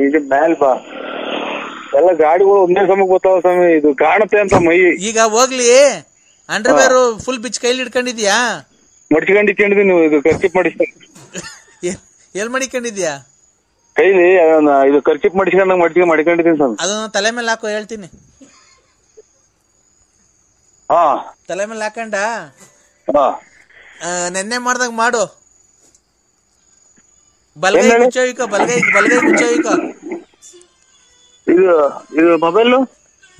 ಈಗ ಮ್ಯಾಲ್ ಬಾ ಎಲ್ಲ ಗಾಡಿಗಳು ಒಂದೇ ಸಮಕ್ಕೆ ಬರ್ತಾವ ಸ್ವಾಮಿ. ಇದು ಕಾಣುತ್ತೆ ಅಂತ ಮೈ. ಈಗ ಹೋಗ್ಲಿ ಅಂಡರ್ವೇರ್ ಫುಲ್ ಬಿಚ್ ಕೈಲಿ ಹಿಡ್ಕೊಂಡಿದ್ಯಾ? ಮಡ್ಕೊಂಡಿದ್ದೀನಿ. ಇದು ಖರ್ಚಿಪ್ ಮಾಡಿಸ್ತೀನಿ. ಎಲ್ ಮಡಿಕೊಂಡಿದ್ಯಾ? ಕೈಲಿ ಇದು ಖರ್ಚಿಪ್ ಮಾಡಿಸ್ಕೊಂಡಂಗ್ ಮಡ್ಕೊಂಡಿದ್ದೀನಿ ಸ್ವಾಮಿ. ಅದನ್ನ ತಲೆ ಮೇಲೆ ಹಾಕೋ ಹೇಳ್ತೀನಿ. ಹಾ, ತಲೆ ಮೇಲೆ ಹಾಕೊಂಡ ನೆನ್ನೆ ಮಾಡ್ದಾಗ ಮಾಡು. ಬಲಗೈ ಮುಚ್ಚೋಯ್ಕೋ, ಬಲಗೈ ಮುಚ್ಚೋಯ್ಕೋ. ಇದು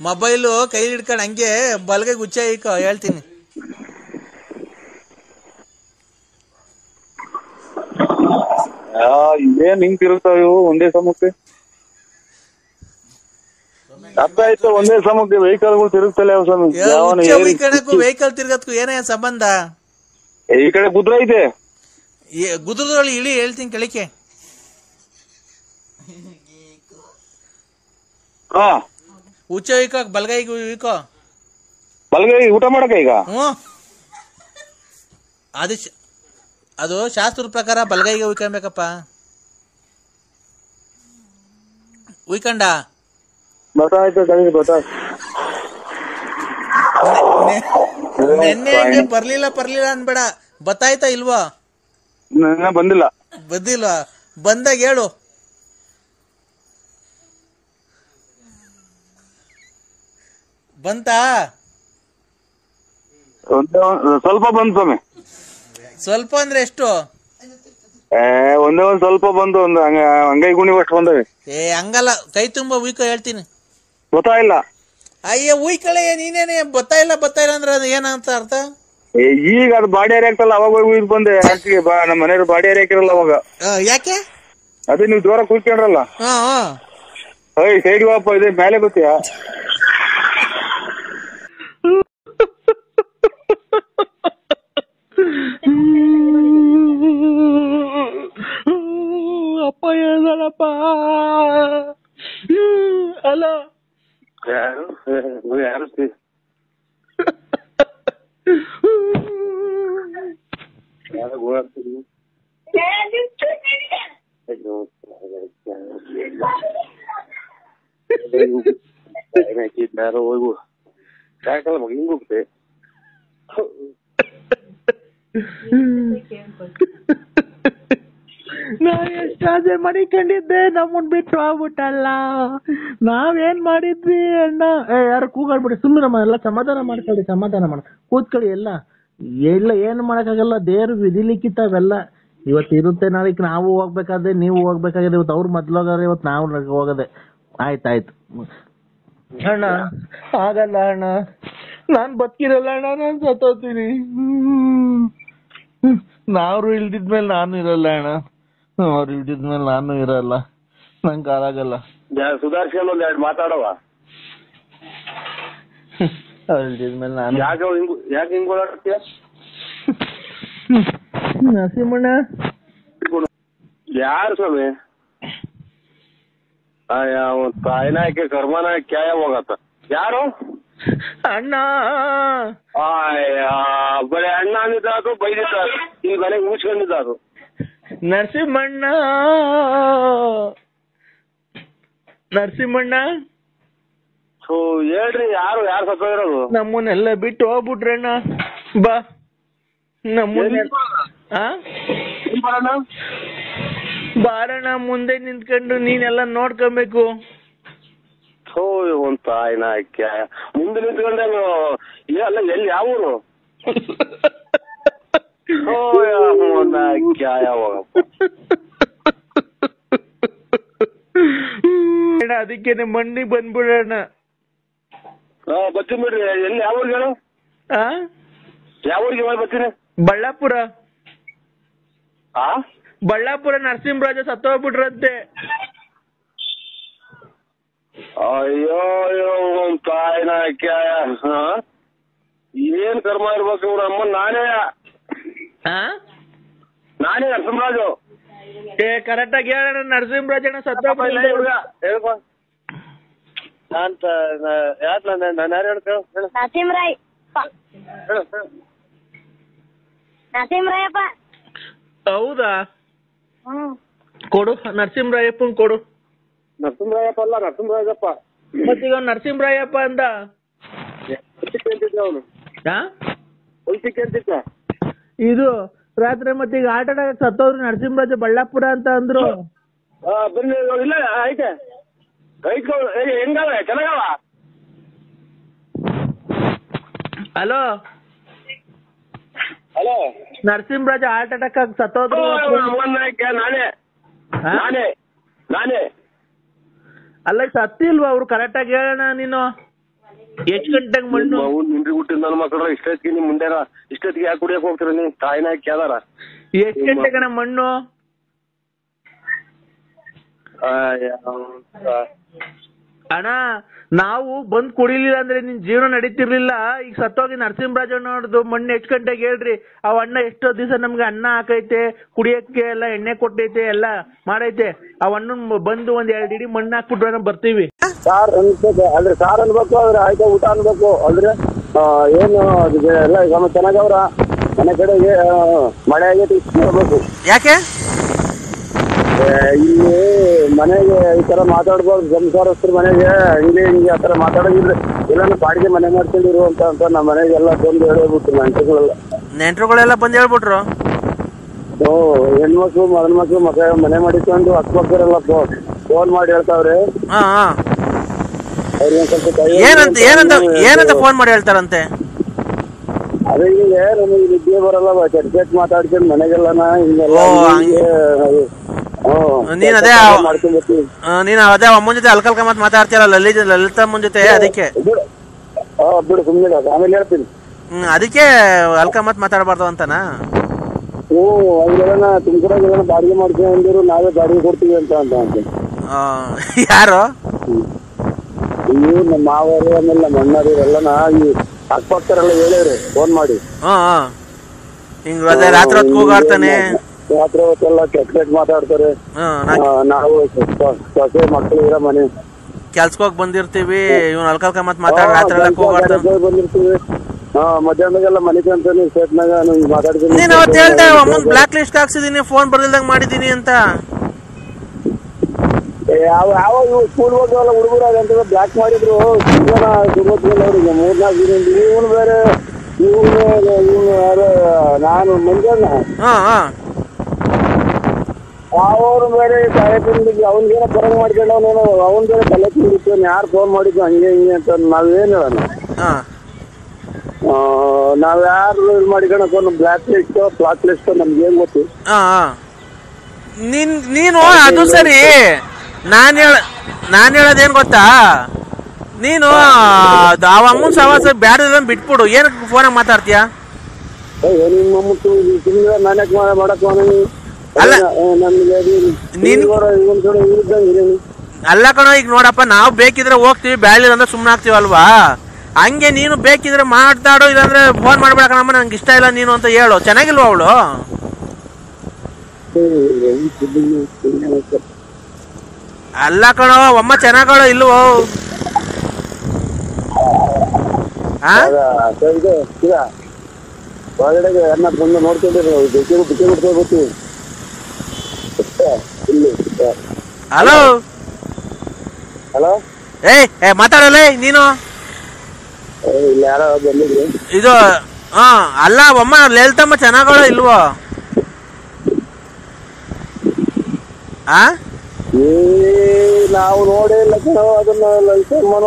ಮೊಬೈಲು ಕೈ ಹಿಡ್ಕೊಂಡು ಹಂಗೆ ಬಲಗೈ ಗುಚ್ಚಾಯ್ಕೋ ಹೇಳ್ತೀನಿ. ಇದೇನ್ ಹಿಂಗ್ ತಿರುಗ್ತಾವ ಇವು ಒಂದೇ ಸಮಕ್ಕೆ? ಅರ್ಥ ಆಯ್ತು, ಒಂದೇ ಸಮಕ್ಕೆ ವೆಹಿಕಲ್ಗಳು ತಿರುಗ್ತಲ್ಲ ಸ್ವಾಮಿ. ವೆಹಿಕಲ್ ತಿರ್ಗತ್ಕು ಏನೇ ಸಂಬಂಧ? ಈ ಕಡೆ ಗುದ್ರ ಐತೆ, ಗುದ್ರದೊಳಗೆ ಇಳಿ ಹೇಳ್ತೀನಿ ಕೆಳಕ್ಕೆ. ಹಾ, ಉಚ್ಚ ಇಕೋ, ಬಲಗೈ ಇಕೋ. ಬಲಗೈ ಊಟ ಮಾಡಕ ಈಗ? ಅದು ಶಾಸ್ತ್ರದ ಪ್ರಕಾರ ಬಲಗೈಗೆ ಉಯ್ಕೊಬೇಕಪ್ಪ. ಉಯ್ಕಂಡ ನೆನ್ನೆ ಬರ್ಲಿಲ್ಲ ಅನ್ಬೇಡ. ಬತ್ತಾಯ್ತಾ ಇಲ್ವಾ? ಬಂದಿಲ್ವಾ? ಬಂದಾಗ ಹೇಳು. ಬಂತಾ? ಸ್ವಲ್ಪ ಬಂತು ಸ್ವಾಮಿ. ಸ್ವಲ್ಪ ಅಂದ್ರೆ ಎಷ್ಟು? ಒಂದೇ ಒಂದ್ ಸ್ವಲ್ಪ ಬಂದು ಒಂದು ಅಂಗೈ ಗುಣಿ ಅಷ್ಟು ಬಂದವೆ. ಹಂಗಲ್ಲ, ಕೈ ತುಂಬ ಉಯ್ಕೋ ಹೇಳ್ತೀನಿ. ಗೊತ್ತಾಯಿಲ್ಲ. ಅಯ್ಯ ಉಯ್ಕಳೆ, ನೀನೇನೆ ಬತ್ತಾ ಇಲ್ಲ ಅಂದ್ರೆ ಅದು ಏನಂತ ಅರ್ಥ? ಈಗ ಅದು ಬಾಡಿ ಏರಿ ಆಗ್ತಲ್ಲ, ಅವಾಗ ಉಯ್ದು ಬಂದೆ. ನಮ್ಮ ಮನೆಯವ್ರು ಬಾಡಿ ಏರಿ ಹಾಕಿರಲ್ಲ ಅವಾಗ. ಯಾಕೆ? ಅದೇ ನೀವು ಜೋರ ಕೂತ್ಕೊಂಡ್ರಲ್ಲ. ಸೈಡ್ ವಾಪ ಇದೆ ಮೇಲೆ ಗೊತ್ತಿಯಾ? ಅಪ್ಪ ಹೇಳ್ದಲ್ಲಪ್ಪ. ಅಲ್ಲ ಯಾರು ಹೋಗು ಸಾಯಂಕಾಲ ಮಗ ಹಿಂಗ್ ಹೋಗ್ತೆ. ನಾವ್ ಎಷ್ಟಾದ್ರೆ ಮಡಿಕೊಂಡಿದ್ದೆ, ನಮ್ಮನ್ ಬಿಟ್ಟು ಹೋಗ್ಬಿಟ್ಟಲ್ಲ. ನಾವೇನ್ ಮಾಡಿದ್ವಿ ಅಣ್ಣ? ಯಾರು ಕೂಗಾಡ್ಬಿಡಿ, ಸುಮ್ಮನೆ ನಮ್ಮ ಎಲ್ಲ ಸಮಾಧಾನ ಮಾಡ ಕೂತ್ಕೊಳ್ಳಿ. ಎಲ್ಲ ಏನು ಮಾಡಕ್ಕಾಗಲ್ಲ, ದೇವ್ರು ವಿಧಿಲಿಕ್ಕಿತ್ತಾವೆಲ್ಲ. ಇವತ್ತು ಇರುತ್ತೆ, ನಾಳೆಗೆ ನಾವು ಹೋಗ್ಬೇಕಾದ್ರೆ ನೀವು ಹೋಗ್ಬೇಕಾಗಿದೆ. ಇವತ್ತು ಅವ್ರು ಮೊದ್ಲೋಗಾರೆ, ಇವತ್ತು ನಾವು ಹೋಗದೆ. ಆಯ್ತಾಯ್ತು ಅಣ್ಣ, ಆಗಲ್ಲ ಅಣ್ಣ, ನಾನ್ ಬದುಕಿರಲ್ಲ ಅಣ್ಣ, ನಾನ್ ಸತ್ತೋಗ್ತೀನಿ. ನಾವ್ರು ಇಲ್ದಿದ್ಮೇಲೆ ನಾನು ಇರಲ್ಲ ಅಣ್ಣ, ಅವ್ರು ಇಲ್ದಿದ್ಮೇಲೆ ನಾನು ಇರಲ್ಲ. ನಂಗೆ ಕಾಲಾಗಲ್ಲ. ಸುಧಾರಿಸ್ಕೊಂಡು ಒಂದ್ ಎರಡು ಮಾತಾಡವ. ಅವ್ರು ಇಲ್ದಿದ್ಮೇಲೆ ನಾನು ಯಾಕೆ ಹಿಂಗ್ ಓಡಾಡ್ತೀಯ? ನರಸಿಂಹಣ್ಣ ಯಾರು ಸ್ವಾಮಿ? ತಾಯಿನಾಯ್ಕೆ ಕರ್ಮನ ಕ್ಯಾಯ ಹೋಗತ್ತ. ಯಾರು? ಅಣ್ಣ. ಬರೀ ಅಣ್ಣ ಅಂದಿದ್ದಾದ್ರು ಬೈದಿದ್ದಾದ್ರು, ಈ ಮನೆಗೆ ಮುಚ್ಕೊಂಡಿದ್ದಾದ್ರು. ನರಸಿಂಹಣ್ಣ ಹೇಳ್ರಿ, ಯಾರು ಸತ್ತೋಗಿರೋದು? ನಮ್ಮನ್ನೆಲ್ಲ ಬಿಟ್ಟು ಹೋಗ್ಬಿಟ್ರಣ್ಣ. ಬಾ ಬಾರಣ್ಣ, ಮುಂದೆ ನಿಂತ್ಕೊಂಡು ನೀನೆಲ್ಲ ನೋಡ್ಕೊಬೇಕು. ಒಂದ್ ತಾಯಿನ ಮುಂದೆ ನಿಂತ್ಕೊಂಡೆ ಅಲ್ಲ, ಎಲ್ಲಿ ಯಾವ ಊರು? ಅದಕ್ಕೇನೆ ಮಣ್ಣಿಗೆ ಬಂದ್ಬಿಡೋಣ. ಬರ್ತೀನಿ ಬಿಡ್ರಿ. ಎಲ್ಲಿ ಯಾವ ಊರಿಗೆ ಹೇಳು? ಯಾವ ಊರಿಗೆ ಬರ್ತೀನಿ? ಬಳ್ಳಾಪುರ. ಬಳ್ಳಾಪುರ ನರಸಿಂಹರಾಜ ಸತ್ತೋಗ್ಬಿಟ್ರಂತೆ. ಅಯ್ಯೋ ತಾಯಿನ ಏನ್ ಕರ್ಮ ಇರ್ಬೇಕು ಇವ್ರ ಅಮ್ಮ. ನಾನೇ ನರಸಿಂಹರಾಜು. ಕರೆಕ್ಟ್ ಆಗಿ ಹೇಳೋಣ, ನರಸಿಂಹರಾಜಣ್ಣ ಸತ್ತೋಗ್ಬಿಟ್ಟ. ಹೇಳ್ಕೊ. ನಾನು ಯಾರು ಹೇಳ್ತೇವೆ? ಹೌದಾ? ಕೊಡು, ನರಸಿಂಹರಾಯಪ್ಪನ್ ಕೊಡು. ನರಸಿಂಹರಾಯಪ್ಪ ಅಲ್ಲ, ನರಸಿಂಹರಾಜಪ್ಪ. ಮತ್ತೀಗ ನರಸಿಂಹರಾಯಪ್ಪ ಅಂದ ಅವನು ಹೊಲ್ಸಿಕ್ಕೆ ಅಂತಿದ್ದ. ಇದು ರಾತ್ರಿ ಮತ್ತೆ ಈಗ ಆಟ ಆಡಕ್ ಸತ್ತೋದ್ರು ನರಸಿಂಹರಾಜ ಬಳ್ಳಾಪುರ ಅಂತ ಅಂದ್ರು. ಬನ್ನಿ, ಇಲ್ಲ ಐತೆ ಹೆಂಗವ ಚೆನ್ನಾಗವ. Hello hello, Narasimharaja heart attack ಆಗಿ ಸತ್ತೋದ್ರು. ನಾನೇ ಅಲ್ಲ ಸತ್ತಿಲ್ವಾ ಅವ್ರು? ಕರೆಕ್ಟ್ ಆಗಿ ಹೇಳೋಣ ನೀನು. ಎಷ್ಟ್ ಗಂಟೆಗೆ ಮಣ್ಣು ನಿಂದ್ರಿ ಹುಟ್ಟಿದ ನನ್ನ ಮಕ್ಕಳ ಇಷ್ಟೊತ್ತಿಗೆ ನಿಮ್ ಮುಂದೆ ಇಷ್ಟೊತ್ತಿಗೆ ಯಾಕೆ ಕುಡಿಯಕ್ ಹೋಗ್ತೀರ ನೀವ್? ತಾಯಿನ ಕೇಳಾರ ಎಷ್ಟ್ ಗಂಟೆಗೆ ಮಣ್ಣು? ಅಣ್ಣ ನಾವು ಬಂದ್ ಕುಡಿಲಿಲ್ಲ ಅಂದ್ರೆ ನಿನ್ ಜೀವನ ನಡೀತಿರ್ಲಿಲ್ಲ. ಈಗ ಸತ್ತೋಗಿ ನರಸಿಂಹರಾಜ ನೋಡ್ದು ಮಣ್ಣು ಎಷ್ಟ್ ಗಂಟೆಗೆ ಹೇಳ್ರಿ. ಅವ್ ಅಣ್ಣ ಎಷ್ಟೋ ದಿವಸ ನಮ್ಗೆ ಅನ್ನ ಹಾಕೈತೆ, ಕುಡಿಯಕ್ಕೆ ಎಲ್ಲ ಎಣ್ಣೆ ಕೊಟ್ಟೈತೆ, ಎಲ್ಲ ಮಾಡೈತೆ. ಅವ್ ಅಣ್ಣ ಬಂದು ಒಂದ್ 2 ಇಡಿ ಮಣ್ಣು ಹಾಕ್ಬಿಟ್ರೆ ಬರ್ತೀವಿ. ಸಾರ್ ಅನ್ಬೇಕು ಅಂದ್ರೆ ಸಾರ್ ಅನ್ಬೇಕು, ಆದ್ರೆ ಆಯ್ತಾ ಊಟ ಅನ್ಬೇಕು. ಅಂದ್ರೆ ಏನು ಎಲ್ಲ ಈಗ ಚೆನ್ನಾಗವ್ರ ಮನೆ ಕಡೆಗೆ ಮಳೆ ಆಗೈತೆ ಇಸ್ಕೊಳ್ಬೇಕು. ಯಾಕೆ ಇಲ್ಲಿ ಮನೆಗೆ ಈ ತರ ಮಾತಾಡ್ಬಾರ್ದು, ಸಂಸಾರಸ್ಥರ ಮನೆಗೆ ಹಿಂಗೆ ಹಿಂಗೆ ಆತರ ಮಾತಾಡೋದಿಲ್ಲ. ಇಲ್ಲ ಬಾಡಿಗೆ ಮನೆ ಮಾಡ್ಕೊಂಡಿರು ಅಂತ ನಮ್ಮ ಮನೆಗೆಲ್ಲ ಬಂದು ಹೇಳ್ಬಿಟ್ಟು ನೆಂಟ್ರುಗಳೆಲ್ಲ ಬಂದು ಹೇಳ್ಬಿಟ್ರು. ಹೆಣ್ಮಕ್ಳು ಮಗನ ಮಕ್ಳು ಮನೆ ಮಾಡಿಕೊಂಡು ಅಕ್ಕಪಕ್ಕರೆಲ್ಲ ಫೋನ್ ಮಾಡಿ ಹೇಳ್ತಾವ್ರೆ. ಏನಂತ ಫೋನ್ ಮಾಡಿ ಹೇಳ್ತಾರಂತೆ? ಅದೇ ಹಿಂಗೆ ನಮಗೆ ನಿದ್ದೆ ಬರಲ್ಲ, ಚರ್ಚೆಟ್ ಮಾತಾಡ್ಕೊಂಡು ಮನೆಗೆಲ್ಲನ ಹಿಂಗೆಲ್ಲ. ನೀನ್ ಅದೇ ಅಮ್ಮನ ಜೊತೆ ಅಲ್ಕಲ್ಕ ಮತ್ ಮಾತಾಡ್ತೀಯಲ್ಲ ಲಲಿತಮ್ಮನ ಜೊತೆ, ಅದಕ್ಕೆ ಬಿಡು ಸುಮ್ಮನೆ ಆಮೇಲೆ ಹೇಳ್ತೀನಿ. ಅದಕ್ಕೆ ಅಲ್ಕ ಮತ್ ಮಾತಾಡಬಾರ್ದು ಅಂತನಾ? ಹಂಗೆಲ್ಲ ತುಮಕೂರಾಗ ಬಾಡಿಗೆ ಮಾಡ್ಕೊಂಡಿರು, ನಾವೇ ಬಾಡಿಗೆ ಕೊಡ್ತೀವಿ ಅಂತ ಯಾರು ಇವು ನಮ್ಮ ಮಾವರು ಆಮೇಲೆ ನಮ್ಮ ಅಣ್ಣರು ಎಲ್ಲನ ಈ ಅಕ್ಕಪಕ್ಕರೆಲ್ಲ ಹೇಳಿವ್ರಿ ಫೋನ್ ಮಾಡಿ. ಹಿಂಗ ರಾತ್ರಿ ಹೊತ್ತು ಕೂಗಾಡ್ತಾನೆ, ರಾತ್ರಿ ಹೊತ್ತೆಲ್ಲ ಕೆಟ್ಟ ಮಾತಾಡ್ತಾರೆ. ನಾವು ಸೊಸೆ ಮಕ್ಕಳು ಇರೋ ಮನೆ ಕೆಲ್ಸಕ್ಕೆ ಹೋಗಿ ಬಂದಿರ್ತೀವಿ, ಇವ್ನ ಅಲ್ಕಲ್ಕ ಮತ್ ಮಾತಾಡ ರಾತ್ರಿ ಎಲ್ಲ ಕೂಗಾಡ್ತಾನೆ ಬಂದಿರ್ತೀವಿ. ಮಧ್ಯಾಹ್ನದಾಗೆಲ್ಲ ಮನೆ ಕಂತಾನೆ ಸ್ಟೇಟ್ನಾಗ ಮಾತಾಡ್ತೀನಿ. ನೀನ್ ಅವತ್ತು ಹೇಳ್ದೆ ಅಮ್ಮನ್ ಬ್ಲಾಕ್ ಲಿಸ್ಟ್ ಹಾಕ್ಸಿದೀನಿ, ಫೋನ್ ಬರ್ದಿಲ್ದಂಗ್ ಮಾಡಿದೀನಿ ಅಂತ. ಯಾವ ಇವು ಸ್ಕೂಲ್ ಹೋಗ್ತಾವಲ್ಲ ಹುಡುಗರು ಅದಂತ ಬ್ಲಾಕ್ ಮಾಡಿದ್ರು. ಅವ್ರಿಗೆ 3-4 ದಿನ ಇವನು ಬೇರೆ ಇವನು ನಾನು ಮಂಜಣ್ಣ ಅವರು ಬೇರೆ ತಲೆ ತಿಂದಿದ್ವಿ. ಅವ್ನಿಗೇನೋ ಬರಂಗ್ ಮಾಡ್ಕೊಂಡು ಅವ್ನ ಬೇರೆ ತಲೆ ತಿಂದಿತ್ತು. ಯಾರು ಫೋನ್ ಮಾಡಿದ್ದು ಹಂಗೆ ಹಿಂಗೆ ಅಂತ ನಾವೇನು ಹೇಳೋಣ. ನಾವ್ ಯಾರು ಇದು ಮಾಡ್ಕೊಳಕ್ ಬ್ಲಾಕ್ ಲಿಸ್ಟ್ ಫ್ಲಾಕ್ ಲಿಸ್ಟ್ ನಮ್ಗೆ ಏನ್ ಗೊತ್ತು? ನೀನು ಅದು ಸರಿ, ನಾನ್ ಹೇಳೋದೇನ್ ಗೊತ್ತಾ, ನೀನು ಅವ ಅಮ್ಮನ್ ಸವಾಸ ಬ್ಯಾಡ ಬಿಟ್ಬಿಡು, ಏನಕ್ಕೆ ಫೋನಾಗ ಮಾತಾಡ್ತೀಯ? ನಾನ್ಯಾಕೆ ಮಾಡಕ್ ಅಲ್ಲ ಅಲ್ಲ ಕಣೋ, ಈಗ ನೋಡಪ್ಪ ನಾವು ಬೇಕಿದ್ರೆ ಹೋಗ್ತೀವಿ, ಬ್ಯಾಳಿಲ್ಲ ಅಂದ್ರೆ ಸುಮ್ಮನೆ ಆಗ್ತೀವಲ್ವಾ? ಹಂಗೆ ನೀನು ಬೇಕಿದ್ರೆ ಮಾತಾಡೋ, ಇಲ್ಲಾಂದ್ರೆ ಫೋನ್ ಮಾಡ್ಬೇಡ ಕಣಮ್ಮ ನಂಗೆ ಇಷ್ಟ ಇಲ್ಲ ನೀನು ಅಂತ ಹೇಳು. ಚೆನ್ನಾಗಿಲ್ವ ಅವಳು? ಅಲ್ಲ ಕಣೋ, ಅಮ್ಮ ಚೆನ್ನಾಗೋ ಇಲ್ವೋ? ಹೊರಗಡೆಗೆ ಅನ್ನ ಬಂದು ನೋಡ್ಕೊಂಡಿರ್ತೀವಿ. ಹಲೋ ಹಲೋ, ಮಾತಾಡಲ್ಲ ನೀನು? ಇಲ್ಲಿ ಯಾರೋ ಬಂದಿದ್ರಿ? ಇದು ಅಲ್ಲ ಅಮ್ಮ ಲಲಿತಮ್ಮ ಚೆನ್ನಾಗೋ ಇಲ್ವೋ? ನಾವು ನೋಡೇ ಇಲ್ಲ ಅದನ್ನ ಲಲಿತಮ್ಮನ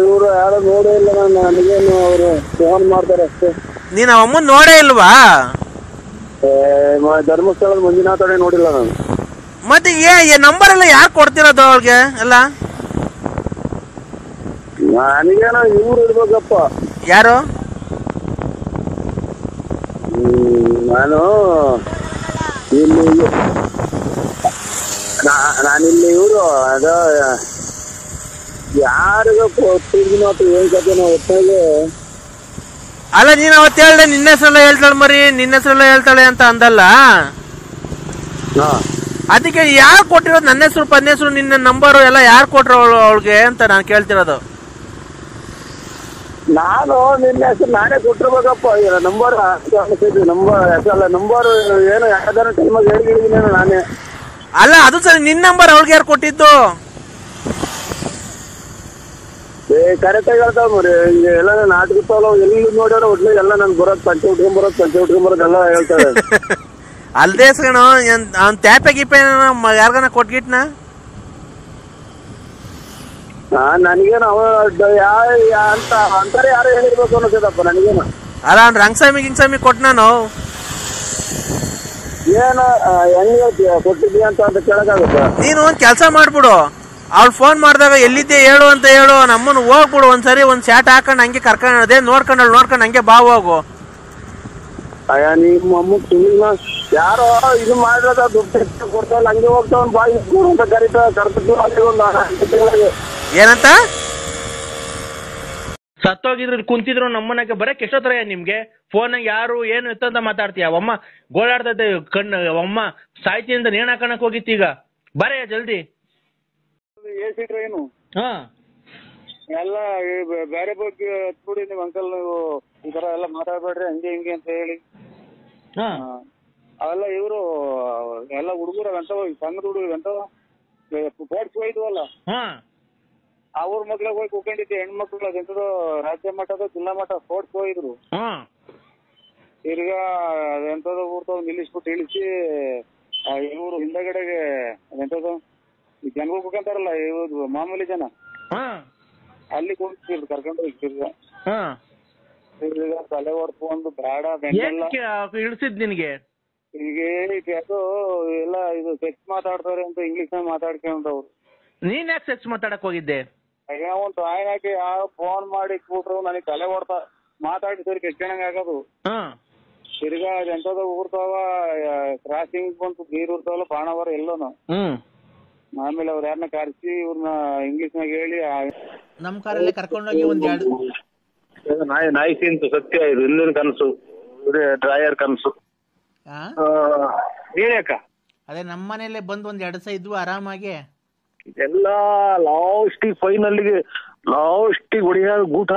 ಇವ್ರು ಯಾರೋ ನೋಡೇ ಇಲ್ಲ. ನನಗೇನು ಅವರು ಫೋನ್ ಮಾಡ್ತಾರೆ ಅಷ್ಟೇ. ನೀನ್ ಅಮ್ಮನ್ ನೋಡೇ ಇಲ್ವಾ? ಧರ್ಮಸ್ಥಳದ ಮಂಜುನಾಥನೇ ನೋಡಿಲ್ಲ ನಾನು. ಮತ್ತೆ ನಂಬರ್ ಎಲ್ಲ ಯಾರು ಕೊಡ್ತಿರೋದು ಅವ್ರಿಗೆ ಎಲ್ಲ? ನನಗೇನೋ ಇವ್ರು ಇರ್ಬೇಕಪ್ಪ. ಯಾರು? ನಾನು ಇಲ್ಲಿ ನಾನಿಲ್ಲಿ ಇವರು ಅದ ಯಾರಿಗೂ ಏನ್ ಕಥೆನೋ ಒಟ್ಟಾಗೆ. ಅಲ್ಲ ನೀನ್ ಅವತ್ತು ಹೇಳ್ದೆ ನಿನ್ನ ಹೆಸರೆಲ್ಲ ಹೇಳ್ತಾಳೆ ಮರಿ, ನಿನ್ನ ಹೆಸರೆಲ್ಲ ಹೇಳ್ತಾಳೆ ಅಂತ ಅಂದಲ್ಲ, ಅದಕ್ಕೆ ಯಾರು ಕೊಟ್ಟಿರೋದು? ನನ್ನ ಹೆಸರು ಪನ್ನ ಹೆಸರು ನಿನ್ನ ನಂಬರು ಎಲ್ಲ ಯಾರು ಕೊಟ್ರು ಅವಳಿಗೆ ಅಂತ ನಾನು ಕೇಳ್ತಿರೋದು. ನಾನು ನಿನ್ನ ಹೆಸರು ನಾನೇ ಕೊಟ್ಟಿರ್ಬೇಕಪ್ಪ. ನಂಬರ್ ನಂಬರ್ ಏನೋ ಯಾವ್ದಾರ ಟೈಮಾಗ ಹೇಳಿದ್ದೀನಿ ನಾನೇ. ಅಲ್ಲ ಅದು ಸರಿ, ನಿನ್ನ ನಂಬರ್ ಅವಳಿಗೆ ಯಾರು ಕೊಟ್ಟಿದ್ದು? ಕರೆಕ್ಟ್ ಆಗಿ ಹೇಳ್ತಾವ ಮರಿ ಈಗ ಎಲ್ಲ ನಾಟಕ ಎಲ್ಲಿ ನೋಡ್ಯಾರ ಒಟ್ಲಿ ಎಲ್ಲ ನನ್ ಬರೋದ್ ಪಂಚೆ ಉಟ್ಕೊಂಬರೋದ್ ಎಲ್ಲ ಹೇಳ್ತಾರೆ. ಅಲ್ದೇ ಕಣ ಅವ್ನ್ ಟ್ಯಾಪೆ ಗೀಪೆ ಯಾರ್ಗನ ಕೊಟ್ಗಿಟ್ನ ನನಗೇನು ಅವ ಅಂತ ಅಂತಾರೆ ಯಾರು ಹೇಳಿರ್ಬೇಕು ಅನ್ನೋದಪ್ಪ ನನಗೇನು. ಅಲ್ಲ ಅವ್ನ್ ರಂಗಸ್ವಾಮಿ ಗಿಂಗಸ್ವಾಮಿ ಕೊಟ್ನಾನು ಏನು ಹೆಂಗ್ ಹೇಳ್ತೀಯ ಕೊಟ್ಟಿದ್ಯಾ ಅಂತ ಕೇಳಕ್ಕಾಗುತ್ತ? ನೀನು ಒಂದ್ ಕೆಲ್ಸ ಮಾಡ್ಬಿಡು, ಅವ್ಳು ಫೋನ್ ಮಾಡಿದಾಗ ಎಲ್ಲಿದ್ದೆ ಹೇಳು ಅಂತ ಹೇಳು, ನಮ್ಮನ್ನು ಹೋಗ್ಬಿಡು ಒಂದ್ಸರಿ ಒಂದ್ ಶಾಟ್ ಹಾಕೊಂಡ್ ಹಂಗೆ ಕರ್ಕೊಂಡ್ ಅದೇ ನೋಡ್ಕೊಂಡು ಹಂಗೆ ಬಾ ಹೋಗು. ಅಯ್ಯ ನಿಮ್ಮ ಅಮ್ಮ ಸುಮ್ಮನೆ ಯಾರೋ ಇದು ಮಾಡಿರೋದ ದುಡ್ಡು ಕೊಡ್ತಾವಲ್ಲ ಹಂಗೆ ಹೋಗ್ತಾವ್ ಬಾಯಿ ಅಂತ ಕರ್ತಿದ್ರು. ಏನಂತ ಸತ್ತೋಗಿದ್ರು ಕುಂತಿದ್ರು ನಮ್ಮನೆಗೆ ಬರಕ್ ಎಷ್ಟೊತ್ತರ ನಿಮ್ಗೆ ಫೋನ್ ಯಾರು ಏನು ಎತ್ತಂತ ಮಾತಾಡ್ತೀಯ? ಅವಮ್ಮ ಗೋಳಾಡ್ತೈತೆ ಕಣ್ಣು, ಅವಮ್ಮ ಸಾಯ್ತಿಯಿಂದ ನೇಣ್ ಹಾಕಣಕ್ ಹೋಗಿತ್ತು, ಈಗ ಬರೇ ಜಲ್ದಿ. ಎಸಿ ಟ್ರೈನು ಹಾ ಎಲ್ಲ ಬೇರೆ ಬಗ್ಗೆ ಹತ್ಬಿಡಿ ನೀವು ಅಂಕಲ್, ನೀವು ಈ ತರ ಎಲ್ಲ ಮಾತಾಡ್ಬೇಡ್ರಿ ಹಂಗೆ ಹಿಂಗೆ ಅಂತ ಹೇಳಿ. ಹಾ ಅವೆಲ್ಲ ಇವರು ಎಲ್ಲ ಹುಡುಗರು ಅಂತವ ಸಣ್ಣದ ಹುಡುಗರು ಅಂತವ ಸ್ಪೋರ್ಟ್ಸ್ ಹೋಯ್ತವಲ್ಲ, ಹಾ ಅವ್ರ ಮಕ್ಳಿಗೆ ಹೋಗಿ ಕೂಕೊಂಡಿದ್ದೆ ಹೆಣ್ಮಕ್ಳು ಅದೆಂತದ್ದು ರಾಜ್ಯ ಮಟ್ಟದ ಜಿಲ್ಲಾ ಮಟ್ಟ ಸ್ಪೋರ್ಟ್ಸ್ ಹೋಗಿದ್ರು. ಹಾ ತಿರ್ಗಾ ಅದೆಂತದ್ದು ಊರ್ತವ್ ನಿಲ್ಲಿಸ್ಬಿಟ್ಟು ಇಳಿಸಿ ಇವರು ಹಿಂದಗಡೆಗೆ ಅದೆಂತದ್ದು ಈ ಜನಗಳು ಕೂಕಂತಾರಲ್ಲ ಇವ್ರು ಮಾಮೂಲಿ ಜನ ಅಲ್ಲಿ ಕೂತಿದ್ರು ಕರ್ಕೊಂಡು ಹೋಗಿ ತಿರ್ಗಾ ತಲೆ ಹೊಡ್ತು ಒಂದು ಬೇಡ ಇಳಿಸಿದ್ ನಿನ್ಗೆ. ಈಗ ಅದು ಎಲ್ಲ ಇದು ಸೆಕ್ಸ್ ಮಾತಾಡ್ತಾರೆ ಅಂತ ಇಂಗ್ಲಿಷ್ ನಾಗ ಮಾತಾಡ್ಕೊಂಡವ್ರು. ನೀನ್ ಯಾಕೆ ಸೆಕ್ಸ್ ಮಾತಾಡಕ್ ಹೋಗಿದ್ದೆ? ಒಂದು ಟಾಯ್ ಹಾಕಿ ಯಾವ ಫೋನ್ ಮಾಡಿ ಕೂಟ್ರು ನನಗೆ ತಲೆ ಹೊಡ್ತಾ ಮಾತಾಡಿ ಸರಿ ಕೆಟ್ಟಣಂಗ ಆಗೋದು. ತಿರ್ಗಾ ಅದೆಂತದ ಊರ್ತಾವ ಕ್ರಾಸಿಂಗ್ ಬಂತು ನೀರ್ ಊರ್ತಾವಲ್ಲ ಬಾಣವರ ಎಲ್ಲನು. ಆಮೇಲೆ ಅವ್ರ ಯಾರನ್ನ ಕರ್ಸಿ ಇವ್ರನ್ನ ಇಂಗ್ಲಿಷ್ ನಾಗ ಹೇಳಿ ನಮ್ ಕಾರಲ್ಲೇ ಕರ್ಕೊಂಡೋಗಿ ಒಂದ್ ನಾಯಿ ತಿಂತು ಸತ್ಯ ಇದು ಹಿಂದಿನ ಕನಸು, ಡ್ರಾಯರ್ ಕನಸು. ಹೇಳಕ್ಕ ಅದೇ ನಮ್ಮ ಮನೇಲೆ ಬಂದ್ ಒಂದ್ 2 ದಿವಸ ಇದ್ವು ಆರಾಮಾಗಿ. ಇದೆಲ್ಲ ಫೈನಲ್ಗೆ ಲಾಸ್ಟಿಗೆ ಹೊಡಿಯಾದ ಗೂಟ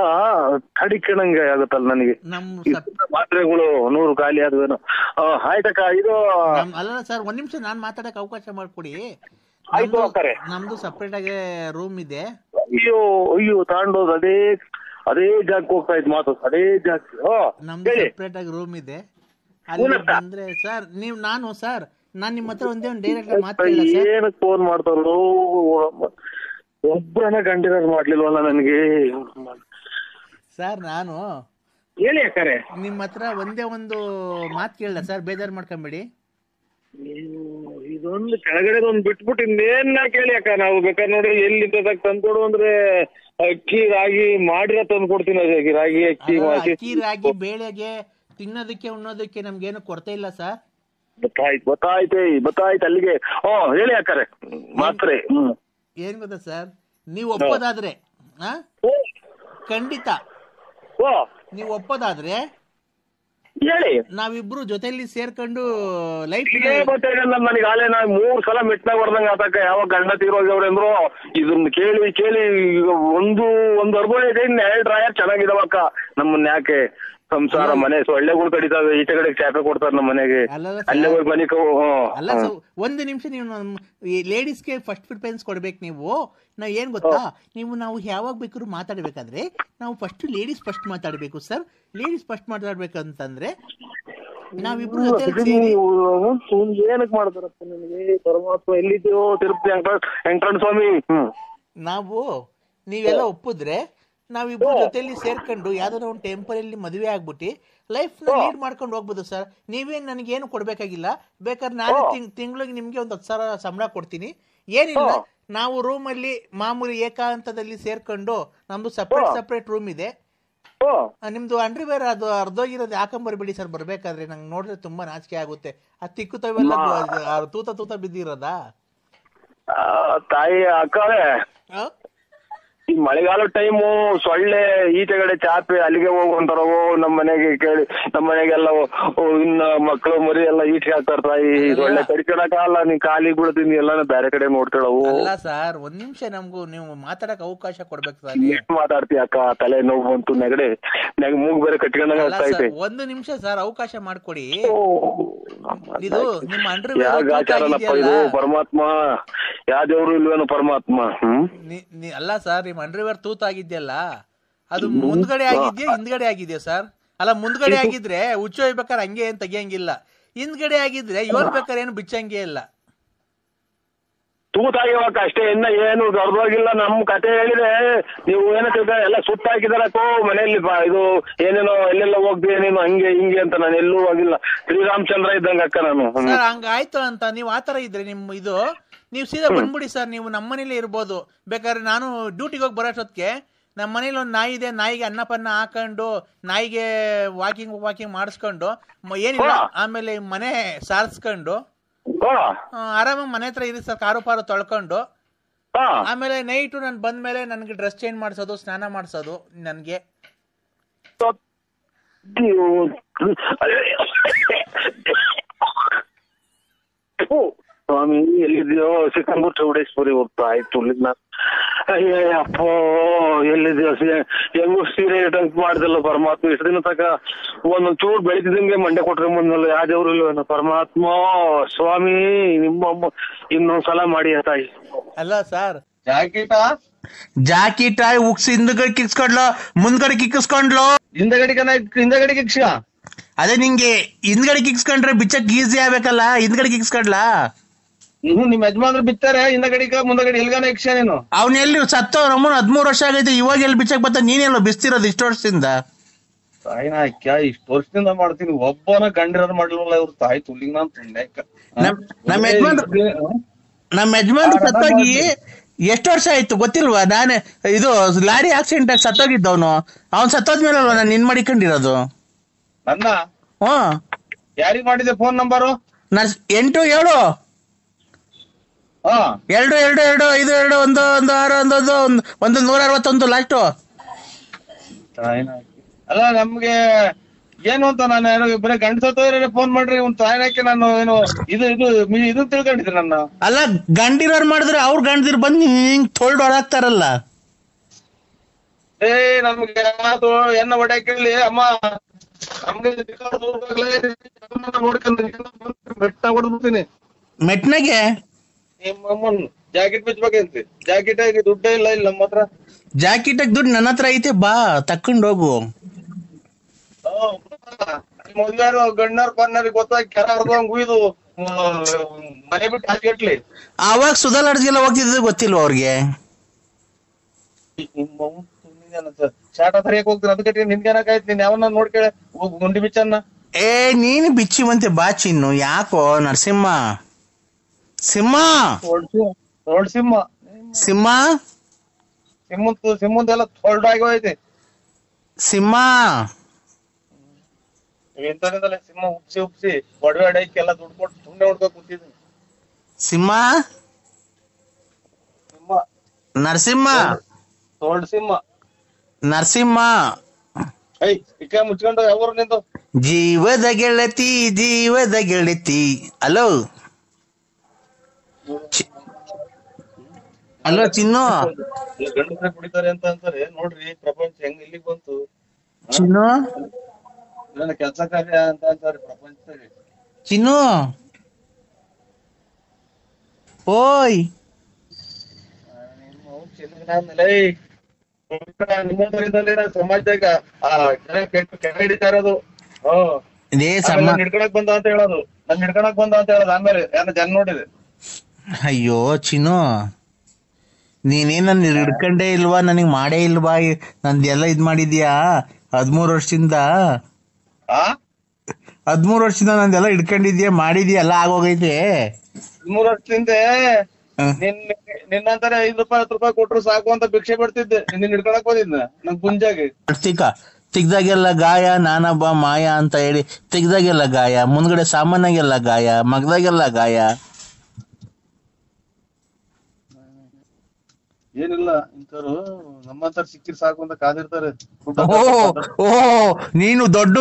ಕಡಿಕಣಂಗೆ ಆಗುತ್ತಲ್ಲ ನನಗೆ. ಮಾತ್ರೆಗಳು 100 ಖಾಲಿ ಆದ್ವೇನೋ. ಆಯ್ತಕ್ಕ ಇದು ಅಲ್ಲ ಸರ್, ಒಂದ್ ನಿಮಿಷ ನಾನ್ ಮಾತಾಡಕ್ ಅವಕಾಶ ಮಾಡ್ಕೊಡಿ. ಆಯ್ತು ಅಕ್ಕರೆ, ನಮ್ದು ಸಪ್ರೇಟ್ ಆಗಿ ರೂಮ್ ಇದೆ. ಅಯ್ಯೋ ಅಯ್ಯೋ ತಾಂಡೋದು ಅದೇ ಜಾಗಕ್ಕೆ ಹೋಗ್ತಾ ಇದ್ ಮಾತು, ಅದೇ ಜಾಗ. ನಮ್ದು ಸಪ್ರೇಟ್ ಆಗಿ ರೂಮ್ ಇದೆ, ಅಲ್ಲಿ ಬಂದ್ರೆ ಸರ್ ನೀವು ನಾನ್ ನಿಮ್ಮ ಹತ್ರ ಒಂದೇ ಒಂದು ಡೈರೆಕ್ಟ್ ಮಾತಾಡಿಲ್ಲ ಸರ್. ಏನಕ್ಕೆ ಫೋನ್ ಮಾಡ್ತಾರೋ ಒಬ್ಬರನ್ನ ಕಂಡಿರೋದು ಮಾಡ್ಲಿಲ್ವಲ್ಲ ನನಗೆ ಸರ್. ನಾನು ಹೇಳಿ ಅಕ್ಕರೆ ನಿಮ್ಮ ಹತ್ರ ಒಂದೇ ಒಂದು ಮಾತು ಕೇಳಲ್ಲ ಸರ್, ಬೇಜಾರು ಮಾಡ್ಕೊಂಬೇಡಿ. ಇದೊಂದು ಕೆಳಗಡೆ ಒಂದು ಬಿಟ್ಬಿಟ್ಟು ಇನ್ನೇನ್ ಕೇಳಿ ಅಕ್ಕ, ನಾವು ಬೇಕಾದ್ರೆ ನೋಡಿ ಎಲ್ಲಿ ತಂದ್ಕೊಡು ಅಂದ್ರೆ ಅಕ್ಕಿ ರಾಗಿ ಮಾಡಿರೋ ತಂದು ಕೊಡ್ತೀನಿ. ರಾಗಿ ಅಕ್ಕಿ ರಾಗಿ ಬೇಳೆಗೆ ತಿನ್ನೋದಕ್ಕೆ ಉಣ್ಣೋದಕ್ಕೆ ನಮ್ಗೇನು ಕೊರತೆ ಇಲ್ಲ ಸರ್. ಗೊತ್ತಾಯ್ತು ಅಲ್ಲಿಗೆ. ಹೇಳಿ ಅಕ್ಕರೆ ಮಾತ್ರೆ. ಏನ್ ಗೊತ್ತಾ ಸರ್, ನೀವು ಒಪ್ಪೋದಾದ್ರೆ ಖಂಡಿತ ನೀವು ಒಪ್ಪೋದಾದ್ರೆ ಹೇಳಿ, ನಾವಿಬ್ರು ಜೊತೆಲಿ ಸೇರ್ಕೊಂಡು ಲೈಫ್ ನನಗೆ ಆಲೇ ನಾ 3 ಸಲ ಮೆಟ್ನಾಗ ಹೊಡೆದಂಗ ಆತಕ್ಕ. ಯಾವಾಗ ಗಂಡ ತೀರೋಗ್ಯವ್ರೆ ಅಂದ್ರು ಇದನ್ನ ಕೇಳಿ ಈಗ ಒಂದು ಅರ್ಬೋಳೆ ಇದೆ, ಇನ್ನು 2 ಡ್ರಾಯರ್ ಚೆನ್ನಾಗಿದಾವಕ್ಕ. ನಮ್ಮನ್ನ ಯಾಕೆ ಸಂಸಾರ ಮನೆ ಸೊಳ್ಳೆಗಳು ಕಡಿತಾವೆ, ಈಚೆ ಕಡೆ ಚಾಪೆ ಕೊಡ್ತಾರೆ ನಮ್ಮ ಮನೆಗೆ, ಅಲ್ಲೇ ಹೋಗಿ ಮನೆ. ಅಲ್ಲ ಒಂದು ನಿಮಿಷ, ನೀವು ಲೇಡೀಸ್ಗೆ ಫಸ್ಟ್ ಪ್ರಿಫರೆನ್ಸ್ ಕೊಡ್ಬೇಕು. ನಾವ್ ಏನ್ ಗೊತ್ತಾ, ನಾವು ಯಾವಾಗ ಬೇಕಾದ್ರೂ ಮಾತಾಡ್ಬೇಕಾದ್ರೆ ನಾವು ಲೇಡೀಸ್ ಫಸ್ಟ್ ಮಾತಾಡ್ಬೇಕು ಸರ್. ಲೇಡೀಸ್ ಫಸ್ಟ್ ಮಾತಾಡ್ಬೇಕಂತಂದ್ರೆ ನಾವಿಬ್ರು ಏನಕ್ ಮಾಡ್ತಾರಪ್ಪ ನನಗೆ ಪರಮಾತ್ಮ. ಎಲ್ಲಿದ್ಯೋ ತಿರುಪತಿ ವೆಂಕಟರಮಣ ಸ್ವಾಮಿ. ನೀವೆಲ್ಲ ಒಪ್ಪಿದ್ರೆ ನಾವಿಬ್ರು ಜೊತೆಲಿ ಸೇರ್ಕೊಂಡು ಯಾವ್ದಾರ ಒಂದು ಟೆಂಪರಲ್ಲಿ ಮದುವೆ ಆಗ್ಬಿಟ್ಟು ಲೈಫ್ ನ ಲೀಡ್ ಮಾಡ್ಕೊಂಡು ಹೋಗ್ಬೋದು ಸರ್. ನೀವೇನ್ ನನಗೇನು ಕೊಡ್ಬೇಕಾಗಿಲ್ಲ. ಬೇಕಾದ್ರೆ ನಾನು ತಿಂಗಳಿಗೆ ನಿಮ್ಗೆ ಒಂದು 10,000 ಸಂಬಳ ಕೊಡ್ತೀನಿ. ಏನಿಲ್ಲ, ನಾವು ರೂಮಲ್ಲಿ ಮಾಮೂಲಿ ಏಕಾಂತದಲ್ಲಿ ಸೇರ್ಕೊಂಡು, ನಮ್ದು ಸಪ್ರೇಟ್ ರೂಮ್ ಇದೆ. ನಿಮ್ದು ಅಂಡ್ರಿವೇರ್ ಅದು ಅರ್ಧೋಗಿರೋದು ಹಾಕೊಂಬರ್ಬೇಡಿ ಸರ್. ಬರ್ಬೇಕಾದ್ರೆ ನಂಗೆ ನೋಡಿದ್ರೆ ತುಂಬಾ ನಾಚಿಕೆ ಆಗುತ್ತೆ. ಆ ತಿಕ್ಕುತ್ತವೆಲ್ಲ ತೂತ ಬಿದ್ದಿರೋದಾ ತಾಯಿ ಅಕ್ಕಳೆ. ಈ ಮಳೆಗಾಲ ಟೈಮು ಸೊಳ್ಳೆ ಈಚೆಗಡೆ ಚಾಪೆ ಅಲ್ಲಿಗೆ ಹೋಗುವಂತಾರ. ನಮ್ಮ ಮನೆಗೆ ಕೇಳಿ, ನಮ್ಮ ಮನೆಗೆಲ್ಲ ಇನ್ನ ಮಕ್ಕಳು ಮರಿ ಎಲ್ಲ ಈಚೆ ಹಾಕ್ತಾರ. ತಾಯಿ ಸೊಳ್ಳೆ ಕಡಿಕೊಳಕಲ್ಲ, ನೀನ್ ಕಾಲಿಗೆ ಬೀಳ್ತೀನಿ ಎಲ್ಲ ಬೇರೆ ಕಡೆ ನೋಡ್ತಾಳವು. ಅಲ್ಲ ಸರ್, ಒಂದ್ ನಿಮಿಷ ನಮ್ಗೂ ನೀವು ಮಾತಾಡಕ್ ಅವಕಾಶ ಕೊಡ್ಬೇಕು ಸರ್. ಮಾತಾಡ್ತೀಯ ಅಕ್ಕ, ತಲೆ ನೋವು ಬಂತು, ನೆಗಡೆ ಮೂಗ್ ಬೇರೆ ಕಟ್ಕೊಂಡಂಗ ಆಗ್ತಾ ಇದೆ. ಒಂದು ನಿಮಿಷ ಸರ್ ಅವಕಾಶ ಮಾಡ್ಕೊಡಿ. ಇದು ನಿಮ್ಮ ಅಂಡರ್ವೇರ್ ಪರಮಾತ್ಮ ಯಾವ ದೇವ್ರು ಇಲ್ವೇನು ಪರಮಾತ್ಮ. ಅಲ್ಲ ಸರ್, ನಿಮ್ಮ ಅಂಡರ್ವೇರ್ ತೂತಾಗಿದ್ಯಲ್ಲ ಅದು ಮುಂದ್ಗಡೆ ಆಗಿದ್ಯಾ ಹಿಂದ್ಗಡೆ ಆಗಿದ್ಯಾ ಸರ್? ಅಲ್ಲ ಮುಂದ್ಗಡೆ ಆಗಿದ್ರೆ ಹುಚ್ಚು ಹೋಗ್ಬೇಕಾರೆ ಹಂಗೆ ಏನ್ ತೆಗಿಯಂಗಿಲ್ಲ, ಹಿಂದ್ಗಡೆ ಆಗಿದ್ರೆ ಇವನ್ ಬೇಕಾದ್ರೆ ಏನು ಬಿಚ್ಚಂಗೆ ಇಲ್ಲ. ತೂತಾಗಿವಾಗ ಅಷ್ಟೇ, ಇನ್ನ ಏನು ದೊಡ್ಡದಾಗಿಲ್ಲ. ನಮ್ ಕತೆ ಹೇಳಿದ್ರೆ ನೀವು ಏನಕ್ಕೆ ಎಲ್ಲ ಸುತ್ತ ಹಾಕಿದಾರಕ್ಕೋ ಮನೆಯಲ್ಲಿ ಇದು ಏನೇನೋ ಎಲ್ಲೆಲ್ಲ ಹೋಗ್ತೀಯ ನೀನು ಹಂಗೆ ಹಿಂಗೆ ಅಂತ. ನಾನು ಎಲ್ಲೂ ಹೋಗಿಲ್ಲ, ಶ್ರೀರಾಮಚಂದ್ರ ಇದ್ದಂಗ ಅಕ್ಕ ನಾನು. ಸರ್ ಹಂಗಾಯ್ತು ಅಂತ ನೀವು ಆತರ ಇದ್ರೆ ಇದು ನೀವು ಸೀದಾ ಬಂದ್ಬಿಡಿ ಸರ್, ನೀವು ನಮ್ಮ ಮನೇಲಿ ಇರ್ಬೋದು. ಬೇಕಾದ್ರೆ ನಾನು ಡ್ಯೂಟಿಗೆ ಹೋಗಿ ಬರೋಷ್ಟೊತ್ತಿಗೆ ನಮ್ಮ ಮನೇಲಿ ಒಂದು ನಾಯಿ ಇದೆ, ನಾಯಿಗೆ ಅನ್ನಪನ್ನ ಹಾಕೊಂಡು ನಾಯಿಗೆ ವಾಕಿಂಗ್ ಮಾಡಿಸ್ಕೊಂಡು ಏನಿಲ್ಲ, ಆಮೇಲೆ ಮನೆ ಸಾರಿಸ್ಕೊಂಡು ಆರಾಮಾಗಿ ಮನೆ ಹತ್ರ ಇರಿ ಸರ್, ಕಾರು ಪಾರು ತೊಳ್ಕೊಂಡು. ಆಮೇಲೆ ನೈಟು ನಾನು ಬಂದ್ಮೇಲೆ ನನ್ಗೆ ಡ್ರೆಸ್ ಚೇಂಜ್ ಮಾಡಿಸೋದು, ಸ್ನಾನ ಮಾಡಿಸೋದು ನನ್ಗೆ. ಸ್ವಾಮಿ ಎಲ್ಲಿದ್ಯೋ? ಸಿಕ್ಕಂಬೂರ್ ಚೌಡೇಶ್ವರಿ ಹೋಗ್ತಾ ಆಯ್ತು ಅಯ್ಯಪ್ಪ, ಎಲ್ಲಿದ್ಯೋ? ಹೆಂಗು ಸೀರೆ ಟಂಕ್ ಮಾಡ್ದಲ್ಲ ಪರಮಾತ್ಮ. ಇಷ್ಟು ದಿನ ತಕ ಒಂದೊಂದ್ ಚೂರು ಬೆಳಿತಿದಂಗೆ ಮಂಡೆ ಕೊಟ್ರೆ ಮುಂದಲ್ಲ ಯಾವ ದೇವ್ರು ಇಲ್ವೇನೋ ಪರಮಾತ್ಮ. ಸ್ವಾಮಿ ನಿಮ್ಮಮ್ಮ ಇನ್ನೊಂದ್ಸಲ ಮಾಡಿ ತಾಯಿ. ಅಲ್ಲ ಸರ್, ಜಾಕಿಟ ಉಕ್ಸ್ ಹಿಂದ್ಗಡೆ ಕಿಕ್ಸ್ಕೊಂಡ್ಲು, ಮುಂದ್ಗಡೆ ಕಿಕ್ಕಿಸ್ಕೊಂಡ್ಲು, ಹಿಂದಗಡೆ ಕಿಕ್ಸ. ಅದೇ ನಿಂಗೆ ಹಿಂದ್ಗಡೆ ಕಿಕ್ಸ್ಕೊಂಡ್ರೆ ಬಿಚ್ಚಕ್ ಈಸಿ ಆಗ್ಬೇಕಲ್ಲ, ಹಿಂದ್ಗಡೆ ಕಿಕ್ಸ್ಕೊಂಡ್ಲಾ? ನಿಮ್ ಯಜಮಾನ್ರು ಬಿತ್ತಾರೆ ಹಿಂದಗಡಿಗ ಮುಂದಗಡೆ ಎಲ್ಗಾನ ಯಕ್ಷ ನೀನು. ಅವ್ನ ಎಲ್ಲಿ ಸತ್ತೋ ನಮ್ಮನ್ನ 13 ವರ್ಷ ಆಗೈತೆ, ಇವಾಗ ಎಲ್ಲಿ ಬಿಚ್ಚಕ್ ಬತ್ತ? ನೀನೆಲ್ಲ ಬಿಸ್ತಿರೋದು ಇಷ್ಟು ವರ್ಷದಿಂದ? ಇಷ್ಟು ವರ್ಷದಿಂದ ಮಾಡ್ತೀನಿ, ಒಬ್ಬನ ಗಂಡಿರೋದು ಮಾಡ್ಲಿಲ್ಲ ಇವ್ರು ತಾಯಿ ತುಲ್ಲಿಂಗ್ ನಾನ್ ತುಂಡ್ಯಾಕ. ನಮ್ಮ ಯಜಮಾನ್ ಸತ್ತೋಗಿ ಎಷ್ಟು ವರ್ಷ ಆಯ್ತು ಗೊತ್ತಿಲ್ವಾ? ನಾನೇ ಇದು ಲಾರಿ ಆಕ್ಸಿಡೆಂಟ್ ಆಗಿ ಸತ್ತೋಗಿದ್ದವನು, ಅವ್ನ್ ಸತ್ತೋದ್ಮೇಲೆ ಅಲ್ವಾ ನಾನು ನಿನ್ ಮಾಡಿಕೊಂಡಿರೋದು. ನನ್ನ ಯಾರಿಗ್ ಮಾಡಿದೆ ಫೋನ್ ನಂಬರು? 87 2 2 2 5 2 1 1 6 1 161 ಲಾಸ್ಟು. ಅಲ್ಲ ನಮ್ಗೆ ಏನು ಅಂತ ನಾನು ಬರೀ ಗಂಡ ಸತ್ತೋದ್ರೆ ಫೋನ್ ಮಾಡ್ರಿ ಒಂದ್ ತಾಯಿನಕ್ಕೆ ನಾನು ಏನು ಇದು ತಿಳ್ಕೊಂಡಿದ್ರಿ ನನ್ನ. ಅಲ್ಲ ಗಂಡಿರೋರ್ ಮಾಡಿದ್ರೆ ಅವ್ರ ಗಂಡದಿರ್ ಬಂದು ಹಿಂಗ್ ತೊಳ್ದು ಹೊಡಾಕ್ತಾರಲ್ಲ. ನಮ್ಗೆ ಎನ್ನ ಹೊಡೆ ಕೇಳಿ ಅಮ್ಮ, ನಮ್ಗೆ ಬೆಟ್ಟ ಹೊಡೆದ್ಬಿಡ್ತೀನಿ ಮೆಟ್ನಾಗೆ. ನಿಮ್ಮಮ್ಮನ್ ಜಾಕೆಟ್ ಬಿಚ್ಬೇಕಂತ, ಜಾಕೆಟ್ ಆಗಿ ದುಡ್ಡೇ ಇಲ್ಲ ಇಲ್ಲಿ ನಮ್ಮ ಹತ್ರ. ಜಾಕೆಟ್ ದುಡ್ಡು ನನ್ನ ಹತ್ರ ಐತೆ, ಬಾ ತಕೊಂಡ್ ಹೋಗು. ಮೊದ್ಲಾರು ಗಣ್ಣರ್ ಪನ್ನರ್ ಗೊತ್ತಾಗಿ ಕೆರ ಹರ್ದಂಗ್ ಉಯ್ದು ಮನೆ ಬಿಟ್ಟು ಹಾಕಿಟ್ಲಿ. ಅವಾಗ ಸುಧಾಲ್ ಅಡ್ಗೆಲ್ಲ ಹೋಗ್ತಿದ್ದು ಗೊತ್ತಿಲ್ವ ಅವ್ರಿಗೆ? ಶಾಟ ಹರಿಯಕ್ ಹೋಗ್ತೀನಿ, ಅದಕ್ಕೆ ನಿನ್ಗೇನಾಕಾಯ್ತು? ನೀನ್ ಯಾವನ್ನ ನೋಡ್ಕೇಳ ಗುಂಡಿ ಬಿಚ್ಚನ್ನ. ನೀನು ಬಿಚ್ಚಿವಂತೆ ಬಾ ಚಿನ್ನು. ಯಾಕೋ ನರಸಿಂಹ ಸಿಂಹ ಸಿಮ್ಮಂದೆಲ್ಲ ತೊಳ್ದಾಗಿ ಹೋಯ್ತಿ. ಸಿಂಹ ಇಂಥದಿಂದಲೇ ಸಿಂಹ ಉಪ್ಸಿ ಒಡವೆ ಅಡೈಕಿ ಎಲ್ಲ ದುಡ್ಡು ಕೊಟ್ಟು ಸುಮ್ಮನೆ ಹೊಡ್ಕೊ ಕೂತಿದ್ದೀನಿ. ಸಿಂಹ ನರಸಿಂಹ ನರಸಿಂಹ ಇಕ್ಕ ಮುಚ್ಕೊಂಡು ಯಾವ ನಿಂದು ಜೀವದ ಗೆಳತಿ. ಹಲೋ ಹಲೋ ಚಿನ್ನು. ಗಂಡಸ್ರೆ ಕುಡಿತಾರೆ ಅಂತ ಅಂತಾರೆ ನೋಡ್ರಿ, ಪ್ರಪಂಚ ಹೆಂಗ್ ಇಲ್ಲಿಗೆ ಬಂತು. ಚಿನ್ನು ಕೆಲಸ ಕಾರ್ಯ ಅಂತ ಅಂತಾರೆ ಪ್ರಪಂಚದಲ್ಲಿ. ಚಿನ್ನು ಓಯ್ ಸಮಾಜದಾಗ ಕೆಟ್ಟ ಹಿಡಿತಾ ಇರೋದು. ಹಿಡ್ಕೊಳಕ್ ಬಂದ ಅಂತ ಹೇಳೋದು, ನನ್ ಹಿಡ್ಕೊಳಕ್ ಬಂದ ಅಂತ ಹೇಳೋದು. ಆಮೇಲೆ ಯಾರ ಜನ ನೋಡಿದೆ. ಅಯ್ಯೋ ಚಿನ್ನು, ನೀನೇನ ಹಿಡ್ಕೊಂಡೇ ಇಲ್ವಾ? ನನಗ್ ಮಾಡೇ ಇಲ್ವಾ? ನಂದೆಲ್ಲ ಇದ್ ಮಾಡಿದ್ಯಾ 13 ವರ್ಷದಿಂದ? 13 ವರ್ಷದಿಂದ ನಂದೆಲ್ಲ ಹಿಡ್ಕೊಂಡಿದ್ಯಾ, ಮಾಡಿದ್ಯಾ, ಎಲ್ಲ ಆಗೋಗೈತೆ. 13 ವರ್ಷದಿಂದ ನಿನ್ನಂತಾರೆ 5 ರೂಪಾಯಿ 10 ರೂಪಾಯಿ ಕೊಟ್ರು ಸಾಕು ಅಂತ ಭಿಕ್ಷೆ ಬಿಡ್ತಿದ್ದೆ. ನಿನ್ನ ಹಿಡ್ಕೊಳಕ್ ಹೋದಿದ್ನ ನನ್ ಗುಂಜಾಗಿ. ತೆಗ್ದಾಗೆಲ್ಲ ಗಾಯ, ನಾನಬ್ಬ ಮಾಯ ಅಂತ ಹೇಳಿ ತೆಗ್ದಾಗೆಲ್ಲ ಗಾಯ, ಮುಂದ್ಗಡೆ ಸಾಮಾನ್ಯಾಗೆಲ್ಲ ಗಾಯ, ಮಗದಾಗೆಲ್ಲ ಗಾಯ. ಏನಿಲ್ಲ ಇಂಥವ್ರು ನಮ್ಮಂತರ ಸಿಕ್ಕಿರ್ ಸಾಕು ಅಂತ ಕಾದಿರ್ತಾರೆ. ಓ ನೀನು ದೊಡ್ಡ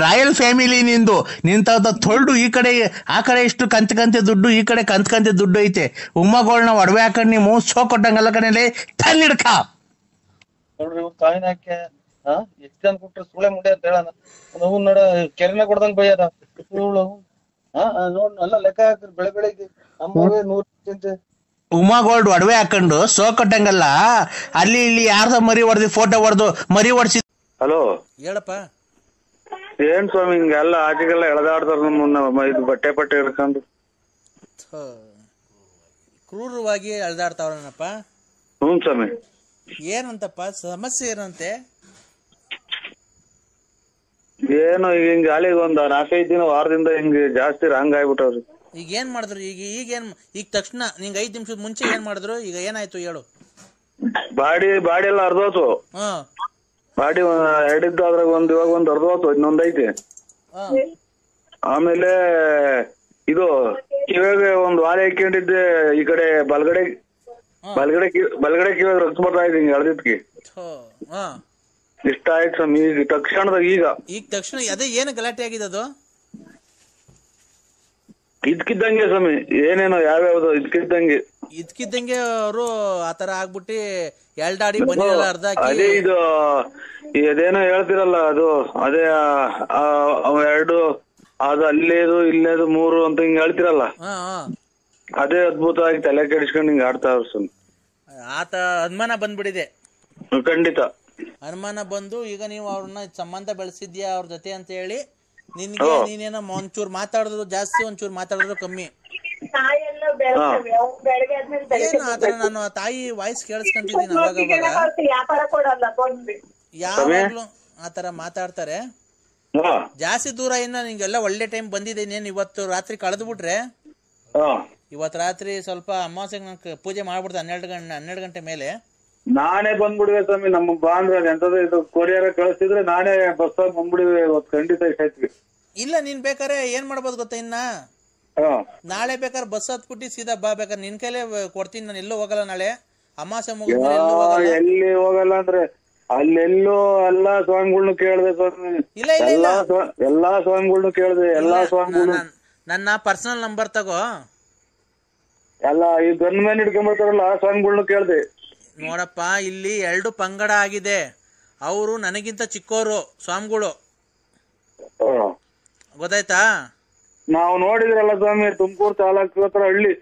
ರಾಯಲ್ ಫ್ಯಾಮಿಲಿ ನಿಂದು. ನಿಂತ ತೊಳ್ದು ಈ ಕಡೆ ಆ ಕಡೆ ಇಷ್ಟು ಕಂತೆ ದುಡ್ಡು, ಈ ಕಡೆ ಕಂತೆ ದುಡ್ಡು ಐತೆ. ಉಮ್ಮಗಳನ್ನ ಒಡವೆ ಹಾಕೊಂಡ್ ನೀವು ಸೋ ಕೊಟ್ಟಂಗಲ್ಲ ಕಣಲೆ ತನ್ನಿಡ್ಕ ನೋಡ್ರಿ. ತಾಯಿನಾಕೆ ಎಷ್ಟ್ ಜನ ಕೊಟ್ರೆ ಸುಳೆ ಮುಂಡೆ ಅಂತ ಹೇಳೋಣ. ನಾವು ನೋಡ ಕೆರೆನ ಕೊಡ್ದಂಗ್ ಬೈಯದ ನೋಡ್ ಎಲ್ಲ ಲೆಕ್ಕ ಹಾಕ್ರಿ. ಬೆಳಗ್ಗೆ 100 ಚಿಂತೆ ಉಮಾ ಗೋಲ್ಡ್ ಒಡವೆ ಹಾಕೊಂಡು ಸೋಕಟ್ಟಂಗಲ್ಲ, ಅಲ್ಲಿ ಇಲ್ಲಿ ಯಾರ್ದ ಮರಿ ಹೊಡೆದು ಫೋಟೋ ಹೊಡೆದು ಮರಿ ಹೊಡ್ಸಿ. ಹಲೋ ಹೇಳಪ್ಪ. ಏನ್ ಸ್ವಾಮಿ ಹಿಂಗೆಲ್ಲ ಆಚೆಗೆಲ್ಲ ಎಳೆದಾಡ್ತಾರ ನಮ್ಮನ್ನ ಇದು ಬಟ್ಟೆ ಹಿಡ್ಕೊಂಡು. ಕ್ರೂರವಾಗಿ ಎಳ್ದಾಡ್ತಾವ್ರನಪ್ಪ. ಹ್ಞೂ ಸ್ವಾಮಿ. ಏನಂತಪ್ಪ ಸಮಸ್ಯೆ ಏನಂತೆ? ಏನು ಈಗ ಹಿಂಗ ಅಲ್ಲಿಗೆ ಒಂದ್ 4-5 ದಿನ ವಾರದಿಂದ ಹಿಂಗ ಜಾಸ್ತಿ ರಾಂಗ್ ಆಗ್ಬಿಟ್ಟವ್ರಿ. ಈಗ ಏನ್ ಮಾಡಿದ್ರು? ಈಗ ತಕ್ಷಣ ನಿಂಗೆ 5 ನಿಮಿಷದ ಮುಂಚೆ ಏನ್ ಮಾಡಿದ್ರು? ಈಗ ಏನಾಯ್ತು ಹೇಳು. ಬಾಡಿ ಎಲ್ಲ ಅರ್ಧೋತು. ಬಾಡಿ 2 ಇದ್ದು ಅದ್ರಾಗ ಇವಾಗ ಒಂದ್ ಅರ್ಧೋತು, ಇನ್ನೊಂದೈತಿ. ಆಮೇಲೆ ಇದು ಕಿವಾಗ ಒಂದ್ ವಾರ ಹಾಕೊಂಡಿದ್ದೆ, ಈ ಕಡೆ ಬಲ್ಗಡೆ ಕಿವಾಗ ರಕ್ತ ಬರ್ತಾ ಇದೆ ಹಿಂಗ ಎಳ್ದಿದ್ಕಿ. ಇಷ್ಟ ಆಯ್ತು ಸ್ವಾಮಿ. ಈಗ ತಕ್ಷಣದಾಗ ಈಗ ತಕ್ಷಣ ಅದೇ ಏನು ಗಲಾಟೆ ಆಗಿದೆ? ಅದು ಇದ್ಕಿದ್ದಂಗೆ ಸ್ವಾಮಿ, ಏನೇನೋ ಯಾವ್ಯಾವ್ದು ಇದ್ಕಿದ್ದಂಗೆ ಅವರು ಆತರ ಆಗ್ಬಿಟ್ಟು ಎಲ್ಡಾಡಿ ಬಂದಿರಲ್ಲ ಅರ್ಧ. ಅದೇ ಇದು ಅದೇನೋ ಹೇಳ್ತಿರಲ್ಲ, ಅದು ಅದೇ 2 ಅದು ಅಲ್ಲೇದು ಇಲ್ಲೇದು 3 ಅಂತ ಹಿಂಗ ಹೇಳ್ತಿರಲ್ಲ, ಅದೇ ಅದ್ಭುತವಾಗಿ ತಲೆ ಕೆಡಿಸ್ಕೊಂಡು ಹಿಂಗ ಆಡ್ತಾವ್ರ ಸ್ವಾಮಿ. ಆತ ಅನುಮಾನ ಬಂದ್ಬಿಟ್ಟಿದೆ. ಖಂಡಿತ ಅನುಮಾನ ಬಂದು ಈಗ ನೀವು ಅವ್ರನ್ನ ಸಂಬಂಧ ಬೆಳೆಸಿದ್ಯಾ ಅವ್ರ ಜೊತೆ ಅಂತ ಹೇಳಿ ನಿನ್ಗೆ ನೀನೇನೋ ಒಂಚೂರು ಮಾತಾಡಿದ್ರು ಜಾಸ್ತಿ, ಒಂಚೂರು ಮಾತಾಡಿದ್ರು ಕಮ್ಮಿ. ಏನು ಆತರ ನಾನು ತಾಯಿ ವಾಯ್ಸ್ ಕೇಳಿಸ್ಕೊಂತಿದ್ದೀನಿ ಅವಾಗ ಯಾವಾಗ್ಲೂ ಆತರ ಮಾತಾಡ್ತಾರೆ. ಜಾಸ್ತಿ ದೂರ ಇನ್ನ ನಿಂಗೆಲ್ಲ ಒಳ್ಳೆ ಟೈಮ್ ಬಂದಿದೆ. ಇನ್ನೇನು ಇವತ್ತು ರಾತ್ರಿ ಕಳೆದು ಬಿಟ್ರೆ, ಇವತ್ತು ರಾತ್ರಿ ಸ್ವಲ್ಪ ಅಮಾವಾಸ್ಯೆಗೆ ಪೂಜೆ ಮಾಡ್ಬಿಡ್ತೆ 12 ಗಂಟೆ ಮೇಲೆ. ನಾನೇ ಬಂದ್ಬಿಡುವೆ ಸ್ವಾಮಿ. ನಮ್ಮ ಬಾ ಅಂದ್ರೆ ಎಂತದ ಇದು ಕೊರಿಯರ್ ಕಳಿಸ್ತಿದ್ರೆ ನಾನೇ ಬಸ್ ಬಂದ್ಬಿಡುವೆ ಇವತ್ತು. ಖಂಡಿತ ಇಷ್ಟ ಆಯ್ತು. ಇಲ್ಲ ನೀನ್ ಬೇಕಾರೆ ಏನ್ ಮಾಡ್ಬೋದು ಗೊತ್ತಾ, ಇನ್ನ ನಾಳೆ ಬೇಕಾದ್ರೆ ಬಸ್ ಹತ್ಬಿಟ್ಟು ಸೀದಾ ಬಾ. ಬೇಕಾದ್ರೆ ನಿನ್ ಕೈಲೇ ಕೊಡ್ತೀನಿ. ನಾನು ಎಲ್ಲೂ ಹೋಗಲ್ಲ ನಾಳೆ ಅಮಾವಾಸ್ಯೆ ಮುಗಿದ್ಮೇಲೆ. ಎಲ್ಲಿ ಹೋಗಲ್ಲ ಅಂದ್ರೆ ಅಲ್ಲೆಲ್ಲೋ ಎಲ್ಲಾ ಸ್ವಾಮಿಗಳ್ನು ಕೇಳ್ದೆ ಸ್ವಾಮಿ. ಎಲ್ಲಾ ಸ್ವಾಮಿಗಳ್ನು ಕೇಳ್ದೆ. ಎಲ್ಲಾ ಸ್ವಾಮಿಗಳು ನನ್ನ ಪರ್ಸನಲ್ ನಂಬರ್ ತಗೋ. ಎಲ್ಲ ಈ ಗನ್ ಮ್ಯಾನ್ ಹಿಡ್ಕೊಂಡ್ಬರ್ತಾರಲ್ಲ ಆ ಸ್ವಾಮಿಗಳ್ನು ಕೇಳ್ದೆ. ನೋಡಪ್ಪ, ಇಲ್ಲಿ 2 ಪಂಗಡ ಆಗಿದೆ. ಅವರು ನನಗಿಂತ ಚಿಕ್ಕೋರು ಸ್ವಾಮಿಗಳು, ಗೊತ್ತಾಯ್ತಾ? ನಾವು ನೋಡಿದ್ರಲ್ಲ ಸ್ವಾಮಿ, ತುಮಕೂರು ತಾಲೂಕು ಹತ್ರ ಹಳ್ಳಿ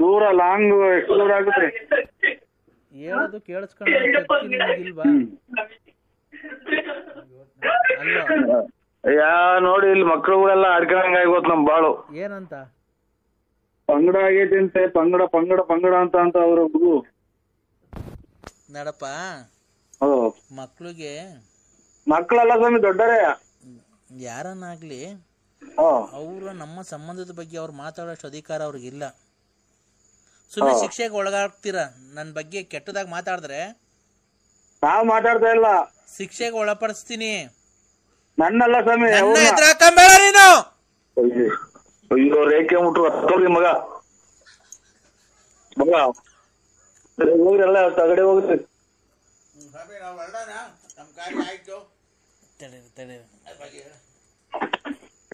ದೂರ ಲಾಂಗ್ ಎಷ್ಟು ದೂರ ಆಗುತ್ತೆ ಹೇಳೋದು ಕೇಳಿಸ್ಕೊಂಡ್ವಾ? ನೋಡಿ ಇಲ್ಲಿ ಮಕ್ಳುಗಳೆಲ್ಲ ಅಡ್ಕಂಗ ಆಗೋತ್ ನಮ್ ಬಾಳು. ಏನಂತ ಪಂಗಡ ಆಗೈತಿ ಅಂತೆ. ಪಂಗಡ ಅಂತ ಅವ್ರ ಹುಡುಗು ನಡಪ್ಪ. ಮಕ್ಕಳೆಲ್ಲ ಸ್ವಾಮಿ ದೊಡ್ಡರೇ ಯಾರನ್ನಾಗ್ಲಿ, ಅವ್ರ ನಮ್ಮ ಸಂಬಂಧದ ಬಗ್ಗೆ ಅವ್ರು ಮಾತಾಡೋಷ್ಟು ಅಧಿಕಾರ ಅವ್ರಿಗಿಲ್ಲ. ಸುಮ್ಮನೆ ಶಿಕ್ಷೆಗೆ ಒಳಗಾಗ್ತೀರ. ನನ್ ಬಗ್ಗೆ ಕೆಟ್ಟದಾಗ ಮಾತಾಡಿದ್ರೆ ನಾವ್ ಮಾತಾಡ್ತಾ ಇಲ್ಲ, ಶಿಕ್ಷೆಗೆ ಒಳಪಡಿಸ್ತೀನಿ. ನನ್ನಲ್ಲ ಸ್ವಾಮಿ. ಎದುರಾಕಂಬೇಡ ನೀನು. ಅಯ್ಯೋ ರೇಖೆ ಮುಟ್ರು ಮಗ ಹೋಗ್ರಲ್ಲ ತಗಡೆ ಹೋಗುತ್ತೆ.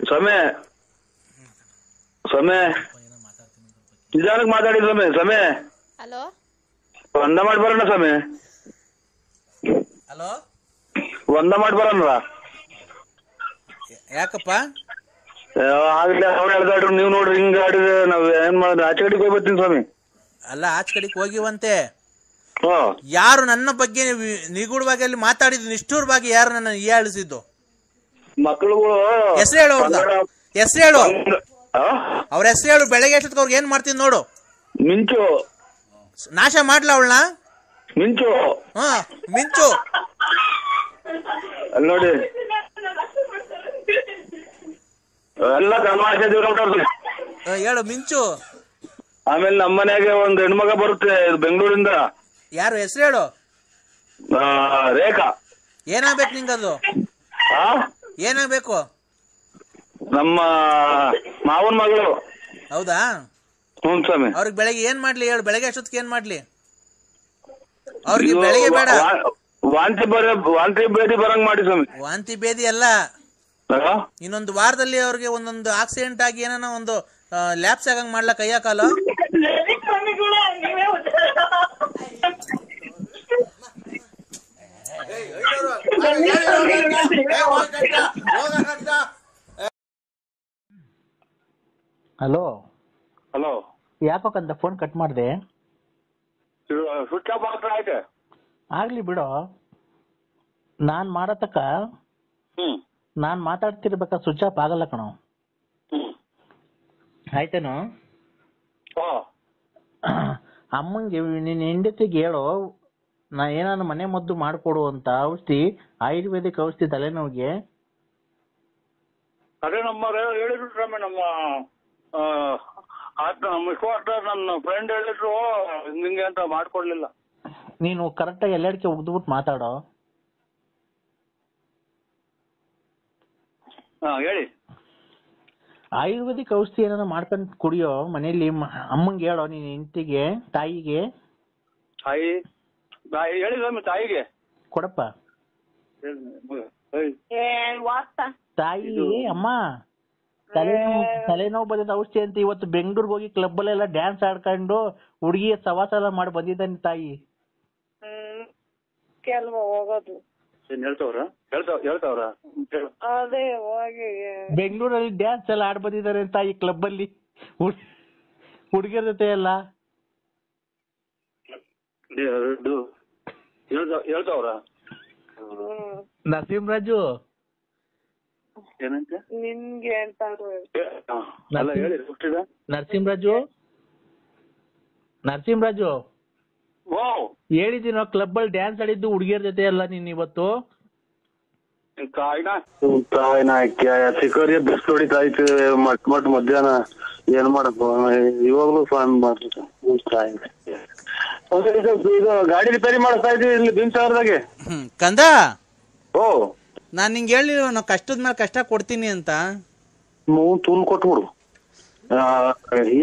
ಸ್ವಾಮಿ ನಿಧಾನಕ್ಕೆ ಮಾತಾಡಿ ಸ್ವಾಮಿ. ಹಲೋ, ಒಂದ ಮಾಡಿ ಬರೋಣ ಸ್ವಾಮಿ. ಹಲೋ, ಒಂದ ಮಾಡಿ ಬರೋಣ. ಯಾಕಪ್ಪ? ಆಗ್ಲಿ ಅವ್ರು ಎಳ್ದಾಡ್ರು, ನೀವ್ ನೋಡ್ರಿ ಹಿಂಗ ಆಡಿದ್ರೆ ನಾವ್ ಏನ್ ಮಾಡೋದು? ಆಚೆ ಕಡೆಗೆ ಹೋಗಿ ಬರ್ತೀನಿ ಸ್ವಾಮಿ. ಅಲ್ಲ, ಆಚೆ ಕಡೆಗೆ ಹೋಗಿವಂತೆ. ಯಾರು ನನ್ನ ಬಗ್ಗೆ ನಿಗೂಢವಾಗಿ ಅಲ್ಲಿ ಮಾತಾಡಿದ್ದು ನಿಷ್ಠೂರವಾಗಿ ಯಾರು ನನ್ನ ಹೀಯಾಳಿಸಿದ್ದು? ಮಕ್ಕಳುಗಳು. ಹೆಸರು ಹೇಳು, ಹೆಸರು ಹೇಳು, ಅವ್ರ ಹೆಸರು ಹೇಳು. ಬೆಳಗ್ಗೆ ಎಷ್ಟೊತ್ತಿಗೆ ಅವ್ರಿಗೆ ಏನ್ ಮಾಡ್ತೀನಿ ನೋಡು. ಮಿಂಚು. ನಾಶ ಮಾಡ್ಲ ಅವಳನ್ನ? ಮಿಂಚು. ಮಿಂಚು ಅಲ್ಲಿ ನೋಡಿ ಎಲ್ಲ ಹೇಳು ಮಿಂಚು. ಆಮೇಲೆ ನಮ್ಮ ಮನೆಗೆ ಒಂದ್ ಹೆಣ್ಮಗ ಬರುತ್ತೆ ಬೆಂಗಳೂರಿಂದ. ಯಾರು? ಹೆಸರು ಹೇಳು. ರೇಖಾ. ಏನಾಗ್ಬೇಕು ನಿಂಗದು? ಏನಾಗ್ಬೇಕು? ನಮ್ಮ ಮಾವನ್ ಮಗಳು. ಹೌದಾ? ಹ್ಞೂ ಸ್ವಾಮಿ. ಅವ್ರಿಗೆ ಬೆಳಗ್ಗೆ ಏನ್ ಮಾಡ್ಲಿ ಹೇಳು? ಬೆಳಗ್ಗೆ ಅಷ್ಟೊತ್ತಿಗೆ ಏನ್ ಮಾಡ್ಲಿ ಅವ್ರಿಗೆ? ಬೆಳಗ್ಗೆ ಬೇಡ, ವಾಂತಿ ಭೇದಿ ಬರಂಗ್ ಮಾಡಿ ಸ್ವಾಮಿ. ವಾಂತಿ ಭೇದಿ ಅಲ್ಲ, ಇನ್ನೊಂದು ವಾರದಲ್ಲಿ ಅವ್ರಿಗೆ ಒಂದೊಂದು ಆಕ್ಸಿಡೆಂಟ್ ಆಗಿ ಏನೋ ಒಂದು ಲ್ಯಾಪ್ಸ್ ಆಗಂಗ್ ಮಾಡ್ಲಾ ಕೈಯ ಕಾಲ. Hello hello. ಯಾಕಂತ ಫೋನ್ ಕಟ್ ಮಾಡಿದೆ? ಸ್ವಿಚ್ ಆಫ್ ಆಗ್ತಾ ಐತೆ. ಆಗ್ಲಿ ಬಿಡೋ, ನಾನ್ ಮಾಡತಕ್ಕ ನಾನ್ ಮಾತಾಡ್ತಿರ್ಬೇಕ ಸ್ವಿಚ್ ಆಫ್ ಆಗಲ್ಲ ಕಣೋ. ಆಯ್ತೇನೋ? ಅಮ್ಮಂಗೆ ನಿನ್ನ ಹೆಂಡತಿಗೆ ಹೇಳೋ, ನಾ ಏನಾದ್ರು ಮನೆ ಮದ್ದು ಮಾಡ್ಕೊಡು ಅಂತ ಔಷಧಿ, ಆಯುರ್ವೇದಿಕ್ ಔಷಧಿ ತಲೆನೋವಿಗೆ. ಅದೇ ನಮ್ಮ ಹೇಳಿದ್ರು ಸ್ವಾಮಿ, ನಮ್ಮ ನನ್ನ ಫ್ರೆಂಡ್ ಹೇಳಿದ್ರು ನಿಂಗೆ ಅಂತ ಮಾಡ್ಕೊಡ್ಲಿಲ್ಲ. ನೀನು ಕರೆಕ್ಟಾಗಿ ಎಲ್ಲಾಡಿಕೆ ಉಗ್ದ್ಬಿಟ್ಟು ಮಾತಾಡೋ. ಹೇಳಿ. ಆಯುರ್ವೇದಿಕ್ ಔಷಧಿ ಏನಾರ ಮಾಡ್ಕೊಂಡು ಕುಡಿಯೋ ಮನೇಲಿ. ಅಮ್ಮಂಗೆ ಹೇಳೋ, ನೀನ್ ಹೆಂಡತಿಗೆ, ತಾಯಿಗೆ. ಹೇಳಿ ಸ್ವಾಮಿ, ತಾಯಿಗೆ ಕೊಡಪ್ಪ. ತಾಯಿ, ಅಮ್ಮ ತಲೆನೋವು ಬಂದಿದ್ದ ಔಷಧಿ ಅಂತ ಇವತ್ತು ಬೆಂಗಳೂರಿಗೆ ಹೋಗಿ ಕ್ಲಬ್ ಅಲ್ಲೆಲ್ಲ ಡ್ಯಾನ್ಸ್ ಆಡ್ಕೊಂಡು ಹುಡುಗಿ ಸವಾಸ ಎಲ್ಲ ಮಾಡಿ ಬಂದಿದ್ದಾನೆ ತಾಯಿ. ಹೋಗೋದು ಹೇಳ್ತಾವ್ರ ಅದೇ ಹೋಗಿ ಬೆಂಗಳೂರಲ್ಲಿ ಡ್ಯಾನ್ಸ್ ಎಲ್ಲ ಆಡ್ ಬಂದಿದ್ದಾರೆ ತಾಯಿ ಕ್ಲಬ್ ಅಲ್ಲಿ ಹುಡುಗಿಯರ ಜೊತೆ ಎಲ್ಲ. ಹೇಳ್ತಾವ್ರ ನರಸಿಂಹರಾಜು ಏನಂತ ನಿನ್ಗೆ ಹೇಳ್ತಾರು. ನರಸಿಂಹರಾಜು ಹೇಳಿದ್ದೀನೋ ಕ್ಲಬ್ ಅಲ್ಲಿ ಡ್ಯಾನ್ಸ್ ಆಡಿದ್ದು ಹುಡುಗಿಯರ ಜೊತೆ ಎಲ್ಲ ನೀನ್ ಇವತ್ತು. ಚಿಕ್ಕವರಿಗೆ ಬೆಸ್ಟ್ ಹೊಡಿತಾ ಇತ್ತು ಮಟ್ ಮಧ್ಯಾಹ್ನ ಏನ್ ಮಾಡಪ್ಪ, ಇವಾಗ್ಲೂ ಫಾನ್ ಮಾಡ್ತಾರೆ. ಇದು ಗಾಡಿ ರಿಪೇರಿ ಮಾಡಿಸ್ತಾ ಇದ್ವಿ ಇಲ್ಲಿ ಭೀಮಸಾಗರದಾಗೆ. ಕಂದ, ಓ ನಾನ್ ನಿಂಗೆ ಹೇಳಿ ನಾವು ಕಷ್ಟದ ಮೇಲೆ ಕಷ್ಟ ಕೊಡ್ತೀನಿ ಅಂತ. ತೂಲ್ ಕೊಟ್ಬಿಡು.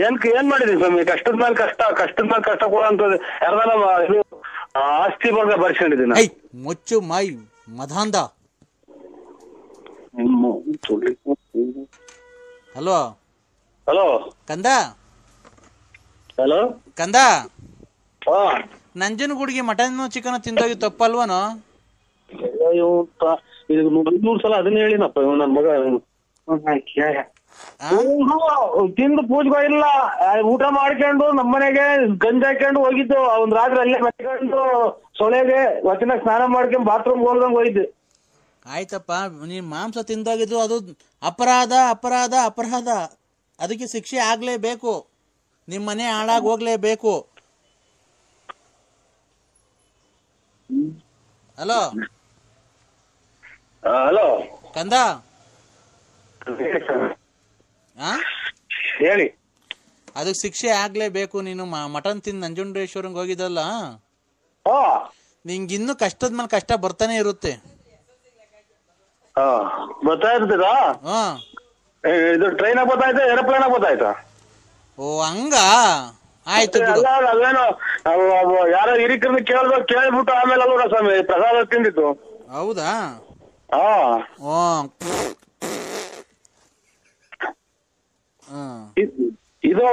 ಏನ್ ಮಾಡಿದೀನಿ ಸ್ವಾಮಿ, ಕಷ್ಟದ ಮೇಲೆ ಕಷ್ಟ ಕೊಡೋಂಥದ್ದು ಯಾರ್ದಾನ ಇದು ಆಸ್ತಿ ಬಗ್ಗೆ ಬರ್ಸ್ಕೊಂಡಿದ್ದೀನಿ. ಮುಚ್ಚು ಮೈ ಮಧಾಂಧ. ಹಲೋ ಹಲೋ ಕಂದ. ಹಲೋ ಕಂದ, ನಂಜನಗೂಡಿಗೆ ಮಟನ್ ಚಿಕನ್ ತಿಂದೋಗಿ ತಪ್ಪಲ್ವನೋ? ಇದು 100 ಸಲ ಅದನ್ನ ಹೇಳಿನಪ್ಪ ನನ್ನ ಮಗ. ತಿಂದು ಪೂಜೆಗೂ ಇಲ್ಲ, ಊಟ ಮಾಡ್ಕೊಂಡು ನಮ್ಮನೆಗೆ ಗಂಜಿ ಹಾಕೊಂಡು ಹೋಗಿದ್ದು. ಒಂದ್ ರಾತ್ರಿ ಅಲ್ಲೇ ಮತ್ಕೊಂಡು ಸೊಳೆಗೆ ಒತ್ತಿನ ಸ್ನಾನ ಮಾಡ್ಕೊಂಡು ಬಾತ್ರೂಮ್ ಹೋಗ್ದಂಗ್ ಹೋಗಿದ್ದು. ಆಯ್ತಪ್ಪ, ನೀನ್ ಮಾಂಸ ತಿಂದೋಗಿದ್ದು ಅದು ಅಪರಾಧ ಅಪರಾಧ ಅಪರಾಧ. ಅದಕ್ಕೆ ಶಿಕ್ಷೆ ಆಗ್ಲೇಬೇಕು, ನಿಮ್ ಮನೆ ಹಾಳಾಗಿ ಹೋಗ್ಲೇಬೇಕು. ಹಲೋ ಹಲೋ ಕಂದ, ಹೇಳಿ. ಅದಕ್ಕೆ ಶಿಕ್ಷೆ ಆಗ್ಲೇಬೇಕು. ನೀನು ಮಟನ್ ತಿಂದು ನಂಜುಂಡೇಶ್ವರಂಗ್ ಹೋಗಿದ್ದಲ್ಲ, ನಿಂಗೆ ಇನ್ನು ಕಷ್ಟದ ಮೇಲೆ ಕಷ್ಟ ಬರ್ತಾನೆ ಇರುತ್ತೆ. ಬರ್ತಾ ಇರ್ತೀರಾ? ಇದು ಟ್ರೈನ್ ಆಗಿ ಗೊತ್ತಾಯ್ತಾ, ಏರೋಪ್ಲೇನ್ ಆಗಿ ಗೊತ್ತಾಯ್ತಾ? ಓ ಹಂಗ ಆಯ್ತು. ಅಲ್ಲೇನೋ ಯಾರೋ ಹಿರಿಕರನ್ನ ಕೇಳ್ಬಿಟ್ಟು ಆಮೇಲೆ ಅಲ್ವ ಸ್ವಾಮಿ ಪ್ರಸಾದ ತಿಂದಿತ್ತು. ಹೌದಾ? ಇದು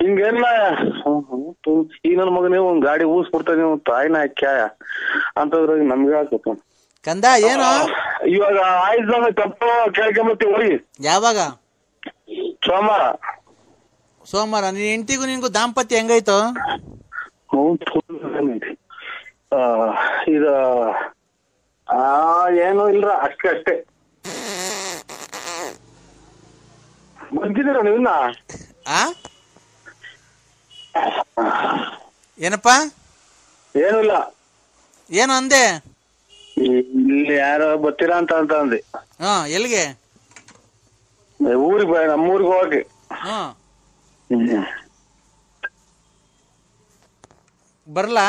ಹಿಂಗೆಲ್ಲ ಈಗ ನನ್ನ ಮಗನೇ ಒಂದ್ ಗಾಡಿ ಊಸ್ಬಿಡ್ತಾ ನೀವು ತಾಯಿನ ಕ್ಯಾಯ ಅಂತಂದ್ರೆ ನಮ್ಗೆ ಹಾಕಪ್ಪ. ಕಂದ ಏನು ಇವಾಗ ಆಯ್ತು ತಪ್ಪು ಕೇಳ್ಕೊಂಬತ್ತೀವಿ ಹೋಗಿ. ಯಾವಾಗ? ಸೋಮವಾರ. ನಿನ್ ಹೆಂಡತಿಗೂ ನಿನ್ಗೂ ದಾಂಪತ್ಯ ಹೆಂಗಾಯ್ತು? ಇದು ಏನು ಇಲ್ರ, ಅಷ್ಟೇ ಬಂದಿದ್ದೀರ ನೀವಿನ್ನ? ಏನಪ್ಪ? ಏನು ಇಲ್ಲ. ಏನು ಅಂದೆ? ಇಲ್ಲಿ ಯಾರೋ ಬರ್ತೀರಾ ಅಂತ ಅಂದೆ. ಎಲ್ಲಿಗೆ? ಊರಿಗೆ ನಮ್ಮೂರಿಗೆ ಹೋಗಿ. ಬರ್ಲಾ?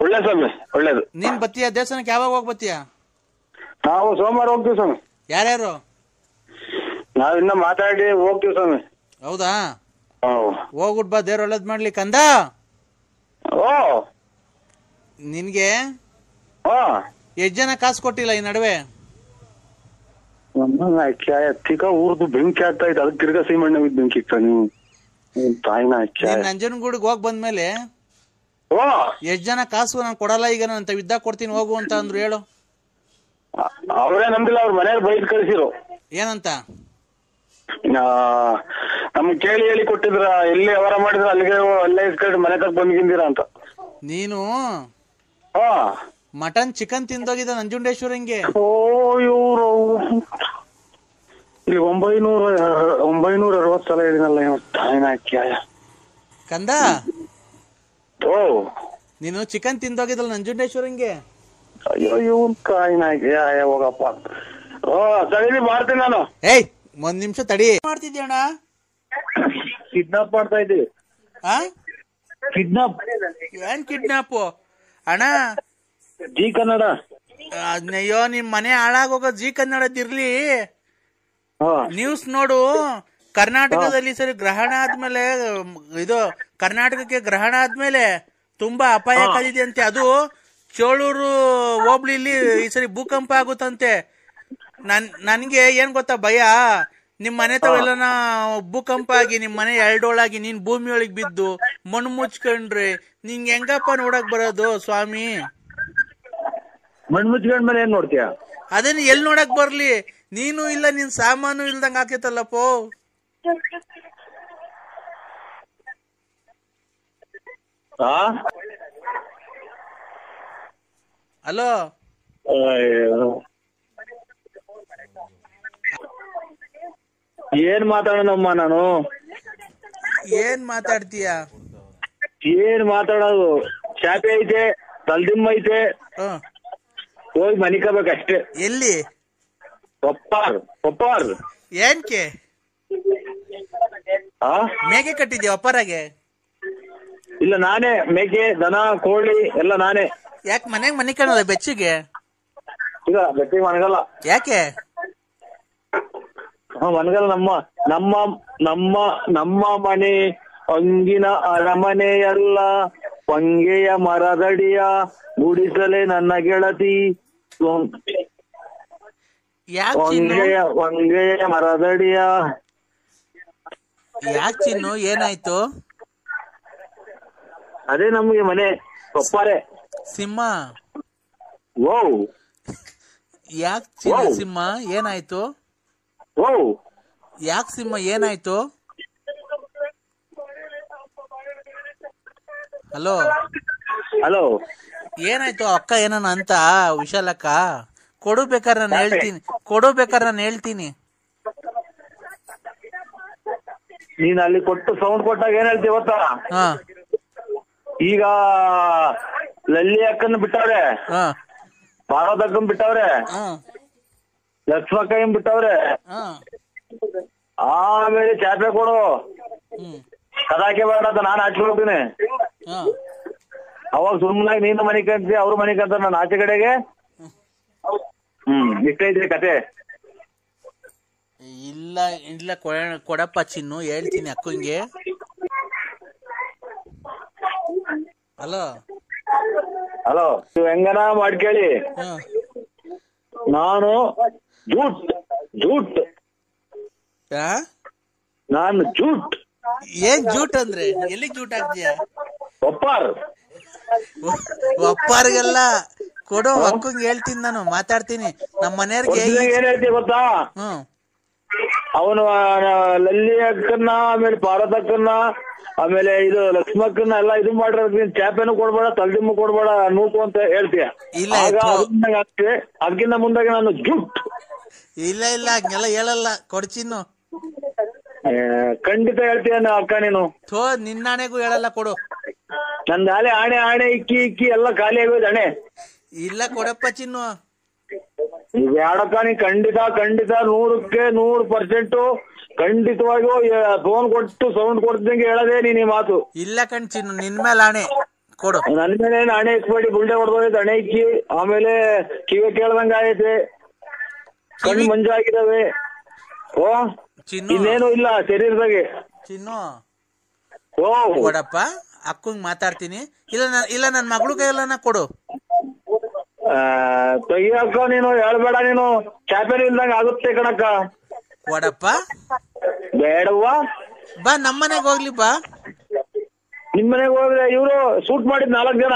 ಒಳ್ಳೆ ಸ್ವಾಮಿ, ಒಳ್ಳೇದು. ನೀನ್ ಬತ್ತೀಯ ದೇವಸ್ಥಾನಕ್ಕೆ? ಯಾವಾಗ ಹೋಗಿ ಬತ್ತೀಯ? ನಾವು ಸೋಮವಾರ ಹೋಗ್ತೀವಿ ಸ್ವಾಮಿ. ಯಾರ್ಯಾರು? ನಾವಿನ್ನ ಮಾತಾಡಿ ಹೋಗ್ತೀವಿ ಸ್ವಾಮಿ. ಹೌದಾ? ಹೋಗ್ಬಿಟ್ ಬಾ, ದೇವ್ರ ಒಳ್ಳೇದ್ ಮಾಡ್ಲಿ. ಕಂದ, ನಿನ್ಗೆ ಎಷ್ಟ್ ಜನ ಕಾಸು ಕೊಟ್ಟಿಲ್ಲ ಈ ನಡುವೆ? ಊರ್ದು ಬೆಂಕಿ ಆಗ್ತಾ ಇತ್ತು, ಅದಕ್ಕೆ ತಿರ್ಗಾ ಸೀಮಣ್ಣ ಬೆಂಕಿ ಇತ್ತ. ನೀವು ನಂಜನಗೂಡಿಗೆ ಹೋಗ್ ಬಂದ್ಮೇಲೆ ಎಷ್ಟ್ ಜನ ಕಾಸು ನಾನು ಕೊಡಲ್ಲ, ಈಗ ನಾನು ವಿದ್ಯಾ ಕೊಡ್ತೀನಿ ಹೋಗು ಅಂತ ಅಂದ್ರು. ಹೇಳು. ಅವರೇ ನಂಬಿಲ್ಲ, ಅವ್ರ ಮನೆಯವ್ರು ಬೈದ್ ಕಳಿಸಿರು. ಏನಂತ? ನಮ್ಗೆ ಕೇಳಿ ಹೇಳಿ ಕೊಟ್ಟಿದ್ರ, ಎಲ್ಲಿ ವ್ಯವಹಾರ ಮಾಡಿದ್ರ ಅಲ್ಲೇ ಇಸ್ಕೊಂಡು ಮನೆ ತಗ ಬಂದ್ಗಿಂದಿರ ಅಂತ. ನೀನು ಹಾ ಮಟನ್ ಚಿಕನ್ ತಿಂದೋಗಿದ್ದ ನಂಜುಂಡೇಶ್ವರಂಗೆ. ಓ ಇವ್ರು ಇಲ್ಲಿ 960 ಸಲ ಹೇಳಿನಲ್ಲ ಕಂದ. ಓ ನೀನು ಚಿಕನ್ ತಿಂದೋಗಿದ್ದಲ್ಲ ನಂಜುಂಡೇಶ್ವರಂಗೆ. ಅಯ್ಯೋ ಇವನ್ ಕಾಯಿನಾಕಿ ಹೋಗಪ್ಪ. ಓ ಸರಿ ಮಾಡ್ತೀನಿ ನಾನು. ಏಯ್ 1 ನಿಮಿಷ ತಡಿ. ಮಾಡ್ತಿದ್ಯಣ್ಣ? ಕಿಡ್ನಾಪ್ ಮಾಡ್ತಾ ಇದ್ದೀವಿ. ಕಿಡ್ನಾಪ್? ಏನ್ ಕಿಡ್ನಾಪ್ ಅಣ್ಣ? ಜಿ ಕನ್ನಡ. ಅಯ್ಯೋ ನಿಮ್ ಮನೆ ಹಾಳಾಗೋಗ ಜಿ ಕನ್ನಡದಿರ್ಲಿ. ನ್ಯೂಸ್ ನೋಡು. ಕರ್ನಾಟಕದಲ್ಲಿ ಸರಿ ಗ್ರಹಣ ಆದ್ಮೇಲೆ, ಇದು ಕರ್ನಾಟಕಕ್ಕೆ ಗ್ರಹಣ ಆದ್ಮೇಲೆ ತುಂಬಾ ಅಪಾಯಕಾರಿದೆ ಅಂತೆ. ಅದು ಚೋಳೂರು ಹೋಬ್ಳಿಲಿ ಈ ಸರಿ ಭೂಕಂಪ ಆಗುತ್ತಂತೆ. ನನ್ಗೆ ಏನ್ ಗೊತ್ತಾ ಭಯ, ನಿಮ್ ಮನೆ ತವೆಲ್ಲ ಭೂಕಂಪ ಆಗಿ ನಿಮ್ ಮನೆ ಎರಡೋಳಾಗಿ ನೀನ್ ಭೂಮಿಯೊಳಗ್ ಬಿದ್ದು ಮಣ್ಣು ಮುಚ್ಕೊಂಡ್ರೆ ನಿಂಗೆ ಹೆಂಗಪ್ಪ ನೋಡಕ್ ಬರೋದು ಸ್ವಾಮಿ? ಮಣ್ಣು ಮುಚ್ಕೊಂಡ್ ಮೇಲೆ ಏನ್ ನೋಡ್ತೀಯ? ಅದೇನು ಎಲ್ ನೋಡಕ್ ಬರ್ಲಿ? ನೀನು ಇಲ್ಲ, ನಿನ್ ಸಾಮಾನು ಇಲ್ದಂಗ ಆಕೇತಲ್ಲಪ್ಪೋ. ಹಲೋ, ಏನ್ ಮಾತಾಡೋಣಮ್ಮ ನಾನು? ಏನ್ ಮಾತಾಡ್ತೀಯ? ಏನ್ ಮಾತಾಡೋದು? ಚಾಪೆ ಐತೆ, ತಲ್ದಿಮ್ಮ ಐತೆ, ಹೋಗಿ ಮನಿಕಬೇಕಷ್ಟೇ. ಎಲ್ಲಿ? ಒಪ್ಪಾರ್. ಏನ್ಕೆ ಮೇಕೆ ಕಟ್ಟಿದ್ಯಾ ಒಪ್ಪರಾಗೆ? ಇಲ್ಲ, ನಾನೇ ಮೇಕೆ, ದನ, ಕೋಳಿ ಎಲ್ಲ ನಾನೇ. ಯಾಕೆ ಮನೆಗ್ ಮನಿ ಕಾಣಲ್ಲ ಬೆಚ್ಚಿಗೆ? ಇಲ್ಲ, ಬೆಚ್ಚಿಗೆ ಮನಗಲ್ಲ. ಯಾಕೆ ಮನಗಲ್ಲ? ನಮ್ಮ ಮನೆ ಅಂಗಿನ ಅರಮನೆಯಲ್ಲ, ಪಂಗೆಯ ಮರದಡಿಯ ಗುಡಿಸಲೇ ನನ್ನ ಗೆಳತಿ. ವಂಗೆಯ ಮರದಡಿಯ. ಯಾಕೆ ಚಿನ್ನು, ಏನಾಯ್ತು? ಅದೇ ನಮ್ಗೆ ಮನೆ ಒಪ್ಪಾರೆ. ಸಿಂಹ. ಓ ಯಾಕೆ ಚಿನ್ನ ಸಿಂಹ ಏನಾಯ್ತು? ಓ ಯಾಕೆ ಸಿಂಹ ಏನಾಯ್ತು? ಹಲೋ ಏನಾಯ್ತು? ಅಕ್ಕ ಏನನ ಅಂತ ವಿಶಾಲಕ್ಕ? ಕೊಡು ಬೇಕಾದ್ರೆ ನಾನು ಹೇಳ್ತೀನಿ. ನೀನ್ ಅಲ್ಲಿ ಕೊಟ್ಟು ಸೌಂಡ್ ಕೊಟ್ಟಾಗ ಏನ್ ಹೇಳ್ತೀವಿ ಗೊತ್ತಾ? ಈಗ ಲಲ್ಲಿ ಅಕ್ಕನ್ ಬಿಟ್ಟವ್ರೆ, ಪಾರ್ವತಕ್ಕನ್ ಬಿಟ್ಟವ್ರೆ, ಲಕ್ಷ್ಮಕ್ಕನ್ ಬಿಟ್ಟವ್ರೆ, ಆಮೇಲೆ ಚಾಪೆ ಕೊಡು, ಕದಾಕೆ ಬೇಡ ಅಂತ ನಾನು ಹಾಚ್ಕೊಳ್ತೀನಿ. ಅವಾಗ ಸುಮ್ಮನಾಗಿ ನೀನು ಮನೆ ಕಂತಿ, ಅವ್ರ ಮನೆ ಕಂತ, ನಾನು ಆಚೆ ಕಡೆಗೆ. ಇಷ್ಟೈತ್ರಿ ಕತೆ. ಇಲ್ಲ ಕೊಡಪ್ಪ ಚಿನ್ನು, ಹೇಳ್ತೀನಿ ಅಕ್ಕಂಗೆ. ಹಲೋ, ಹೆಂಗನ ಮಾಡ್ಕೇಳಿ. ನಾನು ಜೂಟ್ ನಾನು ಜೂಟ್. ಏನ್ ಜೂಟ್ ಅಂದ್ರೆ? ಎಲ್ಲಿಗ್ ಜೂಟ್ ಆಗ್ತೀಯ? ಒಪ್ಪಾರ್ಗೆಲ್ಲ ಕೊಡು, ಅಕ್ಕಂಗೆ ಹೇಳ್ತೀನಿ, ನಾನು ಮಾತಾಡ್ತೀನಿ. ನಮ್ಮ ಮನೆಯವ್ರಿಗೆ ಏನ್ ಹೇಳ್ತೀವಿ ಗೊತ್ತಾ? ಅವನು ಲಲ್ಲಿ ಅಕ್ಕನ್ನ, ಆಮೇಲೆ ಪಾರ್ವತಕ್ಕನ್ನ, ಆಮೇಲೆ ಇದು ಲಕ್ಷ್ಮಕ್ಕನ್ನ ಎಲ್ಲ ಇದು ಮಾಡಿರೋದ್ ಚಾಪೆನು ಕೊಡ್ಬೇಡ, ತಲ್ದಿಮ್ಮು ಕೊಡ್ಬೇಡ, ನೂಕು ಅಂತ ಹೇಳ್ತೀಯ. ಅದಕ್ಕಿಂತ ಮುಂದಾಗಿ ನಾನು ಜೂಟ್. ಇಲ್ಲ ಹಂಗೆಲ್ಲ ಹೇಳಲ್ಲ, ಕೊಡ್ಚಿನ್ನು. ಖಂಡಿತ ಹೇಳ್ತೀಯ ಅಕ್ಕ ನೀನು. ನಿನ್ನಾಣೆಗೂ ಹೇಳಲ್ಲ, ಕೊಡು. ನಂದು ಆಣೆ ಇಕ್ಕಿ ಎಲ್ಲ ಖಾಲಿ ಆಗೋದು ಹಣೆ. ಇಲ್ಲ ಕೊಡಪ್ಪ ಚಿನ್ನು. ಬೇಡಕ್ಕ, ನೀ ಖಂಡಿತ 100% ಖಂಡಿತವಾಗಿಯೂ ಫೋನ್ ಕೊಟ್ಟು ಸೌಂಡ್ ಕೊಡ್ದಂಗೆ ಹೇಳದೆ ನೀನ್ ಈ ಮಾತು. ಇಲ್ಲ ಕಣ್ ಚಿನ್ನು, ನಿನ್ ಮೇಲೆ ಆಣೆ ಕೊಡು. ನನ್ ಮೇಲೆ ಹಣೆ ಇಕ್ಬೇಡಿ, ಬುಲ್ಡೆ ಹೊಡೆದೋಗೈತೆ ಹಣೆ ಇಕ್ಕಿ. ಆಮೇಲೆ ಕಿವಿ ಕೇಳ್ದಂಗ ಆಗೈತೆ, ಕಣ್ಣು ಮಂಜಾಗಿದ್ದಾವೆ. ಓ ಇನ್ನೇನು ಇಲ್ಲ ಶರೀರದಾಗೆ. ಚಿನ್ನು ಓ ಕೊಡಪ್ಪ, ಅಕ್ಕಂಗ್ ಮಾತಾಡ್ತೀನಿ. ಇಲ್ಲ ನನ್ ಮಗಳು ಕೈಯಲ್ಲ ಕೊಡು. ತೆಗಿಯಕ್ಕ ನೀನು, ಹೇಳ್ಬೇಡ ನೀನು. ಚಾಪೆಲ್ ಇಲ್ದಂಗ ಆಗುತ್ತೆ ಕಣಕ್ಕ. ಕೊಡಪ್ಪ. ಬೇಡವ್ವ, ಬಾ ನಮ್ಮನೆಗೆ ಹೋಗ್ಲಿ ಬಾ. ನಿಮ್ಮನೆಗೆ ಹೋದ್ರೆ ಇವ್ರು ಶೂಟ್ ಮಾಡಿದ್ 4 ಜನ,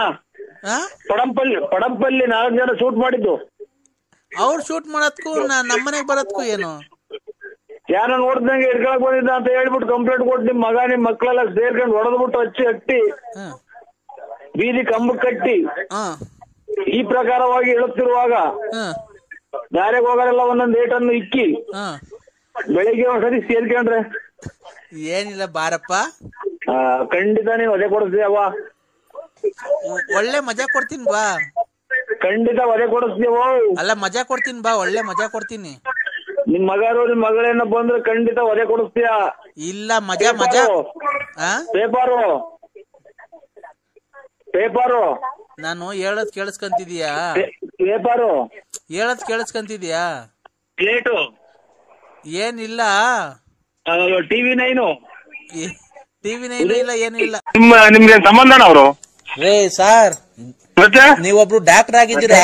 ಪಡಂಪಲ್ಲಿ 4 ಜನ ಶೂಟ್ ಮಾಡಿದ್ದು. ಅವ್ರು ಶೂಟ್ ಮಾಡದ್ಕು ನಮ್ಮನೆಗೆ ಬರೋದ್ಕು ಏನು? ಯಾರ ನೋಡ್ದಂಗೆ ಹಿಡ್ಕೊಳಕ್ ಬಂದಿದ್ದ ಅಂತ ಹೇಳ್ಬಿಟ್ಟು ಕಂಪ್ಲೇಂಟ್ ಕೊಟ್ಟು ನಿಮ್ ಮಗ ನಿಮ್ ಮಕ್ಳೆಲ್ಲ ಸೇರ್ಕೊಂಡು ಹೊಡೆದ್ಬಿಟ್ಟು ಹಟ್ಟಿ ಬೀದಿ ಕಂಬ ಕಟ್ಟಿ ಈ ಪ್ರಕಾರವಾಗಿ ಹೇಳುತ್ತಿರುವಾಗ ದಾರಿಗೆ ಹೋಗೋರೆಲ್ಲ ಒಂದೊಂದ್ ಏಟನ್ನು ಇಕ್ಕಿ ಬೆಳಿಗ್ಗೆ ಒಂದ್ಸರಿ ಸೇರ್ಕೊಂಡ್ರೆ ಏನಿಲ್ಲ ಬಾರಪ್ಪ. ಖಂಡಿತ ನೀವು ಅದೇ ಕೊಡಿಸ್ತೀಯವ್ವ. ಒಳ್ಳೆ ಮಜಾ ಕೊಡ್ತೀನಿ ಬಾ. ಖಂಡಿತ ಅದೇ ಕೊಡಿಸ್ತೀವ. ಅಲ್ಲ ಮಜಾ ಕೊಡ್ತೀನಿ ಬಾ, ಒಳ್ಳೆ ಮಜಾ ಕೊಡ್ತೀನಿ. ನಿಮ್ ಮಗರು ನಿಮ್ ಮಗಳೇನ ಬಂದ್ರೆ ಖಂಡಿತ ಒದೆ ಕೊಡಿಸ್ತೀಯ. ಇಲ್ಲ ಮಜಾ ಮಜಾ. ಪೇಪರು ನಾನು ಹೇಳದ್ ಕೇಳಿಸ್ಕೊಂತಿದೀಯಾ? ಪೇಪರು ಹೇಳದ್ ಕೇಳಿಸ್ಕೊಂತಿದೀಯಾ? ಪ್ಲೇಟು ಏನಿಲ್ಲ. ಟಿವಿ ನೈನು ಇಲ್ಲ ಏನಿಲ್ಲ. ನಿಮ್ಗೆ ಸಂಬಂಧನ ಅವರು? ರೇ ಸಾರ್, ನೀವೊಬ್ರು ಡಾಕ್ಟರ್ ಆಗಿದ್ದೀರಾ,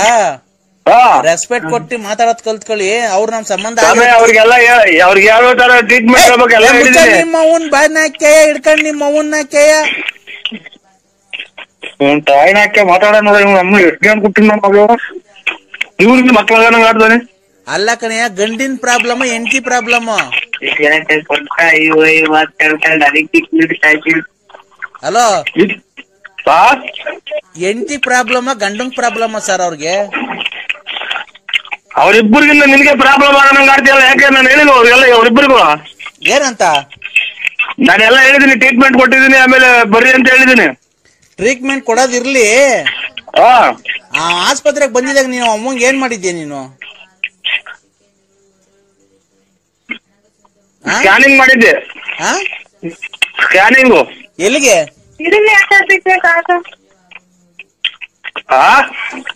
ರೆಸ್ಪೆಕ್ಟ್ ಕೊಟ್ಟು ಮಾತಾಡೋದ್ ಕಲ್ತ್ಕೊಳ್ಳಿ. ಅವ್ರು ನಮ್ ಸಂಬಂಧ ಅವ್ರಿಗೆ ಯಾವ ತರ ಟ್ರೀಟ್ಮೆಂಟ್ ನಿಮ್ಮ ಅವ್ವನ್ ಬಾಯ್ನಾಕೆಯ ಹಿಡ್ಕೊಂಡ್ ನಿಮ್ಮ ಅವ್ವನ್ನ ಕೇಯ ತಾಯಿನಾಕೆ ಮಾತಾಡೋಣ. ಎಷ್ಟು ಜನ ಕೊಟ್ಟಿನ ಮಗ ಇವ್ರಿಗೆ ಮಕ್ಕಳ ಆಡ್ದಾನೆ. ಅಲ್ಲ ಕಣಯ್ಯ, ಗಂಡಿನ ಪ್ರಾಬ್ಲಮ್ ಹೆಂಡತಿ ಪ್ರಾಬ್ಲಮ್. ಹಲೋ, ಹೆಂಡತಿ ಪ್ರಾಬ್ಲಮ್ ಗಂಡನ್ ಪ್ರಾಬ್ಲಮ್ ಸರ್ ಅವ್ರಿಗೆ? ಅವ್ರಿಬ್ಬರಿಗಿಂತ ನಿನ್ಗೆ ಪ್ರಾಬ್ಲಮ್ ಆಗೋಂಗ್ ಆಡ್ತೀಯಲ್ಲ. ಯಾಕೆ ನಾನು ಹೇಳಿಲ್ಲ ಅವ್ರಿಗೆಲ್ಲ, ಅವ್ರಿಬ್ಬರಿಗೂ ಏನಂತ ನಾನೆಲ್ಲ ಹೇಳಿದೀನಿ, ಟ್ರೀಟ್ಮೆಂಟ್ ಕೊಟ್ಟಿದ್ದೀನಿ, ಆಮೇಲೆ ಬರ್ರಿ ಅಂತ ಹೇಳಿದೀನಿ. ಟ್ರೀಟ್ಮೆಂಟ್ ಕೊಡೋದಿರ್ಲಿ, ಆ ಆಸ್ಪತ್ರೆಗೆ ಬಂದಿದಾಗ ನೀನು ಅಮ್ಮಂಗೆ ಏನ್ ಮಾಡಿದ್ಯಾ ನೀನು? ಸ್ಕ್ಯಾನಿಂಗ್ ಮಾಡಿದ್ದೆ. ಸ್ಕ್ಯಾನಿಂಗು ಎಲ್ಲಿಗೆ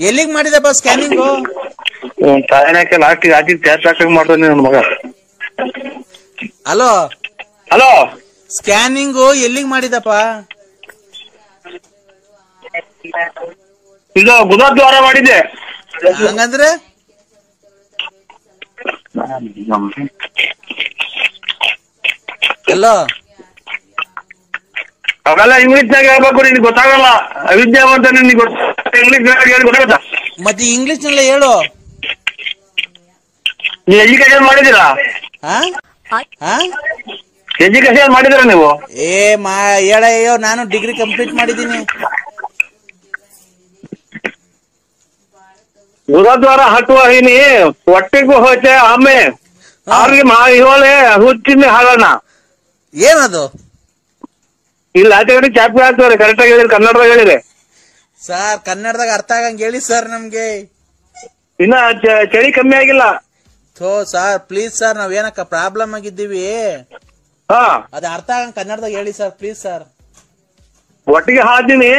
ಎಲ್ಲಿಗೆ ಮಾಡಿದಪ್ಪ ಸ್ಕ್ಯಾನಿಂಗು? ತಾಯಿನಾಕೆ ಲಾಸ್ಟಿಗೆ ಹಾಕಿ ಮಾಡ್ತಾನೆ ನನ್ನ ಮಗ. ಹಲೋ ಹಲೋ, ಸ್ಕ್ಯಾನಿಂಗು ಎಲ್ಲಿಗೆ ಮಾಡಿದಪ್ಪ? ಇದು ಬುಧವಾರ ಮಾಡಿದ್ದೆ. ಹಂಗಂದ್ರೆ ಹಲೋ, ಅವೆಲ್ಲ ಇಂಗ್ಲಿಷ್ನಾಗ ಹೇಳ್ಬೇಕು, ನಿನ್ಗೆ ಗೊತ್ತಾಗಲ್ಲ. ಅವಿದ್ಯಾವಂತ ನಿನ್ಗೆ ಇಂಗ್ಲಿಷ್ ಗೊತ್ತಾಗತ್ತ. ಮತ್ತೆ ಇಂಗ್ಲಿಷ್ ನಲ್ಲೇ ಹೇಳು. ನೀವು ಎಜುಕೇಶನ್ ಮಾಡಿದೀರಾ? ಎಜುಕೇಶನ್ ಮಾಡಿದಿರ ನೀವು? ಹೇಳಯ್ಯೋ, ನಾನು ಡಿಗ್ರಿ ಕಂಪ್ಲೀಟ್ ಮಾಡಿದ್ದೀನಿ. ಬುಧವಾರ ಹಟ್ಟುವಹಿನಿ ಹೊಟ್ಟೆಗೂ ಹೋಚೆ ಆಮೆ ಅವ್ರಿಗೆ ಇವಳೆ ಹುಚ್ಚಿನ ಹಾಳಣ್ಣ. ಏನದು? ಇಲ್ಲ ಆಚೆ ಕಡೆ ಚಾಪಿ ಹಾಕ್ತಾರೆ. ಕರೆಕ್ಟ್ ಆಗಿ ಹೇಳಿದ್ರೆ, ಕನ್ನಡದಾಗ ಹೇಳಿದೆ ಸರ್. ಕನ್ನಡದಾಗ ಅರ್ಥ ಆಗಂಗ್ ಹೇಳಿ ಸರ್ ನಮ್ಗೆ. ಇನ್ನ ಚಳಿ ಕಮ್ಮಿ ಆಗಿಲ್ಲ. ಸರ್ ಪ್ಲೀಸ್ ಸರ್, ನಾವ್ ಏನಕ್ಕ ಪ್ರಾಬ್ಲಮ್ ಆಗಿದ್ದೀವಿ, ಅದ ಅರ್ಥ ಆಗಂಗ್ ಕನ್ನಡದಾಗ ಹೇಳಿ ಸರ್ ಪ್ಲೀಸ್ ಸರ್. ಒಟ್ಟಿಗೆ ಹಾಕ್ತೀನಿ,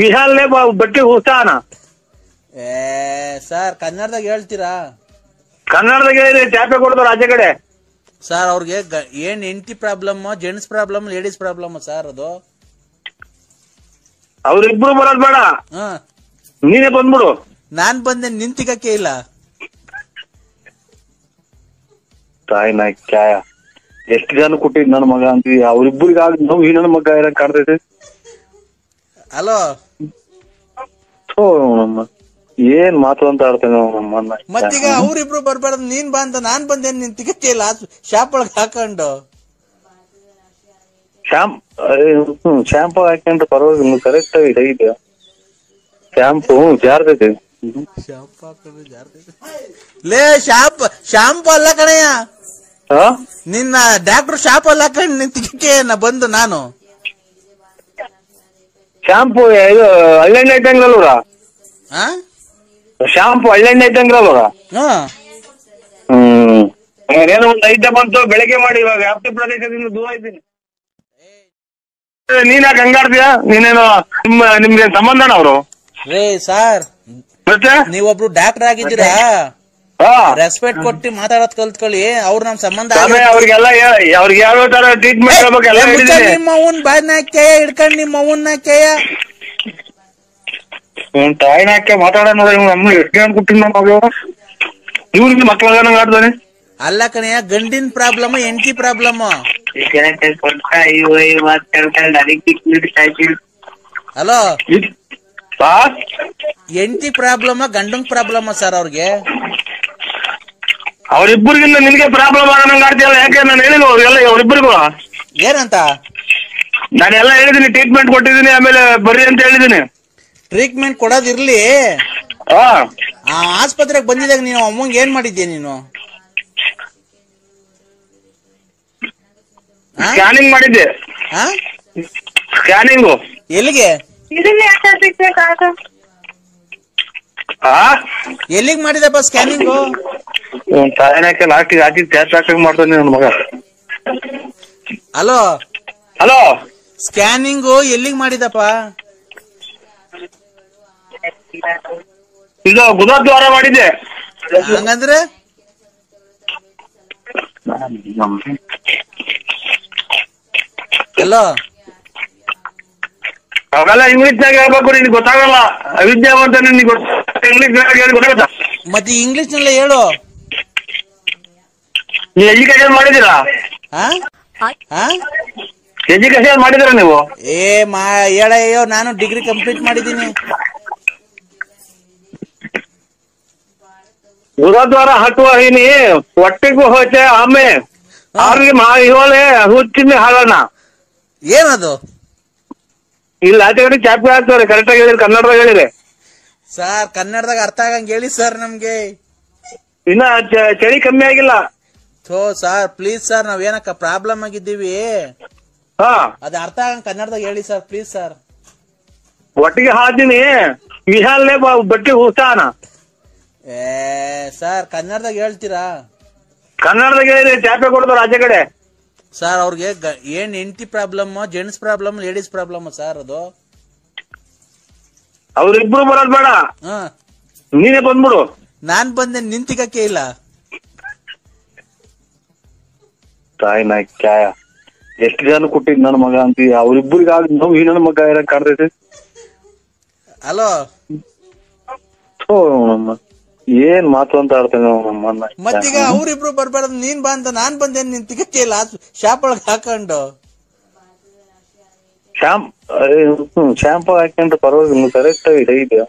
ವಿಹಾಲ್ನೇ ಬಟ್ಟೆ ಹುಸ್ತಾನ. ಸರ್ ಕನ್ನಡದಾಗ ಹೇಳ್ತೀರಾ? ಕನ್ನಡದಾಗ ಹೇಳಿದ್ರೆ ಚಾಪೆ ಕೊಡ್ತಾರ ಆಚೆ ಕಡೆ. ಸರ್ ಅವ್ರಿಗೆ ಏನ್ ಹೆಂಡತಿ problem, gents problem, ladies problem sir ಅದು? ಅವ್ರಿಬ್ರು ಬರೋದ್ ಬೇಡ, ನೀನೇ ಬಂದ್ಬಿಡು. ನಾನ್ ಬಂದೆ, ನಿಂತಿಗಕ್ಕೆ ಇಲ್ಲ. ತಾಯಿನಾಕ್ಯಾಯ ಎಷ್ಟು ಜನ ಕೊಟ್ಟಿದ್ ನನ್ನ ಮಗ ಅಂತೀವಿ. ಅವ್ರಿಬ್ರಿಗೆ ಆಗ ನೋವು ಈ ನನ್ನ ಮಗ ಇರಂಗ್ ಕಾಣ್ತೈತೆ. ಹಲೋ, ಏನ್ ಮಾತು ಅಂತ ಆಡ್ತೇನೆ ನಮ್ಮನ್ನ. ಮತ್ತೀಗ ಅವ್ರಿಬ್ರು ಬರ್ಬಾರ್ದು, ನೀನ್ ಬಾ ಅಂತ ನಾನ್ ಬಂದೇನ್, ನಿನ್ ತಿಗಕ್ಕೆ ಇಲ್ಲ ಶಾಪ್ ಒಳಗೆ ಹಾಕೊಂಡು. ಶಾಂಪು ಹಾಕೊಂಡ್ರೆ ಪರವಾಗಿಲ್ಲ, ಕರೆಕ್ಟ್ ಆಗಿ ಇದೆ ಶಾಂಪು. ಜಾರ್ತೈತೆ ಲೇ, ಶಾಂಪು ಅಲ್ಲ ಕಣಯ್ಯ, ನಿನ್ನ ಡಾಕ್ಟರ್ ಶಾಪ್ ಅಲ್ಲ ಹಾಕೊಂಡ್ ನಿನ್ ತಿಗಕ್ಕೆ ಬಂದು ನಾನು ಶಾಂಪು ಇದು ಹಳ್ಳೆಣ್ಣೆ ಇದ್ದಂಗ್ರಲ್ವ? ಶಾಂಪು ಹಳ್ಳೆಣ್ಣೆ ಇದ್ದಂಗ್ರಲ್ವ? ಏನೋ ಒಂದು ಐಟಮ್ ಬಂತು ಬೆಳಗ್ಗೆ ಮಾಡಿ. ಇವಾಗ ವ್ಯಾಪ್ತಿ ಪ್ರದೇಶದಿಂದ ದೂರ ಇದ್ದೀನಿ. ನೀನ್ ಯಾಕೆ ಹಂಗಾಡ್ತೀಯ? ನೀನೇನೋ ನಿಮ್ಗೆ ಸಂಬಂಧನ ಅವರು? ರೇ ಸಾರ್, ಮತ್ತೆ ನೀವೊಬ್ರು ಡಾಕ್ಟರ್ ಆಗಿದ್ದೀರಾ, ರೆಸ್ಪೆಕ್ಟ್ ಕೊಟ್ಟು ಮಾತಾಡೋದ್ ಕಲ್ತ್ಕೊಳ್ಳಿ. ಅವ್ರು ನಮ್ ಸಂಬಂಧ. ಅವ್ರಿಗೆಲ್ಲ ಅವ್ರಿಗೆ ಯಾವ ತರ ಟ್ರೀಟ್ಮೆಂಟ್ ಹೇಳ್ಬೇಕು. ನಿಮ್ಮ ಅವ್ವನ್ ಬಾಯ್ನಾಕೆಯ ಹಿಡ್ಕೊಂಡ್ ನಿಮ್ಮ ಅವ್ವನ್ನ ಕೇಯ ತಾಯಿನಾಕೆ ಮಾತಾಡೋಣ. ಎಷ್ಟು ಜನ ಕೊಟ್ಟಿನ ಮಗ ಇವ್ರಿಗೆ ಮಕ್ಕಳ ಆಡ್ದಾನೆ. ಅಲ್ಲ ಕಣಯ್ಯ, ಗಂಡಿನ ಪ್ರಾಬ್ಲಮ್ ಹೆಂಡತಿ ಪ್ರಾಬ್ಲಮ್. ಹಲೋ, ಹೆಂಡತಿ ಪ್ರಾಬ್ಲಮ್ ಗಂಡನ್ ಪ್ರಾಬ್ಲಮ್ ಸರ್ ಅವ್ರಿಗೆ? ಅವ್ರಿಬ್ಬರಿಗಿಂತ ನಿನ್ಗೆ ಪ್ರಾಬ್ಲಮ್ ಆಗಂಗ್ ಆಡ್ತೀಯಲ್ಲ, ಯಾಕೆ ನಾನು ಹೇಳಿಲ್ಲ ಅವ್ರಿಗೆಲ್ಲ ಅವ್ರಿಬ್ಬರಿಗೂ ಏನಂತ? ನಾನೆಲ್ಲ ಹೇಳಿದೀನಿ, ಟ್ರೀಟ್ಮೆಂಟ್ ಕೊಟ್ಟಿದ್ದೀನಿ, ಆಮೇಲೆ ಬರ್ರಿ ಅಂತ ಹೇಳಿದೀನಿ. ಟ್ರೀಟ್ಮೆಂಟ್ ಕೊಡೋದಿರ್ಲಿ, ಹಾ ಆ ಆಸ್ಪತ್ರೆಗೆ ಬಂದಿದಾಗ ನೀನು ಅಮ್ಮಂಗೆ ಏನ್ ಮಾಡಿದ್ಯಾ ನೀನು? ಸ್ಕ್ಯಾನಿಂಗ್ ಮಾಡಿದ್ದೆ. ಸ್ಕ್ಯಾನಿಂಗು ಎಲ್ಲಿಗೆ? ಎಲ್ಲಿಗೆ ಮಾಡಿದಪ್ಪ ಸ್ಕ್ಯಾನಿಂಗು? ತಾಯಿನಾಕೆ ಲಾಸ್ಟಿಗೆ ಹಾಕಿ ಟ್ಯಾಚ್ ಹಾಕಂಗ್ ಮಾಡ್ತಾನೆ ನನ್ನ ಮಗ. ಹಲೋ ಹಲೋ, ಸ್ಕ್ಯಾನಿಂಗು ಎಲ್ಲಿಗೆ ಮಾಡಿದಪ್ಪ? ಇದು ಬುಧವಾರ ಮಾಡಿದ್ದೆ. ಹಂಗಂದ್ರೆ ಹಲೋ, ಅವೆಲ್ಲ ಇಂಗ್ಲಿಷ್ನಾಗ ಹೇಳ್ಬೇಕು, ನಿನ್ಗೆ ಗೊತ್ತಾಗಲ್ಲ. ಅವಿದ್ಯಾವಂತ ನಿನ್ಗೆ ಇಂಗ್ಲಿಷ್ ಗೊತ್ತಾಗತ್ತ? ಮತ್ತೆ ಇಂಗ್ಲಿಷ್ ನಲ್ಲೇ ಹೇಳು. ನೀವು ಎಜುಕೇಶನ್ ಮಾಡಿದೀರಾ? ಎಜುಕೇಶನ್ ಮಾಡಿದಿರ ನೀವು? ಹೇಳಯ್ಯೋ, ನಾನು ಡಿಗ್ರಿ ಕಂಪ್ಲೀಟ್ ಮಾಡಿದ್ದೀನಿ. ಬುಧವಾರ ಹಟ್ಟುವ ಹೀನಿ ಒಟ್ಟಿಗೂ ಹೋಚೆ ಆಮೆ ಅವ್ರಿಗೆ ಇವಳೆ ಹುಚ್ಚಿನ ಹಾಳಣ್ಣ. ಏನದು? ಇಲ್ಲ ಆಚೆ ಕಡೆ ಚಾಪಿ ಹಾಕ್ತಾರೆ. ಕರೆಕ್ಟಾಗಿ ಹೇಳಿದ್ರೆ, ಕನ್ನಡದಾಗ ಹೇಳಿದೆ ಸರ್. ಕನ್ನಡದಾಗ ಅರ್ಥ ಆಗಂಗೆ ಹೇಳಿ ಸರ್ ನಮ್ಗೆ. ಇನ್ನ ಚಳಿ ಕಮ್ಮಿ ಆಗಿಲ್ಲ. ಸರ್ ಪ್ಲೀಸ್ ಸರ್, ನಾವೇನಕ್ಕ ಪ್ರಾಬ್ಲಮ್ ಆಗಿದ್ದೀವಿ, ಹಾ ಅದ ಅರ್ಥ ಆಗಂಗ್ ಕನ್ನಡದಾಗ ಹೇಳಿ ಸರ್ ಪ್ಲೀಸ್ ಸರ್. ಒಟ್ಟಿಗೆ ಹಾಕ್ತೀನಿ, ವಿಹಾಲ್ನೇ ಬಟ್ಟೆ ಹುಸ್ತಾನ. ಸರ್ ಕನ್ನಡದಾಗ ಹೇಳ್ತೀರಾ? ಕನ್ನಡದಾಗ ಹೇಳಿದ್ರೆ ಚಾಪೆ ಕೊಡ್ತಾರ ಆಚೆ ಕಡೆ. ಸರ್ ಅವ್ರಿಗೆ ಏನ್ ಹೆಂಡತಿ problem, gents problem, ladies problem sir ಅದು? ಅವ್ರಿಬ್ರು ಬರೋದ್ ಬೇಡ, ನೀನೇ ಬಂದ್ಬಿಡು. ನಾನ್ ಬಂದೆ, ನಿಂತಿಕಕ್ಕೆ ಇಲ್ಲ. ತಾಯಿ ನಾಯ್ ಕ್ಯಾಯ ಎಷ್ಟು ಜನ ಕೊಟ್ಟಿದ್ ನನ್ನ ಮಗ ಅಂತ. ಅವ್ರಿಬ್ರಿಗೆ ಆಗ ನಾವು ಈ ನನ್ನ ಮಗ ಇರಕ್ ಕಾಣ್ತೈತೆ. ಹಲೋ, ಏನ್ ಮಾತು ಅಂತ ಆಡ್ತೇನೆ ನಮ್ಮನ್ನ. ಮತ್ತೀಗ ಅವ್ರಿಬ್ರು ಬರ್ಬಾರ್ದು, ನೀನ್ ಬಾ ಅಂತ ನಾನ್ ಬಂದೇನ್, ನಿನ್ ತಿಕಕ್ಕೆ ಇಲ್ಲ ಶಾಪ್ ಒಳಗೆ ಹಾಕೊಂಡು. ಶಾಂಪು ಹಾಕೊಂಡ್ರೆ ಪರವಾಗಿಲ್ಲ, ಕರೆಕ್ಟ್ ಆಗಿ ಇದೆ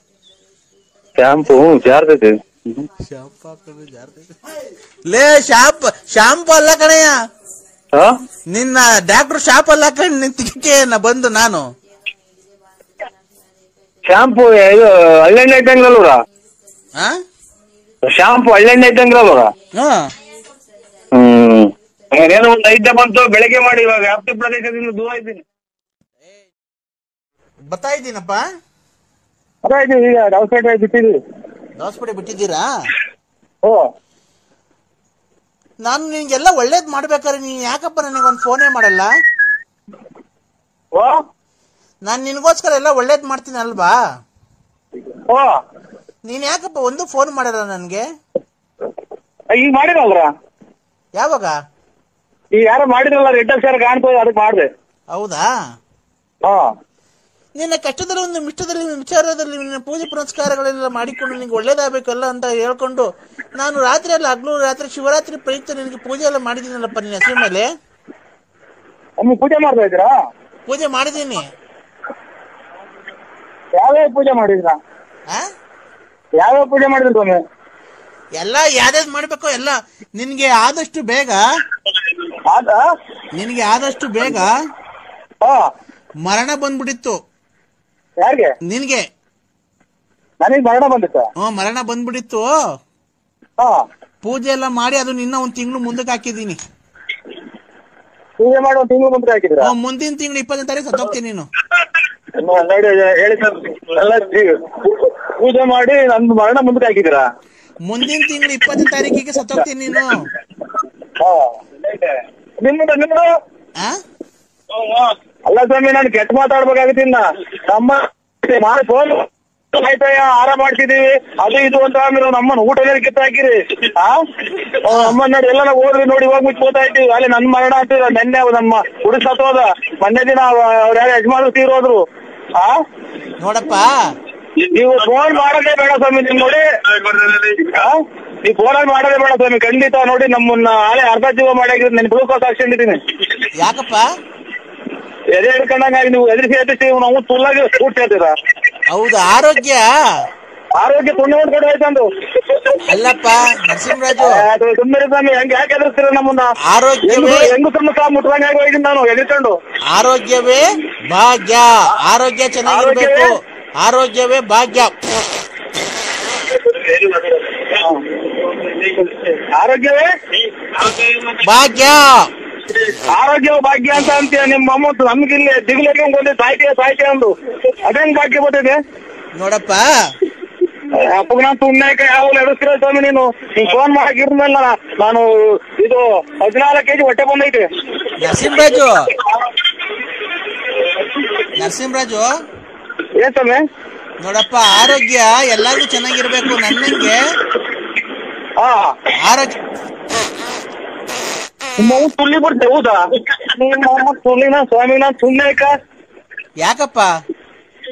ಶಾಂಪು ಜಾರ್ತೈತೆ. ಲೇ ಶಾಂಪು ಅಲ್ಲ ಕಣಯ್ಯ, ನಿನ್ನ ಡಾಕ್ಟರ್ ಶಾಪ್ ಅಲ್ಲ ಹಾಕೊಂಡ್ ನಿನ್ ತಿಕಕ್ಕೆ ಬಂದು ನಾನು ಶಾಂಪು ಇದು ಹಳ್ಳೆಣ್ಣೆ ಇದ್ದಂಗ್ರಲ್ವ್ರ? ಶಾಂಪು ಹಳ್ಳೆಣ್ಣೆ ಇದ್ದಂಗ್ರಲ್ವ್ರ? ಏನೋ ಒಂದ್ 5 ಬಂತು ಬೆಳಗ್ಗೆ ಮಾಡಿ. ಇವಾಗ ವ್ಯಾಪ್ತಿ ಪ್ರದೇಶದಿಂದ ದೂರ ಇದ್ದೀನಿ. ಬರ್ತಾ ಇದ್ದೀನಪ್ಪ. ಈಗ ದವಸಪೇಟೆ ಬಿಟ್ಟಿದ್ದೀವಿ. ದವಸಪೇಟೆ ಬಿಟ್ಟಿದ್ದೀರಾ? ಓ, ನಾನು ನಿನ್ಗೆಲ್ಲ ಒಳ್ಳೇದ್ ಮಾಡ್ಬೇಕಾದ್ರೆ ನೀನ್ ಯಾಕಪ್ಪ ನನಗೊಂದು ಫೋನೇ ಮಾಡಲ್ಲ? ಓ, ನಾನ್ ನಿನ್ಗೋಸ್ಕರ ಎಲ್ಲ ಒಳ್ಳೇದ್ ಮಾಡ್ತೀನಿ ಅಲ್ವಾ? ಓ, ನೀನ್ ಯಾಕಪ್ಪ ಒಂದು ಫೋನ್ ಮಾಡಲ್ಲ ನನ್ಗೆ? ಈಗ ಮಾಡಿರಲ್ರ? ಯಾವಾಗ? ಈಗ ಯಾರು ಮಾಡಿದ್ರಲ್ಲ, ರೆಡ್ ಅಕ್ಷರ ಕಾಣ್ತದೆ, ಅದಕ್ಕೆ ಮಾಡಿದೆ. ಹೌದಾ? ನಿನ್ನ ಕಷ್ಟದಲ್ಲಿ ಒಂದು ಮಿಷ್ಟದಲ್ಲಿ ವಿಚಾರದಲ್ಲಿ ನಿನ್ನ ಪೂಜೆ ಪುನಸ್ಕಾರಗಳೆಲ್ಲ ಮಾಡಿಕೊಂಡು ನಿನ್ಗೆ ಒಳ್ಳೇದಾಗಬೇಕಲ್ಲ ಅಂತ ಹೇಳ್ಕೊಂಡು ನಾನು ರಾತ್ರಿ ಅಲ್ಲ ಹಗ್ಲು ರಾತ್ರಿ ಶಿವರಾತ್ರಿ ಪ್ರಯುಕ್ತ ನಿನಗೆ ಪೂಜೆ ಎಲ್ಲ ಮಾಡಿದ್ದೀನಲ್ಲಪ್ಪ ನಿನ್ನ ಹೆಸರು ಮೇಲೆ. ಪೂಜೆ ಮಾಡ್ತಾ ಇದ್ದೀರಾ? ಪೂಜೆ ಮಾಡಿದ್ದೀನಿ. ಯಾವ್ಯಾವ ಪೂಜೆ ಮಾಡಿದ್ರ? ಯಾವ್ಯಾವ ಪೂಜೆ ಮಾಡಿದ್ರು ಸ್ವಾಮಿ? ಎಲ್ಲ ಯಾವ್ದಾವ್ದು ಮಾಡ್ಬೇಕು ಎಲ್ಲ ನಿನ್ಗೆ ಆದಷ್ಟು ಬೇಗ ಮರಣ ಬಂದ್ಬಿಟ್ಟಿತ್ತು. ಯಾರಿಗೆ? ನಿನ್ಗೆ. ನನಗೆ ಮರಣ ಬಂದಿತ್ತು? ಮರಣ ಬಂದ್ಬಿಟ್ಟಿತ್ತು. ಪೂಜೆ ಎಲ್ಲ ಮಾಡಿ ಅದು ನಿನ್ನ 1 ತಿಂಗಳು ಮುಂದಕ್ಕೆ ಹಾಕಿದೀನಿ. ಪೂಜೆ ಮಾಡಿ 1 ತಿಂಗಳು ಮುಂದಕ್ಕೆ ಹಾಕಿದ್ರ? ಮುಂದಿನ ತಿಂಗಳು 20ನೇ ತಾರೀಕು ಸತ್ತೋಗ್ತೀನಿ ನೀನು. ಹೇಳಿ ಸರ್, ಪೂಜೆ ಮಾಡಿ ನನ್ನ ಮರಣ ಮುಂದಕ್ಕೆ ಹಾಕಿದ್ದೀರಾ? ಮುಂದಿನ ತಿಂಗಳು 20ನೇ ತಾರೀಕಿಗೆ ಸತ್ತೋಗ್ತೀನಿ ನೀನು. ನಿಮ್ದು ಅಲ್ಲ ಸ್ವಾಮಿ, ನಾನು ಕೆಟ್ಟ ಮಾತಾಡ್ಬೇಕಾಗತ್ತಿನ. ನಮ್ಮ ಫೋನ್ ಆಯ್ತಯ್ಯ, ಆರಾಮ ಮಾಡ್ತಿದೀವಿ ಅದು ಇದು ಅಂತ ಆಮೇಲೆ ನಮ್ಮನ್ನ ಊಟನೇ ಕಿತ್ತಾಕಿರಿ. ನಮ್ಮನ್ನ ನೋಡಿ ಎಲ್ಲ ನಾವು ಓದ್ರಿ ನೋಡಿ ಇವಾಗ ಮುಚ್ಕೋತಾ ಇದ್ದೀವಿ. ಅಲ್ಲಿ ನನ್ ಮರಣ ಅಂತೀರ. ನೆನ್ನೆ ನಮ್ಮ ಹುಡುಗ ಸತ್ತೋದ, ಮೊನ್ನೆ ದಿನ ಅವ್ರ ಯಾರು ಯಜಮಾನ್ರು ತೀರೋದ್ರು. ನೋಡಪ್ಪ, ನೀವು ಫೋನ್ ಮಾಡೋದೇ ಬೇಡ ಸ್ವಾಮಿ. ನಿಮ್ ನೋಡಿ ನೀವು ಫೋನಲ್ಲಿ ಮಾಡೋದೇ ಬೇಡ ಸ್ವಾಮಿ, ಖಂಡಿತ. ನೋಡಿ ನಮ್ಮನ್ನ ಆಲೆ ಅರ್ಧ ಜೀವ ಮಾಡಾಗಿದ್ರೆ ನಾನು ಗ್ಲೂಕೋಸ್ ಹಾಕ್ಕೊಂಡಿದ್ದೀನಿ. ಯಾಕಪ್ಪ? ಎದೆ ಹಿಡ್ಕೊಂಡಂಗಾಗಿ ನೀವು ಎದುರಿಸಿ ನಾವು ತುಲ್ಲಾಗಿ ಊಟ ಹೇಳ್ತೀರಾ? ಹೌದು, ಆರೋಗ್ಯ ಆರೋಗ್ಯ ಪುಣ್ಯ ಕಡೆ ಆಯ್ತಂದು. ಅಲ್ಲಪ್ಪ ನರಸಿಂಹರಾಜು, ಸುಮ್ಮನೆ ಸ್ವಾಮಿ ಹೆಂಗ್ ಯಾಕೆ ಎದುರಿಸ್ತೀರ ನಮ್ಮನ್ನ? ಆರೋಗ್ಯವೇ ಹೆಂಗು ಸಹ ಮುಟ್ರಂಗ ಹೋಗಿದ್ದೀನಿ ನಾನು ಎದ್ಕೊಂಡು. ಆರೋಗ್ಯವೇ ಭಾಗ್ಯ. ಆರೋಗ್ಯ ಚೆನ್ನಾಗಿರ್ಬೇಕು. ಆರೋಗ್ಯವೇ ಭಾಗ್ಯ. ಆರೋಗ್ಯವೇ ಭಾಗ್ಯ. ಆರೋಗ್ಯ ಭಾಗ್ಯ ಅಂತ ಅಂತೀಯ ನಿಮ್ಮ ಅಮ್ಮ. ನಮ್ಗಿಲ್ಲಿ ದಿಗ್ಲಿಗೆ ಸಾಯ್ತೀಯ ಅಂದು ಅದೇನ್ ಭಾಗ್ಯ ಬರ್ತದೆ ನೋಡಪ್ಪ. ಅಪ್ಪಗ ನಾನು ತುಣ್ಣಾಕ ಯಾವಾಗ ಎಡಿಸ್ತೀರ ಸ್ವಾಮಿ? ನೀನು ಫೋನ್ ಮಾಡಾಕಿರ್ಮೇಲೆ ನಾನು ಇದು 14 kg ಹೊಟ್ಟೆ ಬಂದೈತೆ. ನರಸಿಂಹರಾಜು ಏನ್ ಸ್ವಾಮಿ? ನೋಡಪ್ಪ, ಆರೋಗ್ಯ ಎಲ್ಲಾರ್ಗು ಚೆನ್ನಾಗಿರ್ಬೇಕು. ನನ್ನಂಗೆ ಆರೋಗ್ಯ ನಿಮ್ಮ ತುಳ್ಳಿ ಬರ್ತೇ ಹೌದಾ? ನಿಮ್ಮ ತುಳ್ಳಿನ ಸ್ವಾಮಿನ ತುಣ್ಣಾಕ ಯಾಕಪ್ಪ?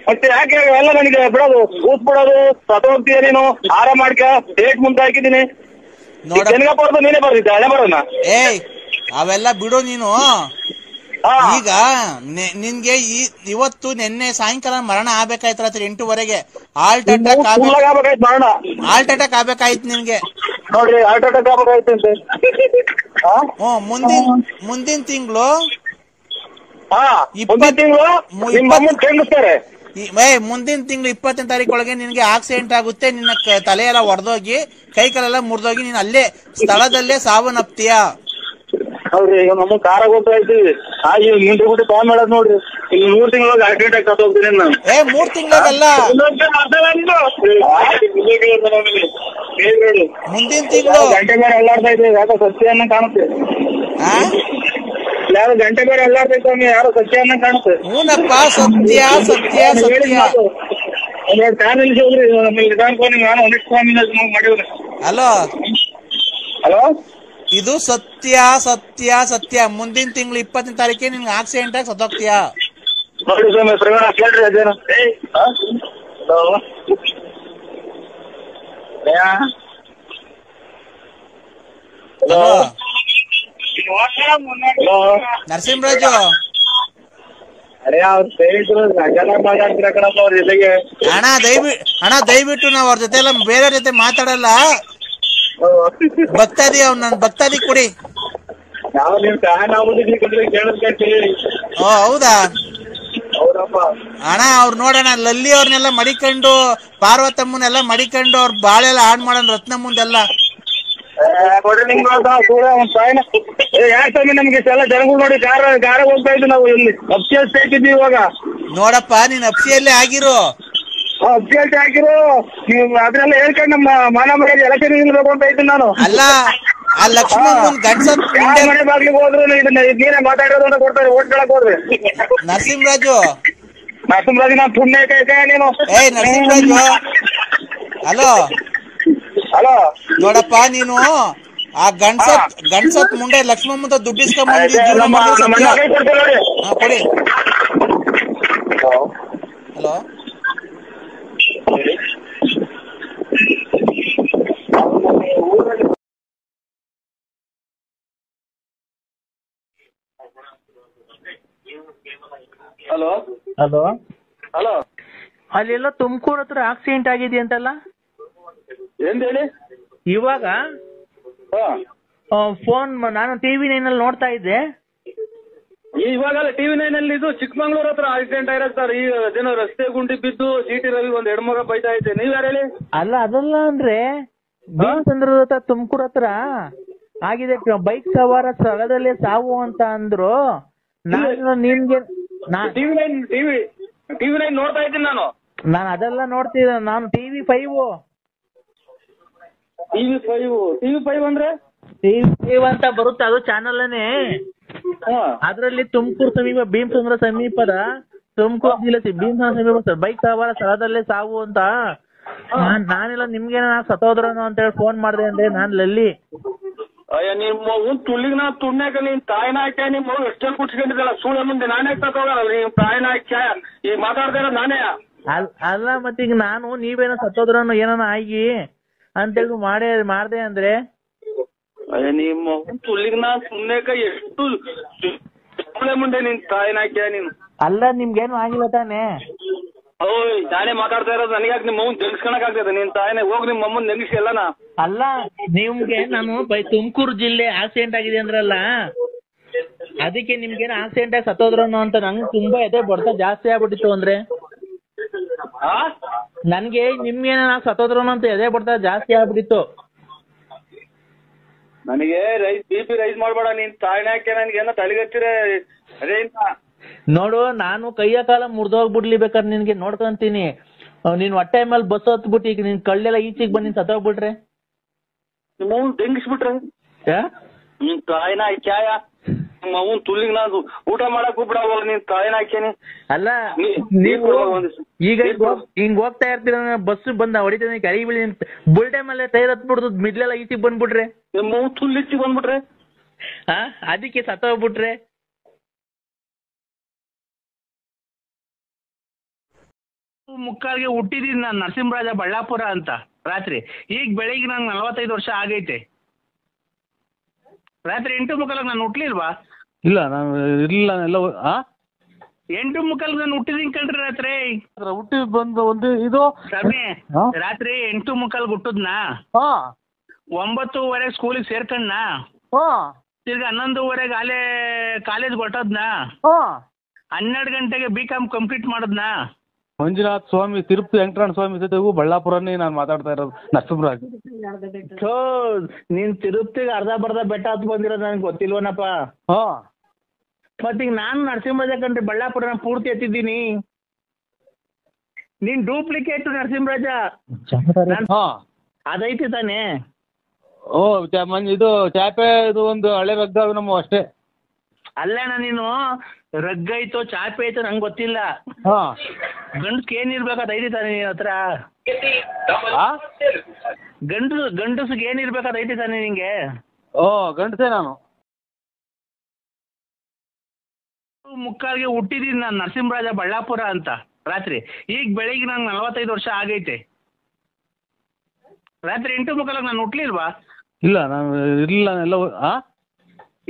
ಮತ್ತೆ ಯಾಕೆ ಎಲ್ಲ ನನಗೆ ಬಿಡೋದು, ಕೂತ್ ಬಿಡೋದು, ಸತ್ತೋಗ್ತೀಯ ನೀನು. ಆರಾಮ ಮಾಡ್ಕ. ಡೇಟ್ ಮುಂದೆ ಹಾಕಿದ್ದೀನಿ. ಬರೋದು ನೀನೇ ಬರ್ತಿದ್ದೆ ಹಳೆ ಬರೋಣ. ಏಯ್ ಅವೆಲ್ಲ ಬಿಡು ನೀನು. ಈಗ ನಿನ್ಗೆ ಇವತ್ತು ನಿನ್ನೆ ಸಾಯಂಕಾಲ ಮರಣ ಆಗ್ಬೇಕಾಯ್ತು ರಾತ್ರಿ 8:00 ಹಾರ್ಟ್ ಅಟ್ಯಾಕ್ ಆಗ್ಬೇಕಾಯ್ತು ನಿನ್ಗೆ. ನೋಡ್ರಿ ಹಾರ್ಟ್ ಅಟ್ಯಾಕ್ ಆಗ್ಬೇಕಾಯ್ತು ಅಂತೆ. ಮುಂದಿನ ತಿಂಗಳು ಮುಂದಿನ ತಿಂಗಳು 20ನೇ ತಾರೀಕೊಳಗೆ ನಿನ್ಗೆ ಆಕ್ಸಿಡೆಂಟ್ ಆಗುತ್ತೆ. ನಿನ್ನ ತಲೆ ಎಲ್ಲ ಒಡೆದೋಗಿ ಕೈ ಕಾಲೆಲ್ಲ ಮುರಿದೋಗಿ ನೀನ್ ಅಲ್ಲೇ ಸ್ಥಳದಲ್ಲೇ ಸಾವನ್ನಪ್ತೀಯ. ಹೌದ್ರಿ, ಈಗ ನಮ್ಮ ಕಾರಾಗ ಹೋಗ್ತಾ ಇದ್ದೀವಿ. ಮುಂದೆ ಬಿಟ್ಟು ಕಾಲ್ ಮಾಡೋದು ನೋಡ್ರಿ. ಈಗ 3 ತಿಂಗಳೊಳಗೆ ಆಕ್ಸಿಡೆಂಟ್ ಆಗ್ತಾ ಹೋಗ್ತೀನಿ ನಾನು. 3 ತಿಂಗಳಲ್ಲ, ಮುಂದಿನ ತಿಂಗಳು. ಗಂಟೆ ಬೇರೆ ಅಲ್ಲಾಡ್ತಾ ಇದ್ವಿ. ಯಾಕೋ ಸತ್ಯ ಅನ್ನೋ ಕಾಣುತ್ತೆ. ಯಾರು ಗಂಟೆ ಬೇರೆ ಅಲ್ಲಾಡ್ತಾ ಸ್ವಾಮಿ, ಯಾರೋ ಸತ್ಯ ಅನ್ನೋ ಕಾಣುತ್ತೆ. ಹೂನಪ್ಪ, ಸತ್ಯ ಸತ್ಯ ಸತ್ಯ. ಕಾರ್ ನಿಲ್ಸಿ ಹೋಗ್ರಿ. ನಿಧಾನಕ್ಕೆ ನಾನು ಒಂದಿಷ್ಟು ಸ್ವಾಮಿ ಮಾಡಿವ್ರಿ. ಹಲೋ ಹಲೋ, ಇದು ಸತ್ಯ ಸತ್ಯ ಸತ್ಯ. ಮುಂದಿನ ತಿಂಗಳು 20ನೇ ತಾರೀಕಿಗೆ ನಿನ್ಗೆ ಆಕ್ಸಿಡೆಂಟ್ ಆಗಿ ಸತ್ತೋಗ್ತೀಯ. ನೋಡಿ ಸ್ವಾಮಿ, ಪ್ರವೀಣ ಕೇಳ್ರಿ ಅದೇನು. ನರಸಿಂಹರಾಜು, ಅಣ್ಣ ದಯವಿಟ್ಟು ನಾವು ಅವ್ರ ಜೊತೆ ಎಲ್ಲ ಬೇರೆ ಜೊತೆ ಮಾತಾಡಲ್ಲ. ಭಕ್ತಾದಿ ನನ್ ಭಕ್ತಾದಿ ಕೊಡಿ. ಹೌದಾ ಅಣ್ಣ? ಅವ್ರು ನೋಡೋಣ, ಲಲ್ಲಿ ಅವ್ರನ್ನೆಲ್ಲ ಮಡಿಕೊಂಡು, ಪಾರ್ವತಮ್ಮನೆಲ್ಲ ಮಡಿಕೊಂಡು, ಅವ್ರ ಬಾಳೆಲ್ಲ ಹಾಡ್ ಮಾಡೋಣ ರತ್ನ ಮುಂದೆಲ್ಲ. ಯಾಕೆ ನಮ್ಗೆ ಎಲ್ಲ ಜನಗಳು ನೋಡಿ ಗಾರ ಹೋಗ್ತಾ ಇದ್ವಿ ನಾವು. ಇಲ್ಲಿ ಅಪ್ಸಿಯಲ್ಸ್ ಹಾಕಿದ್ವಿ ಇವಾಗ. ನೋಡಪ್ಪ, ನೀನ್ ಅಪ್ಸಿಯಲ್ಲೇ ಆಗಿರು. ಅಪ್ಸಿಯಲ್ಸ್ ಹಾಕಿರು. ನೀವು ಅದ್ರೆಲ್ಲ ಹೇಳ್ಕೊಂಡು ನಮ್ಮ ಮಾನ ಮರ್ಯಾದೆ ಎಲೆಕ್ಷನ್ ನಿಲ್ಬೇಕು ಅಂತ ಇದ್ದೀನಿ ನಾನು. ಅಲ್ಲ, ಆ ಲಕ್ಷ್ಮಣ್ ಗಂಡ್ಸತ್ ಮನೆ ಬಾಗ್ಲಿಗೆ ಹೋದ್ರು ನೀನೇ ಮಾತಾಡೋದು ಅಂತ ಕೊಡ್ತಾರೆ. ಓಟ್ ಕೇಳಕ್ ಹೋದ್ರೆ ನರಸಿಂಹರಾಜು ನಾನು ಪುಣ್ಯ ಕೈ ನೀನು. ಏಯ್ ನರಸಿಂಹರಾಜು, ಹಲೋ ಹಲೋ, ನೋಡಪ್ಪ, ನೀನು ಆ ಗಂಡ್ಸತ್ ಮುಂಡೆ ಲಕ್ಷ್ಮಣ್ ಮುಂದೆ ದುಡ್ಡು ಇಸ್ಕೊಂಡ್ಬಂದಿ ಕೊಡಿ. ಹಲೋ, ಹಲೋ ಹಲೋ ಹಲೋ, ಅಲ್ಲೆಲ್ಲ ತುಮಕೂರು ಹತ್ರ ಆಕ್ಸಿಡೆಂಟ್ ಆಗಿದೆಯಂತಲ್ಲ? ಏನ್ ಹೇಳಿ? ಇವಾಗ ಫೋನ್ ನಾನು TV9 ಅಲ್ಲಿ ನೋಡ್ತಾ ಇದ್ದೆ. ಇವಾಗಲ್ಲ TV9 ಅಲ್ಲಿ ಇದು ಚಿಕ್ಕಮಂಗ್ಳೂರ್ ಹತ್ರ ಆಕ್ಸಿಡೆಂಟ್ ಆಗಿರೋದು ಸರ್. ಈ ಅದೇನೋ ರಸ್ತೆ ಗುಂಡಿ ಬಿದ್ದು ಸಿಟಿ ರವಿ ಒಂದ್ ಹೆಣ್ಮಗ ಬೈತಾ ಇದ್ದೆ. ನೀವ್ ಯಾರು ಹೇಳಿ? ಅಲ್ಲ, ಅದಲ್ಲ ಅಂದ್ರೆ ಭೀಮಸಂದ್ರದ ಹತ್ರ ತುಮಕೂರು ಹತ್ರ ಆಗಿದೆ. ಬೈಕ್ ಸವಾರ ಸ್ಥಳದಲ್ಲೇ ಸಾವು ಅಂತ ಅಂದ್ರು. ನಾನು ನಿಮ್ಗೆ TV9 ನೋಡ್ತಾ ಇದ್ದೀನಿ ನಾನು ಅದೆಲ್ಲ ನೋಡ್ತಿದ್ದೆ. ನಾನು TV5 ಅಂದ್ರೆ TV5 ಅಂತ ಬರುತ್ತೆ, ಅದು ಚಾನಲ್ನೇ. ಅದ್ರಲ್ಲಿ ತುಮಕೂರು ಸಮೀಪ, ಭೀಮಸಂದ್ರ ಸಮೀಪದ ತುಮಕೂರು ಜಿಲ್ಲೆ ಭೀಮಸಂದ್ರ ಸಮೀಪ ಬೈಕ್ ಸವಾರ ಸ್ಥಳದಲ್ಲೇ ಸಾವು ಅಂತ. ನಾನೆಲ್ಲ ನಿಮ್ಗೆ ಸತ್ತೋದ್ರನು ಅಂತ ಹೇಳಿ ಫೋನ್ ಮಾಡಿದೆ ಅಂದ್ರೆ ನಾನ್ ಲಲ್ಲಿ. ಅಯ್ಯ, ನಿಮ್ಮ ತುಳಿಗ್ ನಾ ತುಣ್ಯಾಕ ನೀನ್ ತಾಯಿನ ಹಾಕ್ಯ ನಿಮ್ಮ ಎಷ್ಟೆಲ್ಲ ಕುಟ್ಸ್ಕೊಂಡಿದ್ದಲ್ಲ ಸುಳ್ಳ ಮುಂದೆ ನಾನೇ ತಗೋಗಲ್ಲ. ನೀವ್ ತಾಯಿನ ಹಾಕ್ಯ ಈಗ ಮಾತಾಡ್ತಾ ಇರೋದು ನಾನೇ. ಅಲ್ಲ, ಮತ್ತೆ ಈಗ ನಾನು ನೀವೇನೋ ಸತ್ತೋದ್ರನು ಏನಾನ ಆಗಿ ಅಂತೇಳಿ ಮಾಡ್ದೆ ಅಂದ್ರೆ ನಿಮ್ಮ ತುಳಿಗ್ ನಾ ಸುಮ್ನೆಕ ಎಷ್ಟು ಮುಂದೆ ನಿನ್ ತಾಯಿನ ಹಾಕ್ಯ ನೀನು. ಅಲ್ಲ, ನಿಮ್ಗೇನು ಆಗಿಲ್ಲ ತಾನೆ? ಓಯ್ ನಾನೇ ಮಾತಾಡ್ತಾ ಇರೋದು. ನನಗ್ಯಾಕೆ ನಿಮ್ಮ ಅವ್ನ್ ನೆಗ್ಸ್ಕೊಳಕ್ ಆಗ್ತದೆ? ನಿನ್ ತಾಯಿನೇ ಹೋಗಿ ನಿಮ್ಮ ಅಮ್ಮನ್ ನೆಗ್ಸ್ಕೆಲ್ಲನ. ಅಲ್ಲ ನಿಮ್ಗೆ ನಾನು ತುಮಕೂರು ಜಿಲ್ಲೆ ಆಕ್ಸಿಡೆಂಟ್ ಆಗಿದೆ ಅಂದ್ರಲ್ಲ, ಅದಕ್ಕೆ ನಿಮ್ಗೇನು ಆಕ್ಸಿಡೆಂಟ್ ಆಗಿ ಸತ್ತೋದ್ರನು ಅಂತ ನಂಗೆ ತುಂಬಾ ಎದೆ ಬಡ್ತ ಜಾಸ್ತಿ ಆಗ್ಬಿಟ್ಟಿತ್ತು. ಅಂದ್ರೆ ನನ್ಗೆ ನಿಮ್ಗೇನ ಸತ್ತೋದ್ರನು ಅಂತ ಎದೆ ಬಡ್ತ ಜಾಸ್ತಿ ಆಗ್ಬಿಟ್ಟಿತ್ತು. ನನಗೆ BP ರೈಸ್ ಮಾಡ್ಬೇಡ. ನೀನ್ ತಾಯಿನಾಕೆ ನನ್ಗೇನ ತಲೆಗಚ್ಚಿರೆ ಅದೇ ನೋಡು, ನಾನು ಕೈಯ ಕಾಲ ಮುರಿದೋಗ್ಬಿಡ್ಲಿ ಬೇಕಾದ್ರೆ ನಿನ್ಗೆ ನೋಡ್ಕೊಂತೀನಿ. ನೀನ್ ಹೊಟ್ಟೆ ಮೇಲೆ ಬಸ್ ಹತ್ಬಿಟ್ಟು ಈಗ ನಿನ್ ಕಳ್ಳೆಲ್ಲ ಈಚೆಗೆ ಬಂದು ಸತ್ತೋಗ್ಬಿಟ್ರೆ ನಿಮ್ಮ ಅವ್ನ್ ತೆಂಗಿಸ್ಬಿಟ್ರೆ ನಿನ್ ತಾಯಿನ ಕ್ಯಾಯ ನಿಮ್ಮ ಅವ್ನ್ ತುಲ್ಲಿಗ್ ನಾನು ಊಟ ಮಾಡಕ್ ಬಿಡವ. ನೀನ್ ತಾಯಿನ ಹಾಕ್ಯನಿ. ಅಲ್ಲ ನೀವು ಈಗ ಹಿಂಗ್ ಹೋಗ್ತಾ ಇರ್ತೀರ, ಬಸ್ ಬಂದ ಹೊಡಿತೀನಿ ಕೈ ಬೀಳಿ ಬುಲ್ಟೆ ಮೇಲೆ ಟೈರ್ ಹತ್ಬಿಡ್ದು ಮಿಡ್ಲೆಲ್ಲ ಈಚೆಗೆ ಬಂದ್ಬಿಟ್ರೆ ನಿಮ್ಮ ಅವ್ನ್ ತುಲ್ಲಿಚ್ಚಿ ಬಂದ್ಬಿಟ್ರೆ ಅದಕ್ಕೆ ಸತ್ತೋಗ್ಬಿಟ್ರೆ. ಮುಕ್ಕಾಲ್ಗೆ ಹುಟ್ಟಿದೀನಿ ನಾನು ನರಸಿಂಹರಾಜ ಬಳ್ಳಾಪುರ ಅಂತ ರಾತ್ರಿ. ಈಗ ಬೆಳಿಗ್ಗೆ ನಂಗೆ 45 ವರ್ಷ ಆಗೈತೆ. ರಾತ್ರಿ 8:45 ನಾನು ಹುಟ್ಲಿಲ್ವಾ? ಇಲ್ಲ ನಾನು ಇರ್ಲಿಲ್ಲ ಎಲ್ಲ 8:45 ನಾನು ಹುಟ್ಟಿದೀನಿ ಕಣ್ರಿ ರಾತ್ರಿ. ಹುಟ್ಟಿ ಬಂದು ಒಂದು ಇದು ಸ್ವಾಮಿ ರಾತ್ರಿ 8:45 ಹುಟ್ಟದ್ನಾ, 9:00 ಸ್ಕೂಲಿಗೆ ಸೇರ್ಕಣ್ಣ, ತಿರ್ಗಿ 11:00 ಆಲೇ ಕಾಲೇಜ್ ಹೊಟ್ಟದ್ನಾ, 12 ಗಂಟೆಗೆ BCom ಕಂಪ್ಲೀಟ್ ಮಾಡದ್ನಾ. ಮಂಜುನಾಥ ಸ್ವಾಮಿ ತಿರುಪತಿ ವೆಂಕಟರಮಣ ಸ್ವಾಮಿ ಜೊತೆಗೂ ಬಳ್ಳಾಪುರನೇ ನಾನು ಮಾತಾಡ್ತಾ ಇರೋದು. ನರಸಿಂಹರಾಜ್ ನೀನ್ ತಿರುಪತಿಗೆ ಅರ್ಧ ಬರ್ಧ ಬೆಟ್ಟ ಹತ್ತು ಬಂದಿರೋದು ನನಗೆ ಗೊತ್ತಿಲ್ವನಪ್ಪ. ಮತ್ತೀಗ ನಾನು ನರಸಿಂಹರಾಜ ಕಂಡ್ರಿ ಬಳ್ಳಾಪುರನ ಪೂರ್ತಿ ಎತ್ತಿದ್ದೀನಿ. ನೀನ್ ಡೂಪ್ಲಿಕೇಟ್ ನರಸಿಂಹರಾಜ ಅದೈತಿ ತಾನೇ? ಇದು ಚಾಪೆ ಇದು ಒಂದು ಹಳೆ ರಗ್ಗ ನಮ್ಮ ಅಷ್ಟೇ. ಅಲ್ಲಣ್ಣ ನೀನು ರಗ್ಗ ಐತೋ ಚಾಪೆ ಐತೋ ನಂಗೆ ಗೊತ್ತಿಲ್ಲ. ಗಂಡಸ್ಗೆ ಏನಿರ್ಬೇಕಾದ ಐತಿ ತಾನೆ ನಿನ್ನ ಹತ್ರ? ಗಂಡಸ್ಗೆ ಏನಿರ್ಬೇಕಾದ ಐತಿ ತಾನೆ ನಿಂಗೆ? ಗಂಡಸೇ ನಾನು. ಮುಕ್ಕಾಲ್ಗೆ ಹುಟ್ಟಿದೀನಿ ನಾನು ನರಸಿಂಹರಾಜ ಬಳ್ಳಾಪುರ ಅಂತ ರಾತ್ರಿ. ಈಗ ಬೆಳಿಗ್ಗೆ ನಂಗೆ 45 ವರ್ಷ ಆಗೈತೆ. ರಾತ್ರಿ 8:45 ನಾನು ಹುಟ್ಲಿಲ್ವಾ? ಇಲ್ಲ ನಾನು ಇರ್ಲಿಲ್ಲ ಎಲ್ಲ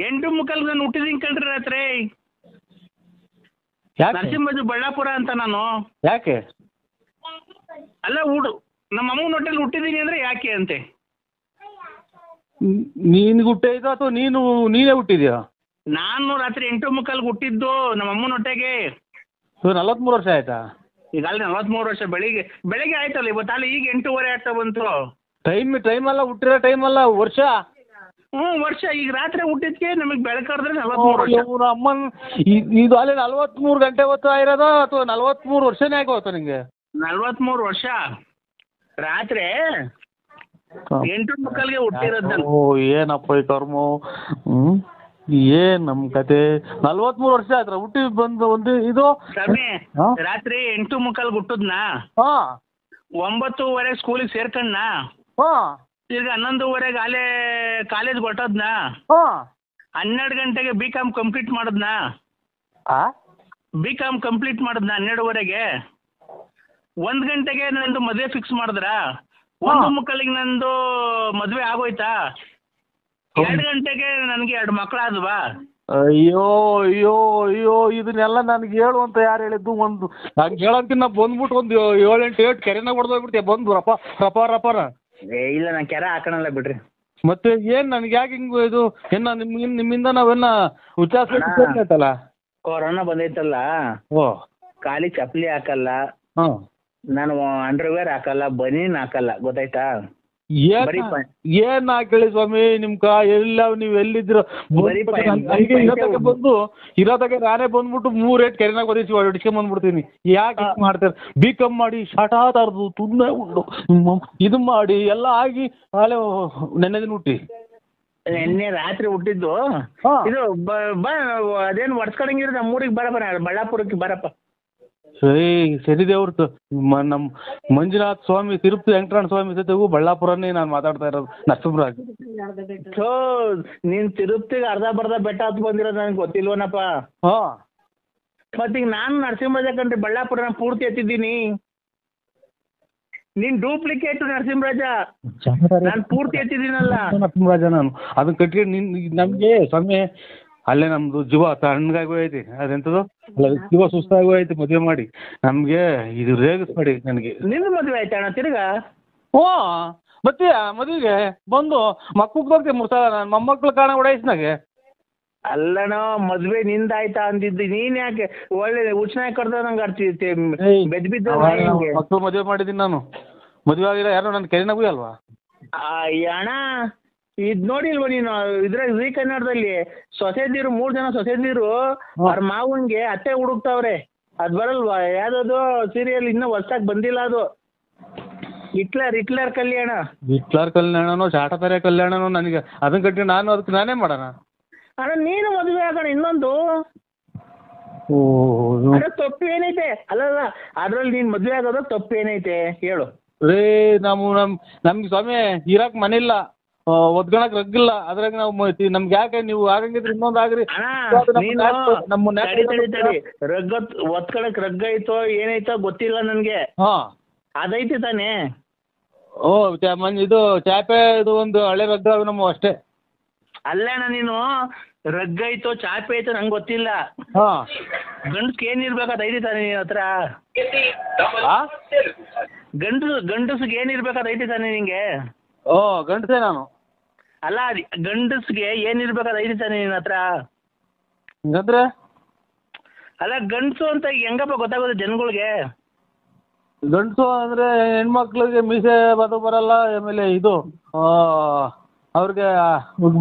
8:45 ನಾನು ಹುಟ್ಟಿದೀನಿ ಕಣ್ರಿ ರಾತ್ರಿ. ನರಸಿಂಹರಾಜ ಬಳ್ಳಾಪುರ ಅಂತ ನಾನು. ಯಾಕೆ? ಅಲ್ಲ ನಮ್ಮ ಅಮ್ಮನ ಹೊಟ್ಟೆಲಿ ಹುಟ್ಟಿದೀನಿ ಅಂದ್ರೆ ಯಾಕೆ ಅಂತೆ. ನೀನ್ ಹುಟ್ಟಿದ ಅಥವಾ ನೀನೇ ಹುಟ್ಟಿದ್ಯಾ? ನಾನು ರಾತ್ರಿ 8:45 ಹುಟ್ಟಿದ್ದು ನಮ್ಮ ಅಮ್ಮನ ಹೊಟ್ಟೆಗೆ. 43 ವರ್ಷ ಆಯ್ತಾ? ಈಗ ಅಲ್ಲಿ 43 ವರ್ಷ. ಬೆಳಿಗ್ಗೆ ಆಯ್ತಲ್ಲ ಇವತ್ತಲ್ಲ. ಈಗ 8:15 ಆಗ್ತಾ ಬಂತು. ಟೈಮ್ ಅಲ್ಲ, ಹುಟ್ಟಿರೋ ಟೈಮ್ ಅಲ್ಲ, ವರ್ಷ. ವರ್ಷ. ಈಗ ರಾತ್ರಿ ಹುಟ್ಟಿದ್ಕೆ ನಮಗೆ ಬೆಳಕರ್ದ್ರೆ 43 ವರ್ಷ. ಅಮ್ಮನ್ ಇದು ಅಲ್ಲಿ 43 ಗಂಟೆ ಹೊತ್ತು ಆಗಿರೋದ ಅಥವಾ 43 ವರ್ಷನೇ ಆಗೋತ ನಿಂಗೆ? 43 ವರ್ಷ. ರಾತ್ರಿ 8:45 ಹುಟ್ಟಿರೋದ್ ನಾನು. ಏನಪ್ಪ ಈ ಕರ್ಮ. ಏನ್ ನಮ್ ಕತೆ. 43 ವರ್ಷ ಆಯ್ತು ಹುಟ್ಟಿ ಬಂದು ಒಂದು ಇದು ರಾತ್ರಿ 8:45 ಹುಟ್ಟದ್ನಾ, 9:00 ಸ್ಕೂಲಿಗೆ ಸೇರ್ಕಣ್ಣ, ತಿರ್ಗಿ 11:00 ಆಲೇ ಕಾಲೇಜ್ ಹೊಟ್ಟದ್ನಾ, 12 ಗಂಟೆಗೆ BCom ಕಂಪ್ಲೀಟ್ ಮಾಡದ್ನಾ. BCom ಕಂಪ್ಲೀಟ್ ಮಾಡದ್ನಾ 12:30ಗೆ. 1 ಗಂಟೆಗೆ ನಂದು ಮದುವೆ ಫಿಕ್ಸ್ ಮಾಡಿದ್ರ. 1:45 ನಂದು ಮದುವೆ ಆಗೋಯ್ತಾ. 2 ಗಂಟೆಗೆ ನನಗೆ 2 ಮಕ್ಕಳಾದ್ವಾ. ಅಯ್ಯೋ ಅಯ್ಯೋ ಅಯ್ಯೋ ಇದನ್ನೆಲ್ಲ ನನಗೆ ಹೇಳು ಅಂತ ಯಾರು ಹೇಳಿದ್ದು? ಒಂದು ನಂಗೆ ಹೇಳೋಕ್ಕಿಂತ ಬಂದ್ಬಿಟ್ಟು ಒಂದು 7-8 ಕೆರೆನ ಹೊಡೆದೋಗ್ಬಿಡ್ತೀಯ ಬಂದು ರಪಾರ. ಇಲ್ಲ ನಾನು ಕೆರೆ ಹಾಕೋಣಲ್ಲ ಬಿಡ್ರಿ. ಮತ್ತೆ ಏನ್ ನನಗೆ ಯಾಕೆ ಹಿಂಗು ಇದು ನಿಮ್ಮಿಂದ ನಾವೆಲ್ಲ ಉಚ್ಚಾರಿಸಲ್ಲ. ಕೊರೋನಾ ಬಂದೈತಲ್ಲ, ಖಾಲಿ ಚಪ್ಪಲಿ ಹಾಕಲ್ಲ, ನಾನು ಅಂಡರ್ವೇರ್ ಹಾಕಲ್ಲ, ಬನೀನ್ ಹಾಕಲ್ಲ, ಗೊತ್ತಾಯ್ತಾ? ಏನ್ ಹಾಕಿ ಸ್ವಾಮಿ ನಿಮ್ಕ ಎಲ್ಲ ನೀವ್ ಎಲ್ಲಿದ್ರು ಬಂದು ಇರೋದಾಗ ನಾನೇ ಬಂದ್ಬಿಟ್ಟು 3 ಕೆರೆನಾಗ ಹೊಡಿಸ್ಕೊಂಡ್ ಬಂದ್ಬಿಡ್ತೀನಿ. ಯಾಕೆ ಮಾಡ್ತಾರೆ? BCom ಮಾಡಿ ಶಾಟಾತಾರ್ದು ತುಂಬಾ ಉಂಡು ಇದು ಮಾಡಿ ಎಲ್ಲ ಆಗಿ ನಾಳೆ ನೆನ್ನೆ ದಿನ ಹುಟ್ಟಿ ನಿನ್ನೆ ರಾತ್ರಿ ಹುಟ್ಟಿದ್ದು. ಇದು ಅದೇನು ಒಡ್ಸ್ಕೊಳಂಗಿದ್ರೆ ನಮ್ಮೂರಿಗೆ ಬರಪ್ಪ, ಬಳ್ಳಾಪುರಕ್ಕೆ ಬರಪ್ಪ. ಸರಿ ದೇವ್ರದ್ದು ನಮ್ ಮಂಜುನಾಥ ಸ್ವಾಮಿ ತಿರುಪತಿ ವೆಂಕಟರಮಣ ಸ್ವಾಮಿ ಜೊತೆಗೂ ಬಳ್ಳಾಪುರನೇ ನಾನು ಮಾತಾಡ್ತಾ ಇರೋದು. ನರಸಿಂಹರಾಜ್ ನೀನ್ ತಿರುಪತಿಗೆ ಅರ್ಧ ಬರ್ಧ ಬೆಟ್ಟ ಹತ್ತು ಬಂದಿರೋದು ನನಗೆ ಗೊತ್ತಿಲ್ವನಪ್ಪ. ಮತ್ತೀಗ ನಾನು ನರಸಿಂಹರಾಜ ಕಂಡ್ರಿ ಬಳ್ಳಾಪುರನ ಪೂರ್ತಿ ಎತ್ತಿದ್ದೀನಿ. ನೀನ್ ಡೂಪ್ಲಿಕೇಟ್ ನರಸಿಂಹರಾಜ, ನಾನು ಪೂರ್ತಿ ಎತ್ತಿದ್ದೀನಲ್ಲ ನರಸಿಂಹರಾಜ. ನಾನು ಅದನ್ನ ಕಟ್ಕೊಂಡು ನಮ್ಗೆ ಸ್ವಾಮಿ ಅಲ್ಲೇ ನಮ್ದು ಜೀವ ತಣ್ಣಗಾಗಿ ಹೋಯ್ತಿ ಅದೆಂತದು ಜೀವ ಸುಸ್ತಾಗಿ ಹೋಯ್ತಿ ಮದುವೆ ಮಾಡಿ ನಮ್ಗೆ ಇದು ರೇಗಿಸ್ಬೇಡಿ ನನಗೆ. ನಿನ್ನ ಮದುವೆ ಆಯ್ತಾ ಅಣ್ಣ ತಿರ್ಗಾ? ಹ್ಞೂ ಬರ್ತೀಯ ಮದುವೆಗೆ ಬಂದು ಮಕ್ಕಳು ಬರ್ತೀವಿ 3 ಸಲ ನಾನು ಮೊಮ್ಮಕ್ಳು ಕಾಣ ಓಡಾಯಿಸ್ನಾಗೆ. ಅಲ್ಲಣ್ಣ ಮದ್ವೆ ನಿಂದಾಯ್ತಾ ಅಂದಿದ್ದು ನೀನ್ ಯಾಕೆ ಒಳ್ಳೆ ಉಚ್ಚನಾಗಿ ಕಡ್ದ ನಂಗೆ ಆಡ್ತಿದ್ದೆ ಬೆದ್ ಬಿದ್ದ ಮಕ್ಕಳು ಮದುವೆ ಮಾಡಿದ್ದೀನಿ ನಾನು. ಮದುವೆ ಆಗಿಲ್ಲ ಯಾರು ನನ್ನ ಕೆರೆನಾಗೂ ಅಲ್ವಾ? ಅಣ್ಣ ಇದ್ ನೋಡಿಲ್ವ ನೀನು ಇದ್ರಾಗ ಜೀ ಕನ್ನಡದಲ್ಲಿ ಸೊಸೆದಿರು 3 ಜನ ಸೊಸೆದಿರು ಅವ್ರ ಮಾವನ್ಗೆ ಅತ್ತೆ ಹುಡುಕ್ತಾವ್ರೆ. ಅದ್ ಬರಲ್ವಾ ಯಾವ್ದದು ಸೀರಿಯಲ್ ಇನ್ನೂ ಹೊಸ್ದಾಗ್ ಬಂದಿಲ್ಲ ಅದು. ಹಿಟ್ಲರ್ ಕಲ್ಯಾಣ. ಹಿಟ್ಲರ್ ಕಲ್ಯಾಣನೋ ಶಾಟಪೆರೆ ಕಲ್ಯಾಣನೋ ನನಗೆ ಅದನ್ನ ಕಟ್ಟಿ ನಾನು ಅದಕ್ಕೆ ನಾನೇ ಮಾಡೋಣ. ಅಣ್ಣ ನೀನು ಮದುವೆ ಆಗೋಣ ಇನ್ನೊಂದು. ಅದ್ರ ತಪ್ಪು ಏನೈತೆ? ಅಲ್ಲಲ್ಲ ಅದ್ರಲ್ಲಿ ನೀನ್ ಮದ್ವೆ ಆಗೋದು ತಪ್ಪು ಏನೈತೆ ಹೇಳು? ರೇ ನಮ್ಗೆ ಸ್ವಾಮಿ ಇರಾಕ್ ಮನೆ ಇಲ್ಲ, ಒದ್ಕೊಳಕ್ ರಗ್ಗಿಲ್ಲ, ಅದ್ರಾಗ ನಾವು ನಮ್ಗೆ ಯಾಕೆ ನೀವು ಆಗಂಗಿದ್ರೆ ಇನ್ನೊಂದು ಆಗ್ರಿ. ಒತ್ಕೊಳಕ್ ರಗ್ಗ ಐತೋ ಏನೈತೋ ಗೊತ್ತಿಲ್ಲ ನನ್ಗೆ. ಅದೈತಿ ತಾನೇ? ಓ ಇದು ಚಾಪೆ ಇದು ಒಂದು ಹಳೆ ರಗ್ಗ ನಮ್ಮ ಅಷ್ಟೇ. ಅಲ್ಲಣ್ಣ ನೀನು ರಗ್ಗ ಐತೋ ಚಾಪೆ ಐತೋ ನಂಗೆ ಗೊತ್ತಿಲ್ಲ. ಗಂಡಸ್ಗೆ ಏನಿರ್ಬೇಕು ಅದೈತಿ ತಾನೆ ನಿನ್ ಹತ್ರ? ಗಂಡಸ್ಗೆ ಏನಿರ್ಬೇಕು ಅದೈತಿ ತಾನೆ ನಿಂಗೆ? ಓ ಗಂಡಸೇ ನಾನು. ಅಲ್ಲ ಗಂಡಸ್ಗೆ ಏನಿರ್ಬೇಕು ಅದೈತಿ ತಾನೆ ನಿನ್ ಹತ್ರ? ಹಂಗಂದ್ರೆ ಅಲ್ಲ ಗಂಡಸು ಅಂತ ಹೆಂಗಪ್ಪ ಗೊತ್ತಾಗೋದು ಜನಗಳಿಗೆ? ಗಂಡಸು ಅಂದ್ರೆ ಹೆಣ್ಮಕ್ಳಿಗೆ ಮೀಸೆ ಬರಲ್ಲ, ಆಮೇಲೆ ಇದು ಅವ್ರಿಗೆ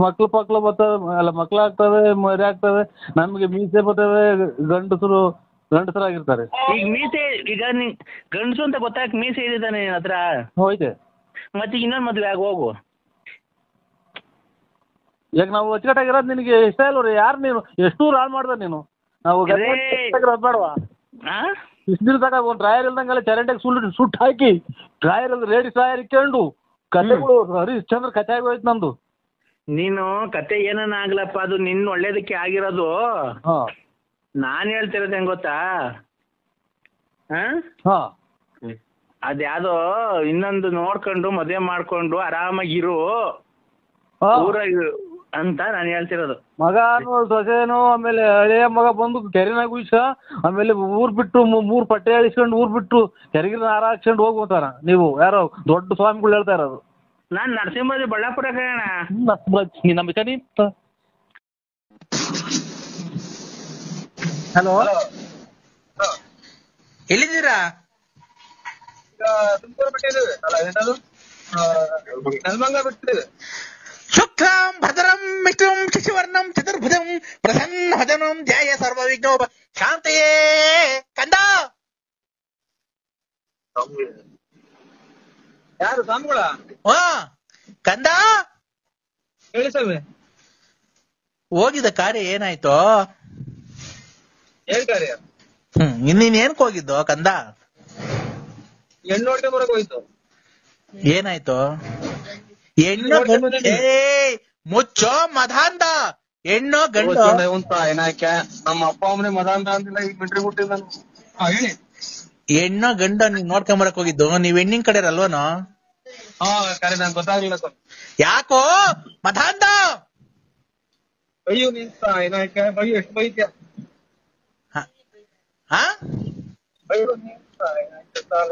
ಮಕ್ಳು ಬರ್ತವೆ, ಅಲ್ಲ ಮಕ್ಳಾಗ್ತವೆ, ಮರಿ ಆಗ್ತವೆ. ನಮ್ಗೆ ಮೀಸೆ ಬರ್ತವೆ, ಗಂಡಸರಾಗಿರ್ತಾರೆ. ಈಗ ಮೀಸೆ ಈಗ ಗಂಡಸು ಅಂತ ಗೊತ್ತಾಗ ಮೀಸೆ ಇದೆ ತಾನೆ ನಿನ್ನ ಹತ್ರ? ಹೋಯ್ತೆ ಮತ್ತೆ ಇನ್ನೊಂದು ಮದ್ವೆ ಆಗಿ ಹೋಗು. ಈಗ ನಾವು ಅಚ್ಚುಕಟ್ಟಾಗಿರೋದು ನಿನಗೆ ಇಷ್ಟ ಇಲ್ವ್ರಿ? ಯಾರು ನೀನು ಎಷ್ಟು ಹಾಳು ಮಾಡ್ದ ನೀನು? ನಾವು ಬೇಡವಾ? ಇಷ್ಟು ದಿನ ತಗ ಒಂದು ಡ್ರಾಯರ್ ಇಲ್ದಂಗೆಲ್ಲ ಚರಂಡಿಗೆ ಸುಟ್ಟು ಹಾಕಿ ಡ್ರಾಯರ್ ರೇಡಿ ಡ್ರಾಯರ್ ಇಕ್ಕೊಂಡು ಕತೆಗಳು ಹರಿಶ್ಚಂದ್ರ ಕತೆ ಆಗೋಯ್ತು ನಂದು. ನೀನು ಕತೆ ಏನನ್ನ ಆಗ್ಲಪ್ಪ, ಅದು ನಿನ್ನ ಒಳ್ಳೇದಕ್ಕೆ ಆಗಿರೋದು. ನಾನು ಹೇಳ್ತಿರೋದು ಹೆಂಗ್ ಗೊತ್ತಾ? ಅದ್ಯಾವುದೋ ಇನ್ನೊಂದು ನೋಡ್ಕೊಂಡು ಮದುವೆ ಮಾಡ್ಕೊಂಡು ಆರಾಮಾಗಿರು ಊರಾಗ ಅಂತ ನಾನು ಹೇಳ್ತಿರೋದು. ಮಗನು ಸೊಸೆನೋ ಆಮೇಲೆ ಹಳೆಯ ಮಗ ಬಂದು ಕೆರೆನಾಗ ಉಯ್ಸ, ಆಮೇಲೆ ಊರ್ ಬಿಟ್ಟು 3 ಪಟ್ಟೆ ಅಳಿಸ್ಕೊಂಡು ಊರ್ ಬಿಟ್ಟು ಕೆರೆಗಿನ ಹಾರ ಹಾಕ್ಸ್ಕೊಂಡು ಹೋಗ್ಬೋತಾರ. ನೀವು ಯಾರೋ ದೊಡ್ಡ ಸ್ವಾಮಿಗಳು ಹೇಳ್ತಾ ಇರೋದು. ನಾನು ನರಸಿಂಹರಾಜ ಬಳ್ಳಾಪುರ ಕಣ. ಹಲೋ, ಎಲ್ಲಿದ್ದೀರಾ? ಶುಕ್ಲಾಂ ಭದ್ರಂ ವಿಷ್ಣುಂ ಶಶಿವರ್ಣಂ ಚತುರ್ಭುಜಂ ಪ್ರಸನ್ನವದನಂ ಧ್ಯಾಯ ಸರ್ವವಿಘ್ನೋಪ ಶಾಂತಯೇ. ಕಂದ ಯಾರು ಸ್ವಾಮಿಗಳ? ಕಂದ ಹೇಳಿ ಸ್ವಾಮಿ. ಹೋಗಿದ ಕಾರ್ಯ ಏನಾಯ್ತು? ಏನ್ ಕಾರ್ಯ? ಇನ್ನೀನ್ ಏನಕ್ಕೆ ಹೋಗಿದ್ದು ಕಂದ? ಹೆಣ್ಣು ನೋಡ್ಕೊಂಡ್ ಬರಕ್ ಹೋಯ್ತು. ಏನಾಯ್ತು? ಹೆಣ್ಣು ಮುಚ್ಚೋ ಮದಾಂಧ, ಹೆಣ್ಣು ಗಂಡು ಏನಾಯ್ಕೆ? ನಮ್ಮ ಅಪ್ಪ ಅಮ್ಮನೆ ಮದಾಂಧ ಅಂತಿಲ್ಲ, ಈಗ ಮಿಂಟ್ರಿ ಹುಟ್ಟಿದ. ಹೇಳಿ. ಹೆಣ್ಣು ಗಂಡು ನೀವ್ ನೋಡ್ಕೊಂಬರಕ್ ಹೋಗಿದ್ದು? ನೀವ್ ಹೆಣ್ಣಿನ ಕಡೆ ಅಲ್ವನೋ? ಕರೆ ನಂಗೆ ಗೊತ್ತಾಗ್ಲಿಲ್ಲ ಸರ್. ಯಾಕೋ ಮದಾಂಧ? ಅಯ್ಯೋ ನಿಂತ ಏನಾಯ್ಕೆ? ಅಯ್ಯೋ ಎಷ್ಟು ಬೈತ್ಯ? ಅಯ್ಯೋ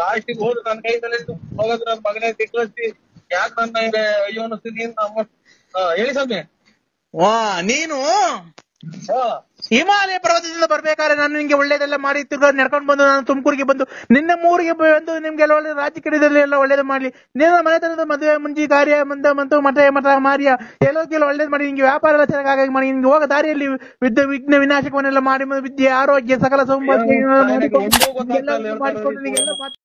ಲಾಸ್ಟಿಗೆ ಹೋದ್ರು ನನ್ನ ಕೈದಲ್ಲಿ ಹೋಗದ್ರ ಮಗನೇ ತಿಕ್ಕಳಿಸಿ ಯಾಕೆ ನನ್ನ ಅಯ್ಯೋ ಅನ್ನಿಸ್ತೀನಿ ಅಂತ. ಹೇಳಿ ಸ್ವಾಮಿ. ನೀನು ಹಿಮಾಲಯ ಪರ್ವತದಿಂದ ಬರ್ಬೇಕಾದ್ರೆ ನಾನು ನಿಮ್ಗೆ ಒಳ್ಳೇದೆಲ್ಲ ಮಾಡಿ ನಡ್ಕೊಂಡು ಬಂದು ನಾನು ತುಮಕೂರಿಗೆ ಬಂದು ನಿನ್ನ ಮೂರಿಗೆ ಬಂದು ನಿಮ್ಗೆಲ್ಲ ಒಳ್ಳೆ ರಾಜಕೀಯದಲ್ಲಿ ಎಲ್ಲ ಒಳ್ಳೇದು ಮಾಡ್ಲಿ. ನಿನ್ನ ಮನೆತನದ ಮದುವೆ ಮುಂಚಿ ಕಾರ್ಯ ಮಂತು ಮಠ ಮಾರ್ಯ ಎಲ್ಲೋಕೆಲ್ಲ ಒಳ್ಳೇದು ಮಾಡಿ ನಿಮ್ಗೆ ವ್ಯಾಪಾರ ಎಲ್ಲ ಚೆನ್ನಾಗಿ ಮಾಡಿ ನಿಮ್ಗೆ ಹೋಗೋ ದಾರಿಯಲ್ಲಿ ವಿಘ್ನ ವಿನಾಶಕವನ್ನೆಲ್ಲ ಮಾಡಿ ವಿದ್ಯೆ ಆರೋಗ್ಯ ಸಕಲ ಸೌಂದರ್ಯ ಮಾಡಿಕೊಂಡು